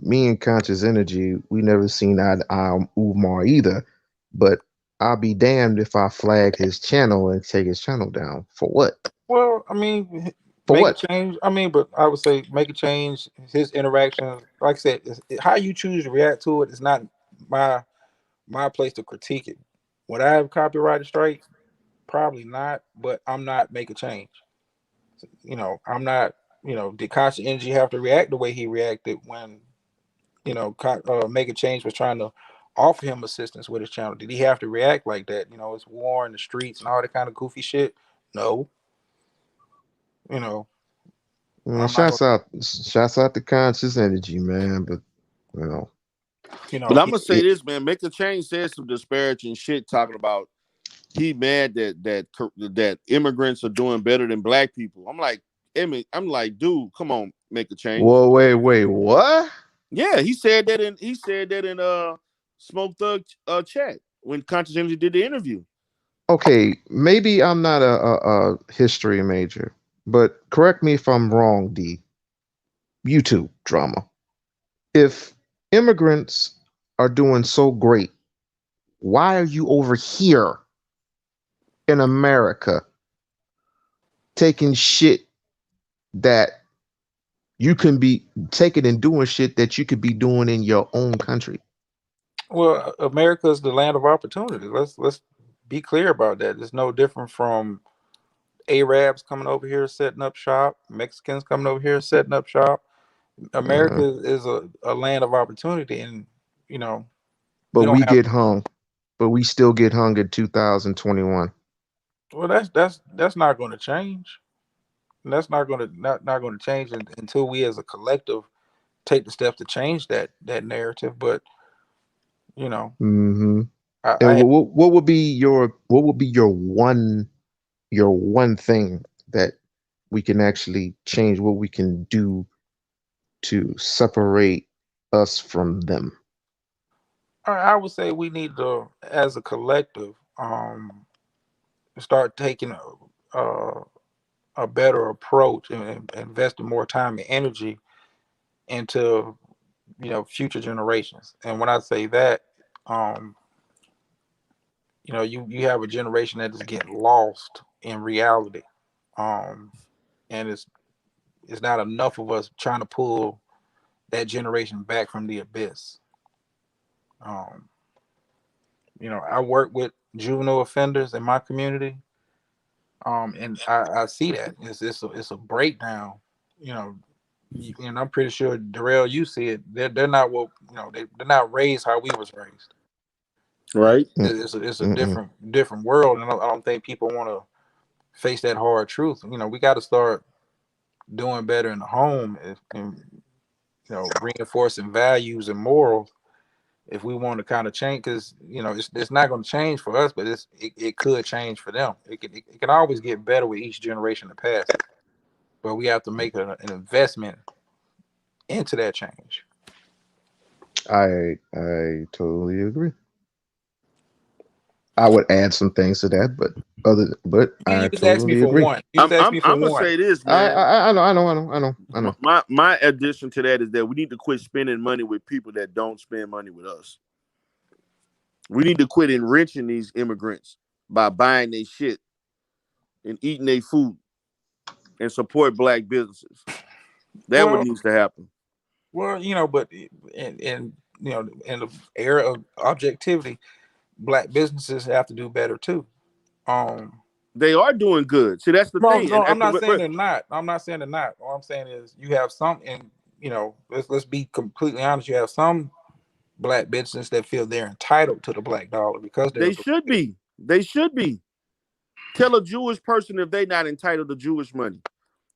me and Conscious Energy, we never seen eye to eye on Umar either, but I'll be damned if I flag his channel and take his channel down. For what? Well, I mean, for make what? a change. I mean, but I would say make a change. His interaction, like I said, how you choose to react to it is not my place to critique it. Would I have copyrighted strike? Probably not, but I'm not make a change. I'm not, did Conscious Energy have to react the way he reacted when, Make a Change was trying to offer him assistance with his channel? Did he have to react like that? It's war in the streets and all that kind of goofy shit. No. Shouts out to Conscious Energy, man. But but I'm gonna say this, man. Make a Change says some disparaging shit, talking about he mad that immigrants are doing better than black people. I'm like, dude, come on, Make a Change. Whoa, wait, what? Yeah, he said that in Smoke Thug chat when Conscious Energy did the interview. Okay, maybe I'm not a history major, but correct me if I'm wrong, D. YouTube drama. If immigrants are doing so great, why are you over here in America taking shit that You can be taking and doing shit that you could be doing in your own country. Well, America is the land of opportunity. Let's be clear about that. It's no different from Arabs coming over here setting up shop, Mexicans coming over here setting up shop. America is a land of opportunity, and you know we But don't we have. get hung. But we still get hung in 2021. Well, that's not going to change. That's not going to not going to change until we as a collective take the steps to change that narrative. But you know, Mm-hmm. I, And I what would be your one thing that we can actually change? What we can do to separate us from them? I would say we need to, as a collective, start taking a better approach and investing more time and energy into future generations. And when I say that, um, you have a generation that is getting lost in reality, um, and it's not enough of us trying to pull that generation back from the abyss. Um, I work with juvenile offenders in my community, and I see that it's a breakdown. You know, and I'm pretty sure Darrell, you see it. They're not what they're not raised how we was raised. Right. It's a different world, and I don't think people want to face that hard truth. We got to start doing better in the home and reinforcing values and morals if we want to kind of change, because it's not going to change for us, but it could change for them. It can always get better with each generation that passes, but we have to make an investment into that change. I totally agree. I would add some things to that, but You I just asked me totally for agree. one. You just asked me for I'm gonna one. say this, I man. I, I know. My addition to that is that we need to quit spending money with people that don't spend money with us. We need to quit enriching these immigrants by buying their shit and eating their food and support black businesses. That what Well, needs to happen. but in the era of objectivity, black businesses have to do better too. Um, They are doing good. See, that's the no, thing. no, I'm not saying But they're not. I'm not saying they're not. All I'm saying is you have some, and let's be completely honest. You have some black businesses that feel they're entitled to the black dollar because they're they black. should be. They should be. Tell a Jewish person if they not entitled to Jewish money.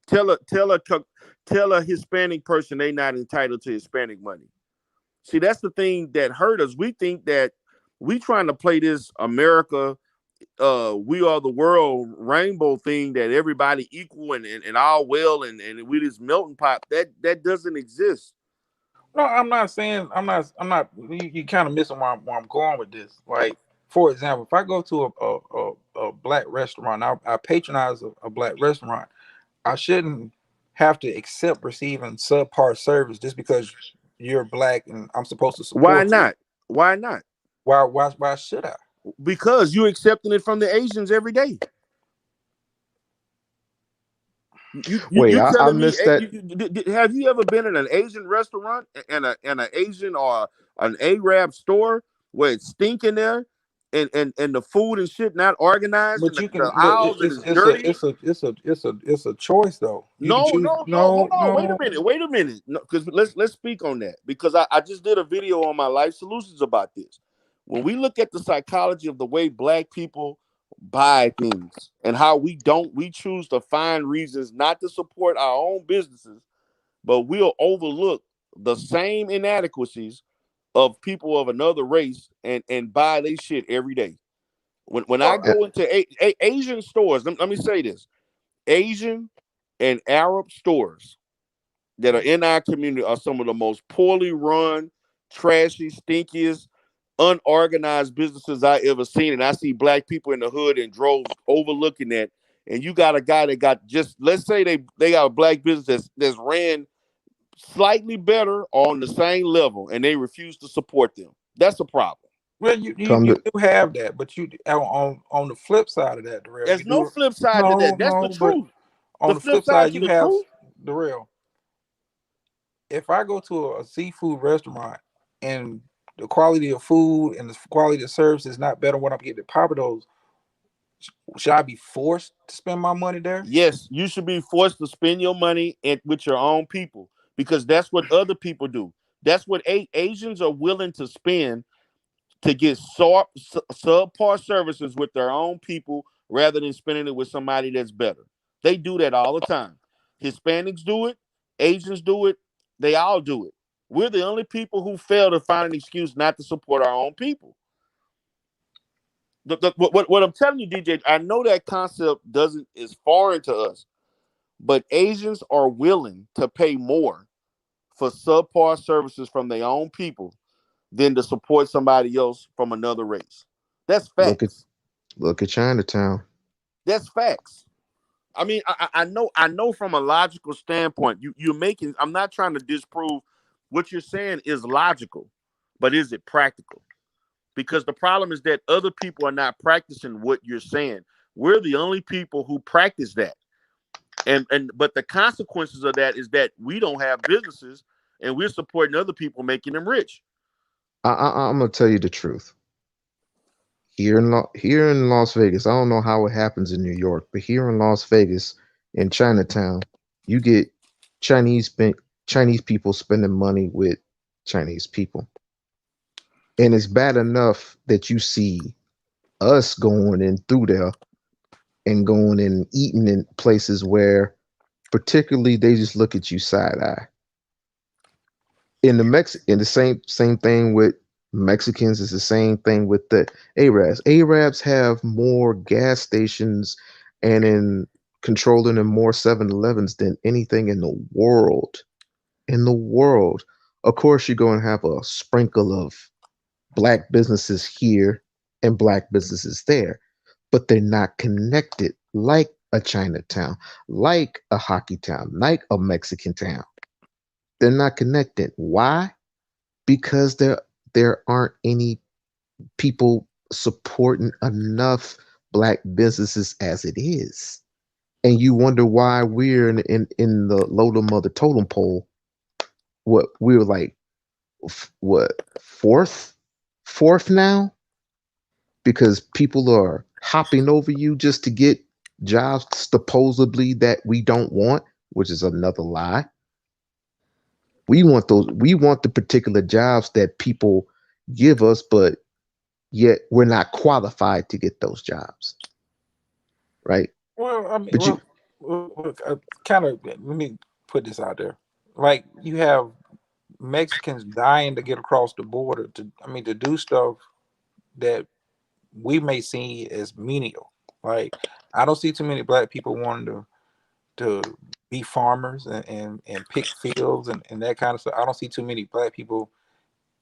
Tell a Hispanic person they not entitled to Hispanic money. See, that's the thing that hurt us. We think that we trying to play this America, we are the world rainbow thing that everybody equal and all well and we this melting pot that doesn't exist. No, I'm not saying I'm not. You kind of missing where I'm going with this. Like, for example, if I go to a black restaurant, I patronize a black restaurant. I shouldn't have to accept receiving subpar service just because you're black and I'm supposed to Why support you. not? Why not? Why should I? Because you accepting it from the Asians every day. Wait, You I telling me? missed that. Have you ever been in an Asian restaurant and an Asian or an Arab store where it's stinking there, and the food and shit not organized and But you the can look. aisles and it's dirty? It's a choice though. You can No, choose. no, no. Hold No, on. Wait a no. minute. Wait a minute. No, because let's speak on that because I just did a video on my Life Solutions about this. When we look at the psychology of the way black people buy things and how we choose to find reasons not to support our own businesses, but we'll overlook the same inadequacies of people of another race and buy their shit every day. When I Well, go into Asian stores, let me say this: Asian and Arab stores that are in our community are some of the most poorly run, trashy, stinkiest, unorganized businesses I ever seen. And I see black people in the hood and droves overlooking that. And you got a guy that got just, let's say they got a black business that's ran slightly better on the same level and they refuse to support them. That's a problem. well, you Come you to do have that, but you on the flip side of that, Darrell, you There's no do flip side to no that. That's the no, but truth. The on the flip flip side side to you the have truth. Darrell. if I go to a seafood restaurant and the quality of food and the quality of service is not better than what I'm getting at Papados, should I be forced to spend my money there? Yes, you should be forced to spend your money with your own people because that's what other people do. That's what Asians are willing to spend to get subpar services with their own people rather than spending it with somebody that's better. They do that all the time. Hispanics do it, Asians do it, they all do it. We're the only people who fail to find an excuse not to support our own people. What I'm telling you, DJ, I know that concept is foreign to us, but Asians are willing to pay more for subpar services from their own people than to support somebody else from another race. That's Look at facts. look at Chinatown. That's facts. I mean, I know from a logical standpoint, you're making. I'm not trying to disprove what you're saying is logical, but is it practical? Because the problem is that other people are not practicing what you're saying. We're the only people who practice that. And but the consequences of that is that we don't have businesses and we're supporting other people making them rich. I'm gonna tell you the truth. Here in Las Vegas, I don't know how it happens in New York, but here in Las Vegas, in Chinatown, you get Chinese Chinese people spending money with Chinese people, and it's bad enough that you see us going in through there and going and eating in places where, particularly, they just look at you side eye. In the same thing with Mexicans is the same thing with the Arabs. Arabs have more gas stations and in controlling in more 7-Elevens than anything in the world. In the world. Of course, you're going to have a sprinkle of black businesses here and black businesses there, but they're not connected like a Chinatown, like a hockey town, like a Mexican town. They're not connected. Why? Because there aren't any people supporting enough black businesses as it is. And you wonder why we're in the lowdown of the totem pole. What we're like, what fourth now? Because people are hopping over you just to get jobs supposedly that we don't want, which is another lie. We want those. We want the particular jobs that people give us, but yet we're not qualified to get those jobs, right? Well, I mean, But you kind of let me put this out there. Like you have Mexicans dying to get across the border to do stuff that we may see as menial. Like I don't see too many black people wanting to be farmers and pick fields and that kind of stuff. I don't see too many black people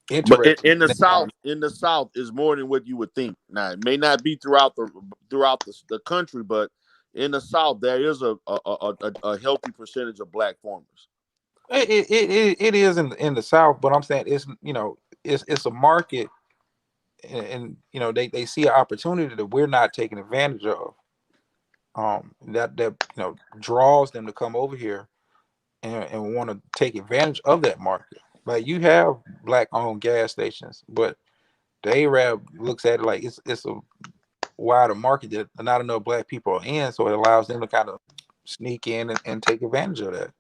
But interested in the in that kind South, of. is more than what you would think. Now, it may not be throughout the country, but in the South, there is a healthy percentage of black farmers. It is in the South, but I'm saying it's a market, and they see an opportunity that we're not taking advantage of. That draws them to come over here and want to take advantage of that market. Like you have black owned gas stations, but the Arab looks at it like it's a wider market that not enough black people are in, so it allows them to kind of sneak in and take advantage of that.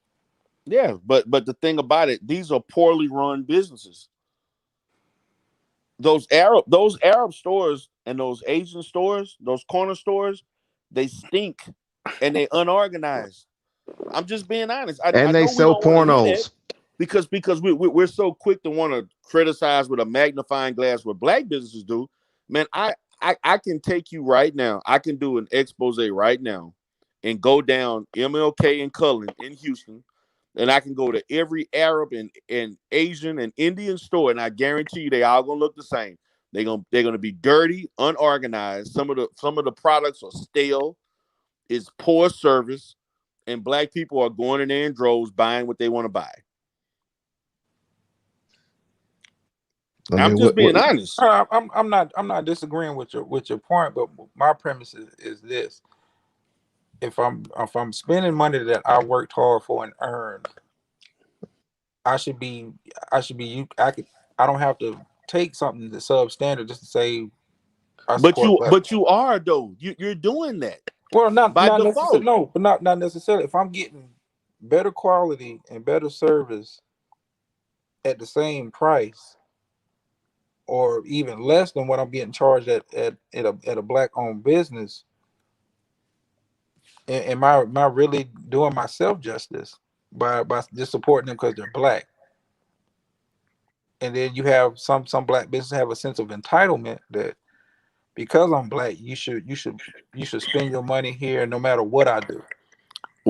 Yeah, but the thing about it, these are poorly run businesses. Those Arab stores and those Asian stores, those corner stores, they stink and they unorganized. I'm just being honest. I and they know we sell don't want to hear that pornos. because we're so quick to want to criticize with a magnifying glass what black businesses do. Man, I can take you right now. I can do an expose right now and go down MLK and Cullen in Houston, and I can go to every Arab and Asian and Indian store, and I guarantee you they all gonna look the same. They're gonna be dirty, unorganized. Some of the products are stale. It's poor service, and black people are going in there in droves buying what they want to buy. I I'm mean, just being honest. I'm not disagreeing with your point, but my premise is this: if I'm spending money that I worked hard for and earned, I should be I don't have to take something that's substandard just to say I But support you black. but you are though. You're doing that Well, by not necessarily, default. no, but not necessarily. If I'm getting better quality and better service at the same price, or even less than what I'm getting charged at a black owned business, am I really doing myself justice by just supporting them because they're black? And then you have some black businesses have a sense of entitlement that because I'm black, you should spend your money here no matter what I do.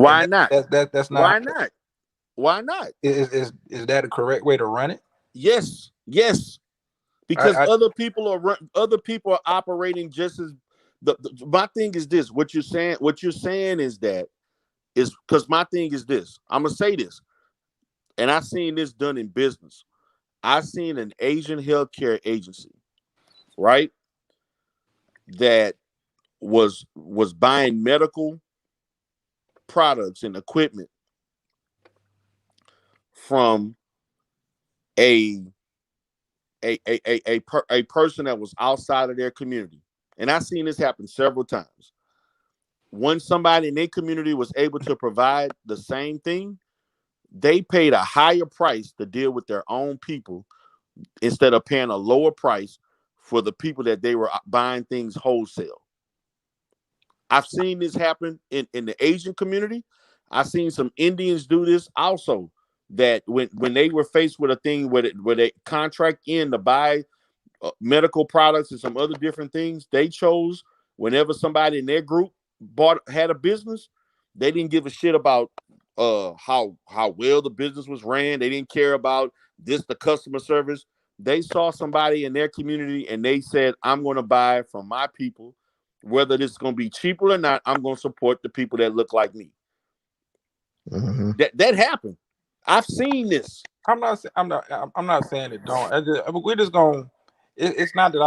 And Why not? that's not Why not? Why not? is that a correct way to run it? Yes, yes. Because I other people are operating just as my thing is this. What you're saying is that is because my thing is this. I'm gonna say this, and I've seen this done in business. I've seen an Asian healthcare agency, right, that was buying medical products and equipment from a a person that was outside of their community. And I've seen this happen several times. When somebody in their community was able to provide the same thing, they paid a higher price to deal with their own people instead of paying a lower price for the people that they were buying things wholesale. I've seen this happen in the Asian community. I've seen some Indians do this also. That when they were faced with a thing where they contract in to buy medical products and some other different things, they chose whenever somebody in their group had a business, they didn't give a shit about how well the business was ran. They didn't care about the customer service. They saw somebody in their community and they said, I'm going to buy from my people, whether this is going to be cheaper or not. I'm going to support the people that look like me. Mm-hmm. That happened. I've seen this. I'm not saying it don't. We're just going. It's not that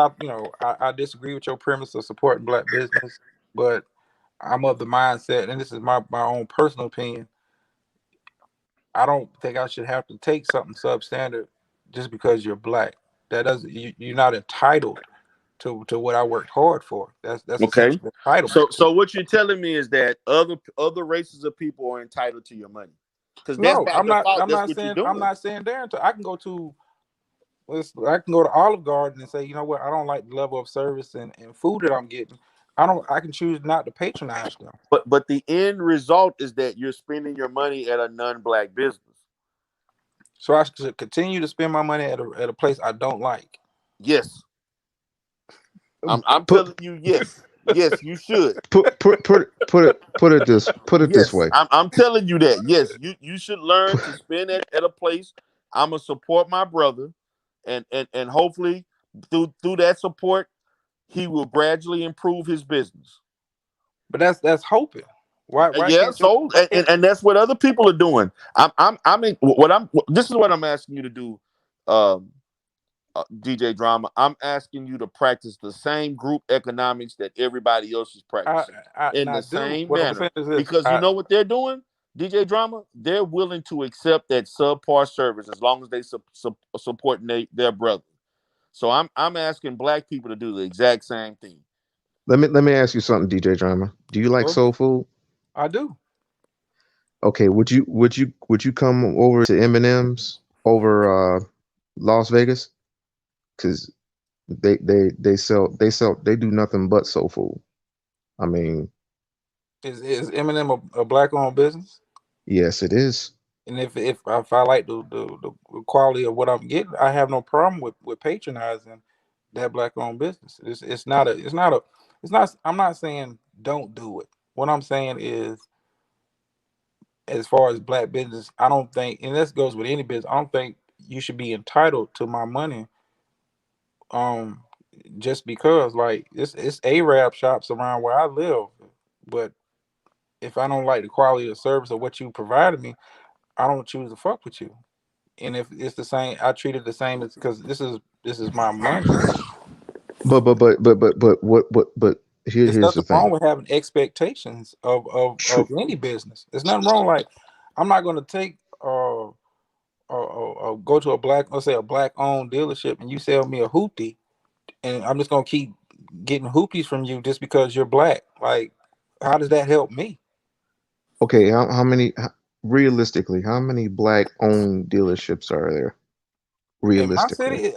I disagree with your premise of supporting black business, but I'm of the mindset, and this is my own personal opinion. I don't think I should have to take something substandard just because you're black. That doesn't you're not entitled to what I worked hard for. That's a sense Okay. of entitlement. So what you're telling me is that other races of people are entitled to your money. Because that's No, by default, I'm that's not what you're saying I'm doing. not saying there. I can go to Olive Garden and say, you know what, I don't like the level of service and food that I'm getting. I can choose not to patronize them. But the end result is that you're spending your money at a non-black business. So I should continue to spend my money at a place I don't like. Yes. I'm telling Put you, yes. Yes, you should. put it this Yes, way. I'm telling you that. Yes, you should learn to spend at a place. I'm gonna support my brother, and hopefully through that support, he will gradually improve his business. But that's hoping. Why Yeah, can't you? so Why can't, and that's what other people are doing. I mean what I'm this is what I'm asking you to do, um, DJ Drama. I'm asking you to practice the same group economics that everybody else is practicing in I the do. same What I'm manner, saying is this. because you know what they're doing, DJ Drama. They're willing to accept that subpar service as long as they support their brother. So I'm asking black people to do the exact same thing. Let me ask you something, DJ Drama. Do you like Go ahead. soul food? I do. Okay, would you come over to Eminem's over Las Vegas? Because they do nothing but soul food. I mean, Is Eminem a black owned business? yes, it is. And if I like the quality of what I'm getting, I have no problem with patronizing that black owned business. It's not. I'm not saying don't do it. What I'm saying is, as far as black business, I don't think, and this goes with any business, I don't think you should be entitled to my money. Um, just because like it's Arab shops around where I live, but if I don't like the quality of service of what you provided me, I don't choose to fuck with you. And if it's the same, I treat it the same as because this is my money. But It's here's the nothing wrong thing. with having expectations of True. any business. There's nothing wrong. Like I'm not going to take a go to a let's say a black owned dealership, and you sell me a hoopty, and I'm just gonna keep getting hoopies from you just because you're black. Like, how does that help me? Okay, how many realistically, how many black owned dealerships are there? In my Realistically.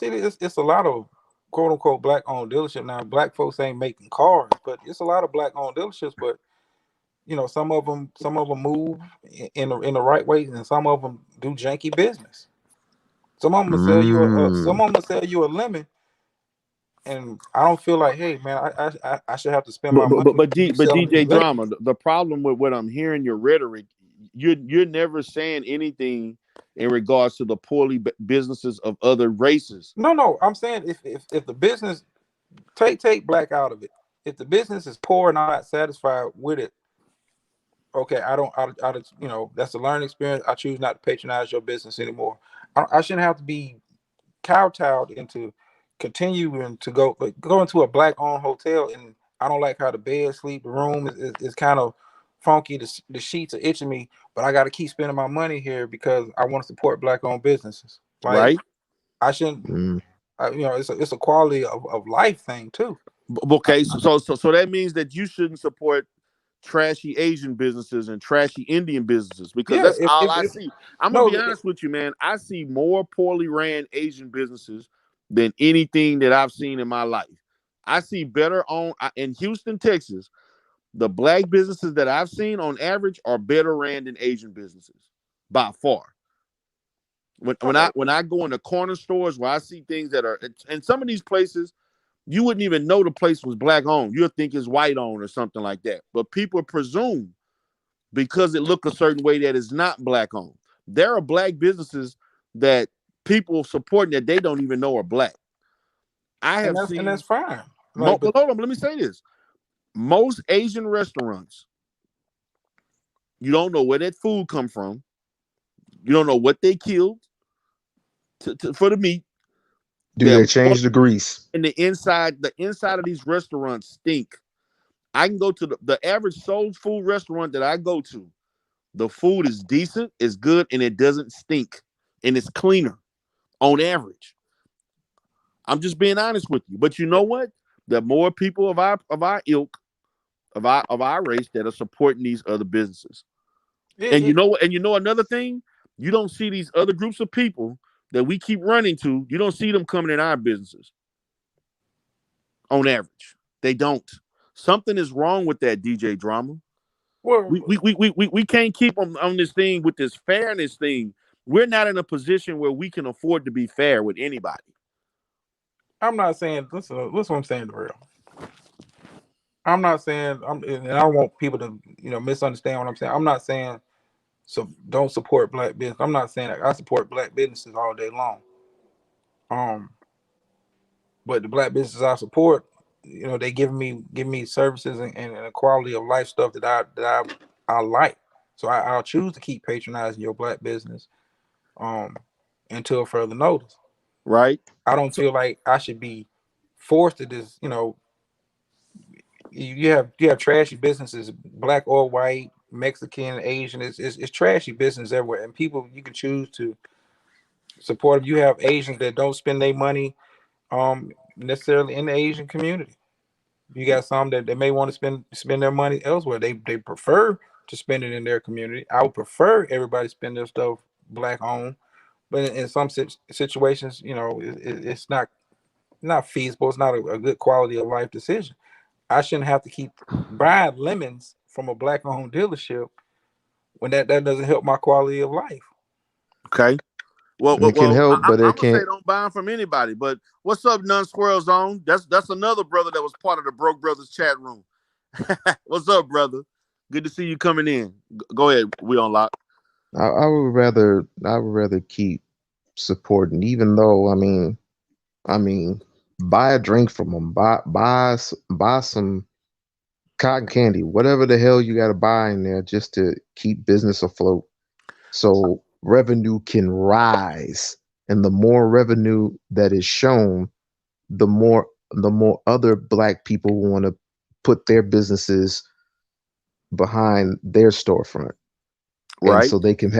city, it's a lot of quote unquote black owned dealership. Now, black folks ain't making cars, but it's a lot of black owned dealerships. But some of them move in the right way, and some of them do janky business. Some of them will sell you some of them will sell you a lemon, and I don't feel like, hey man, I should have to spend my money. But selling me DJ lemon. Drama, the problem with what I'm hearing your rhetoric, you're never saying anything in regards to the poorly businesses of other races. No, I'm saying if the business take black out of it, if the business is poor and I'm not satisfied with it, okay, that's a learning experience. I choose not to patronize your business anymore. I shouldn't have to be kowtowed into continuing to go into a black owned hotel, and I don't like how the bed sleep, the room is kind of funky, the sheets are itching me, but I got to keep spending my money here because I want to support black owned businesses. Like, right? I shouldn't. It's a quality of life thing too. Okay, so that means that you shouldn't support trashy Asian businesses and trashy Indian businesses, because that's all I see. I'm gonna be honest with you, man. I see more poorly ran Asian businesses than anything that I've seen in my life. I see better in Houston, Texas. The black businesses that I've seen on average are better ran than Asian businesses by far. When I go into corner stores where I see things that are, and some of these places, you wouldn't even know the place was black owned. You'll think it's white owned or something like that. But people presume because it look a certain way that is not black owned. There are black businesses that people supporting that they don't even know are black. I have seen, and that's fine. Hold on, let me say this. Most Asian restaurants, you don't know where that food come from. You don't know what they killed for the meat. Do they change the grease? And the inside of these restaurants stink. I can go to the average soul food restaurant that I go to. The food is decent, it's good, and it doesn't stink, and it's cleaner on average. I'm just being honest with you. But you know what? There are more people of our ilk, of our race that are supporting these other businesses. You know another thing? You don't see these other groups of people that we keep running to. You don't see them coming in our businesses. On average, they don't. Something is wrong with that, DJ Drama. Well, we can't keep on this thing with this fairness thing. We're not in a position where we can afford to be fair with anybody. I'm not saying listen what I'm saying, real. I'm not saying and I don't want people to misunderstand what I'm saying. I'm not saying don't support black business. I'm not saying that. I support black businesses all day long. But the black businesses I support, they give me services and a quality of life stuff that I like. So I'll choose to keep patronizing your black business until further notice. Right. I don't feel like I should be forced to this, you have trashy businesses, black or white, Mexican, Asian. It's trashy business everywhere. And people, you can choose to support them. You have Asians that don't spend their money necessarily in the Asian community. You got some that they may want to spend their money elsewhere. They prefer to spend it in their community. I would prefer everybody spend their stuff black owned, but in some situations, it's not feasible. It's not a good quality of life decision. I shouldn't have to keep buying lemons from a black owned dealership when that doesn't help my quality of life. Okay. Well, it can help, but it can't. Say don't buy them from anybody. But what's up, None Squirrel Zone? That's another brother that was part of the Broke Brothers chat room. What's up, brother? Good to see you coming in. Go ahead. We on lock. I would rather keep supporting, even though I mean, buy a drink from them, buy some cotton candy, whatever the hell you got to buy in there just to keep business afloat, so revenue can rise. And the more revenue that is shown, the more other black people want to put their businesses behind their storefront. And Right. so they can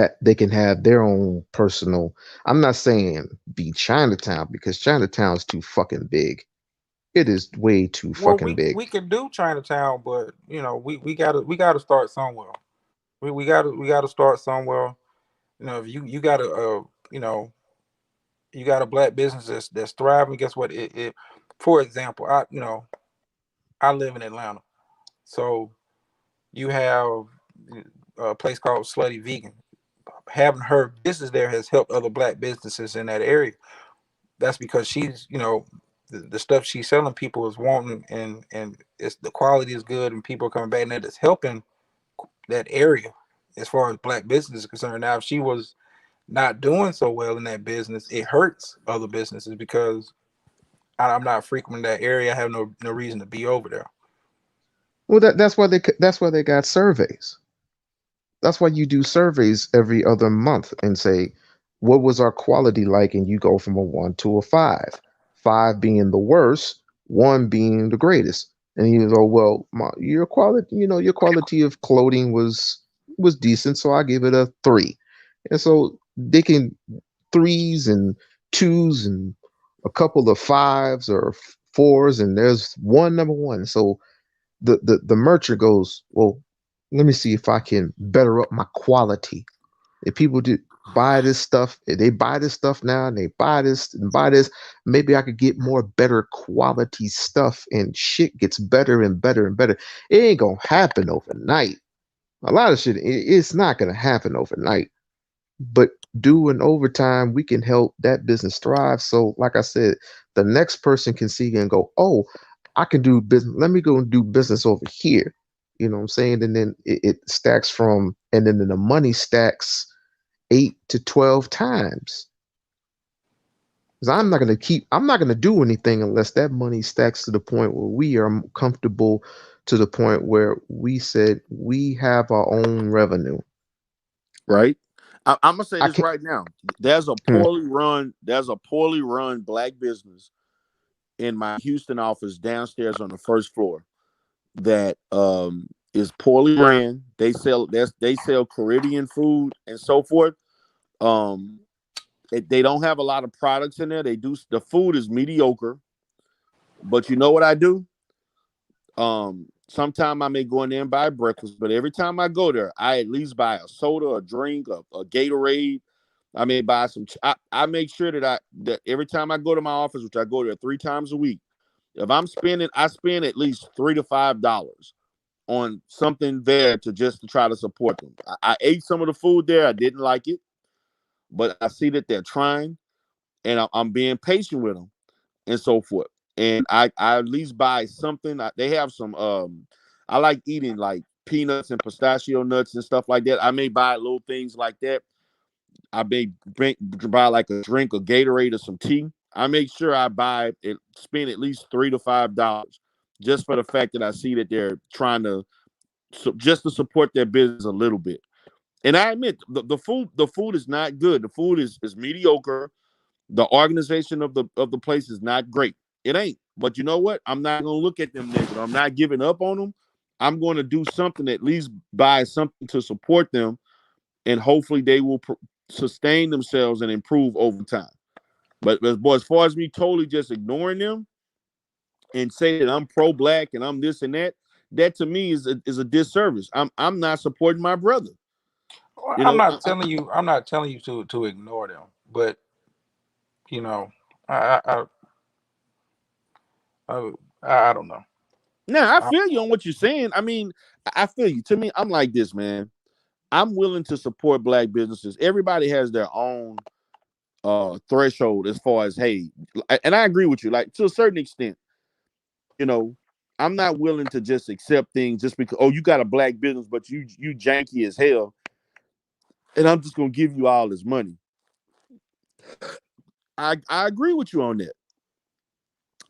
have their own personal. I'm not saying be Chinatown because Chinatown is too fucking big. It is way too Well, fucking big. we can do Chinatown, but we gotta start somewhere. We gotta start somewhere. If you got you know you got a black business that's thriving. Guess what? It for example, I live in Atlanta, so you have a place called Slutty Vegan. Having her business there has helped other black businesses in that area. That's because she's the stuff she's selling people is wanting, and it's the quality is good and people are coming back, and that is helping that area as far as black business is concerned. Now if she was not doing so well in that business, it hurts other businesses because I'm not frequenting that area. I have no reason to be over there. Well, that's why they got surveys. That's why you do surveys every other month and say, what was our quality like? And you go from a one to a five, five being the worst, one being the greatest. And you go, well, your quality of clothing was decent, so I give it a three. And so they can threes and twos and a couple of fives or fours, and there's one number one. So the merchant goes, well, let me see if I can better up my quality. If people do buy this stuff, if they buy this stuff now and they buy this and buy this, maybe I could get more better quality stuff and shit gets better and better and better. It ain't gonna happen overnight. A lot of shit, it's not gonna happen overnight. But doing overtime, we can help that business thrive. So, like I said, the next person can see and go, oh, I can do business. Let me go and do business over here. You know what I'm saying? And then it stacks from, and then the money stacks 8 to 12 times. Because I'm not gonna do anything unless that money stacks to the point where we are comfortable, to the point where we said we have our own revenue. Right. I'm gonna say I this can't. right now. There's a Hmm, poorly run black business in my Houston office downstairs on the first floor that is poorly ran. They sell Caribbean food and so forth. Um, they don't have a lot of products in there. The food is mediocre, but you know what I do? Sometime I may go in there and buy breakfast, but every time I go there, I at least buy a soda, a drink, a Gatorade. I may buy some. I make sure that every time I go to my office, which I go there 3 times a week, if I'm spending, I spend at least $3 to $5 on something there to try to support them. I ate some of the food there. I didn't like it, but I see that they're trying, and I'm being patient with them and so forth. And I at least buy something. They have some. I like eating like peanuts and pistachio nuts and stuff like that. I may buy little things like that. I may buy like a drink, a Gatorade, or some tea. I make sure I spend at least $3 to $5 just for the fact that I see that they're trying to, just to support their business a little bit. And I admit the food is not good. The food is mediocre. The organization of the place is not great. It ain't. But you know what? I'm not gonna look at them negative. I'm not giving up on them. I'm going to do something, at least buy something to support them, and hopefully they will sustain themselves and improve over time. But boy, as far as me totally just ignoring them and saying that I'm pro-black and I'm this and that to me is a disservice. I'm not supporting my brother. Well, You I'm know, not telling you. I'm not telling you to ignore them, but you know, I I I, I don't know. now I I, feel you on what you're saying. I mean, I feel you. To me, I'm like this, man. I'm willing to support black businesses. Everybody has their own threshold as far as, hey, and I agree with you, like to a certain extent. You know, I'm not willing to just accept things just because, oh, you got a black business, but you janky as hell, and I'm just gonna give you all this money. I agree with you on that.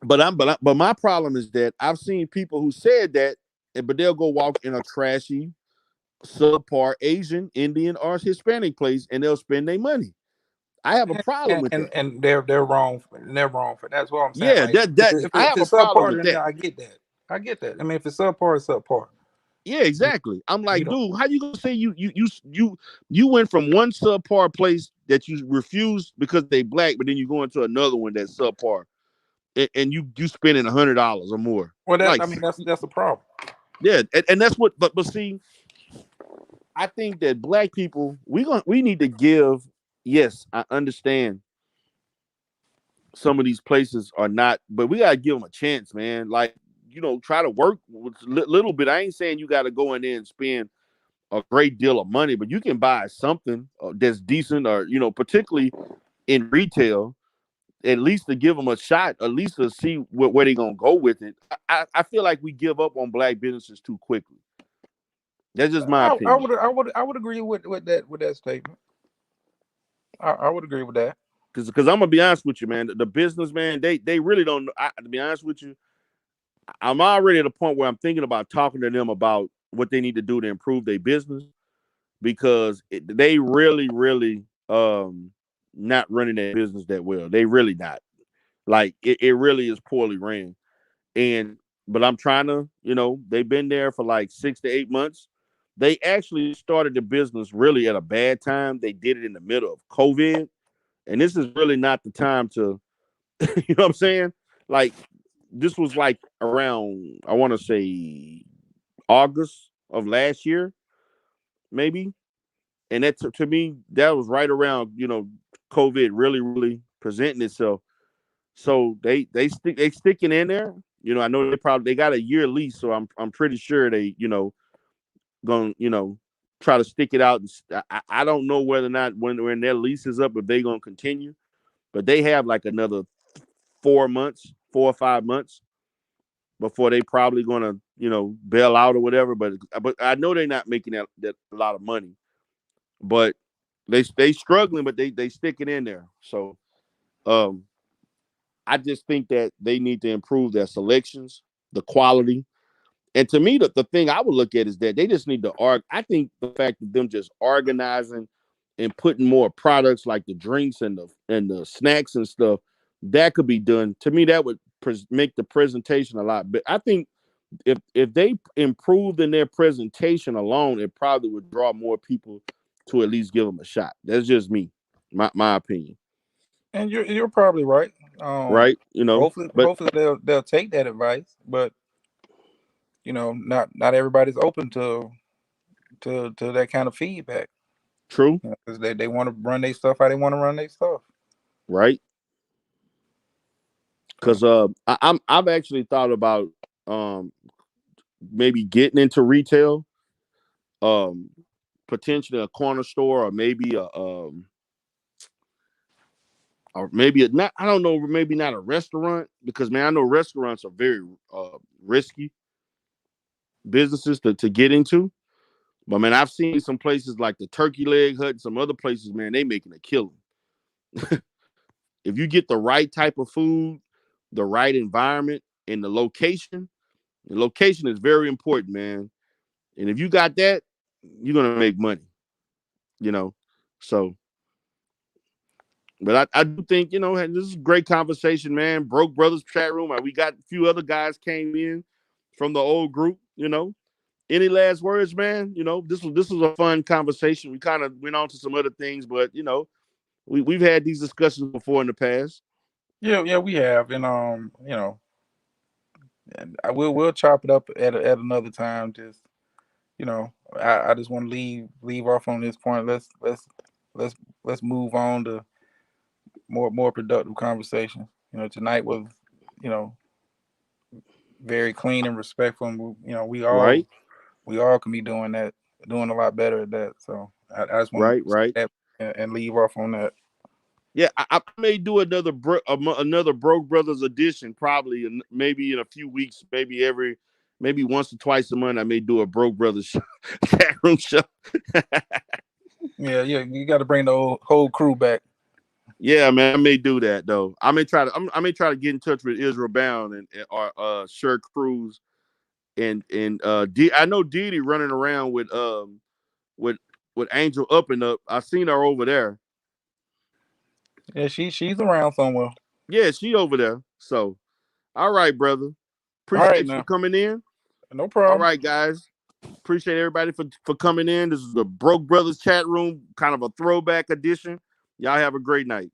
But my problem is that I've seen people who said that, but they'll go walk in a trashy, subpar Asian, Indian, or Hispanic place, and they'll spend their money. I have a problem with that. and they're wrong. They're wrong for that's what I'm saying. Yeah, Like that I if have a it's problem subpar, with then that. yeah, I get that. I get that. I mean, if it's subpar, it's subpar. Yeah, exactly. I'm like, You dude, how you gonna say you went from one subpar place that you refused because they black, but then you go into another one that's subpar, and you spending $100 or more. well, Like, that's the problem. yeah, and that's what. But see, I think that black people we need to give. Yes, I understand some of these places are not, but we gotta give them a chance, man. Like, try to work with little bit. I ain't saying you got to go in there and spend a great deal of money, but you can buy something that's decent, or particularly in retail, at least to give them a shot, at least to see where they're gonna go with it. I feel like we give up on black businesses too quickly. That's just my opinion. I would agree with that statement. I would agree with that. Because I'm gonna be honest with you, man. The business, man, they really don't know. To be honest with you, I'm already at a point where I'm thinking about talking to them about what they need to do to improve their business, because they really not running their business that well. They really not. Like, it really is poorly ran. But I'm trying to, they've been there for like 6 to 8 months. They actually started the business really at a bad time. They did it in the middle of COVID. And this is really not the time to, you know what I'm saying? Like, this was like around, I want to say August of last year, maybe. And that to me, that was right around, COVID really presenting itself. So they sticking in there. I know they got a year lease, so I'm pretty sure they gonna try to stick it out. I don't know whether or not when their lease is up if they gonna continue, but they have like another 4 or 5 months before they probably gonna bail out or whatever. But I know they're not making that a lot of money, but they struggling, but they sticking in there. So um I just think that they need to improve their selections, the quality. And to me, the thing I would look at is that they just need to I think the fact of them just organizing and putting more products like the drinks and the snacks and stuff, that could be done. To me, that would make the presentation a lot. But I think if they improved in their presentation alone, it probably would draw more people to at least give them a shot. That's just me, my opinion. And you're probably right. Right? But Hopefully they'll take that advice, but not everybody's open to that kind of feedback. true, Because they want to run their stuff how they want to run their stuff. right? So, Because I've actually thought about maybe getting into retail, um, potentially a corner store, or maybe not. I don't know, maybe not a restaurant, because man, I know restaurants are very risky businesses to get into. But man, I've seen some places like the Turkey Leg Hut and some other places, man, they making a killing. If you get the right type of food, the right environment, and the location is very important, man. And if you got that, you're gonna make money, you know. So, but I do think, this is a great conversation, man. Broke Brothers chat room. We got a few other guys came in from the old group, Any last words, man? This was a fun conversation. We kind of went on to some other things, but we've had these discussions before in the past. yeah, we have, and and we'll chop it up at another time. Just I just want to leave off on this point. Let's let's move on to more productive conversations. Tonight was you know very clean and respectful, and Right, we all can be doing that, doing a lot better at that. So I just want to right. and leave off on that. Yeah, I may do another Broke Brothers edition, probably maybe in a few weeks, maybe once or twice a month. I may do a Broke Brothers chat room show. Yeah, you got to bring the whole crew back. Yeah, man, I may do that though. I may try to get in touch with Israel Bound and or Sher Cruz and I know Didi running around with with Angel Up and Up. I seen her over there. Yeah, she's around somewhere. Yeah, she over there. So, all right, brother. All right Appreciate you now, coming in. no All problem. right, guys. Appreciate everybody for coming in. This is the Broke Brothers chat room, kind of a throwback edition. Y'all have a great night.